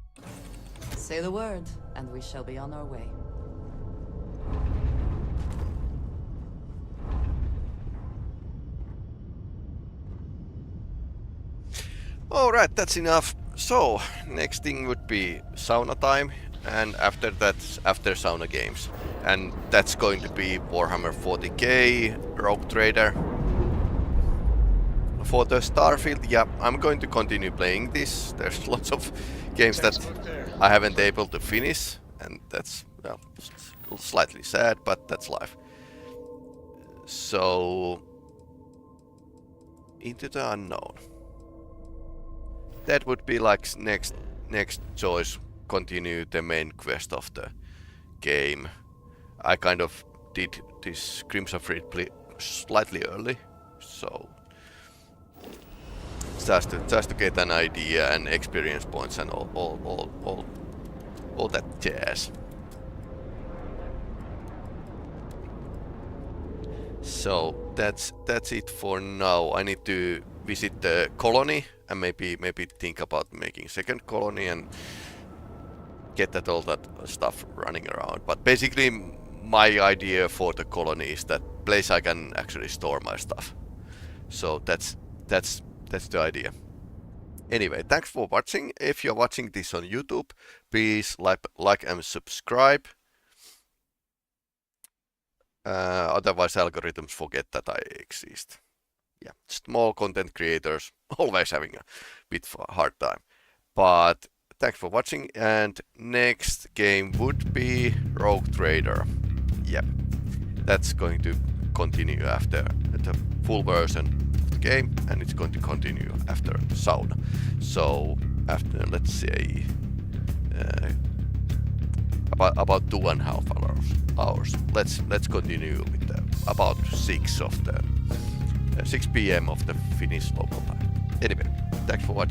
qualms. Say the word, and we shall be on our way. Alright, that's enough. So, next thing would be sauna time, and after that, after sauna games. And that's going to be Warhammer 40k, Rogue Trader. For the Starfield, yeah, I'm going to continue playing this. There's lots of games that I haven't able to finish, and that's, well, slightly sad, but that's life. So, Into the Unknown. That would be like next choice, continue the main quest of the game. I kind of did this Crimson Fleet slightly early, so just to get an idea and experience points and all that jazz. So that's it for now. I need to visit the colony and maybe think about making second colony and get all that stuff running around. But basically my idea for the colony is that place I can actually store my stuff. So that's the idea. Anyway, thanks for watching. If you're watching this on YouTube, please like and subscribe. Otherwise algorithms forget that I exist. Yeah, small content creators always having a bit of a hard time. But thanks for watching, and next game would be Rogue Trader. Yep, that's going to continue after the full version of the game, and it's going to continue after sauna. So after, let's say, about 2.5 hours. Let's continue with the about 6 p.m. of the Finnish local time. Anyway, thanks for watching.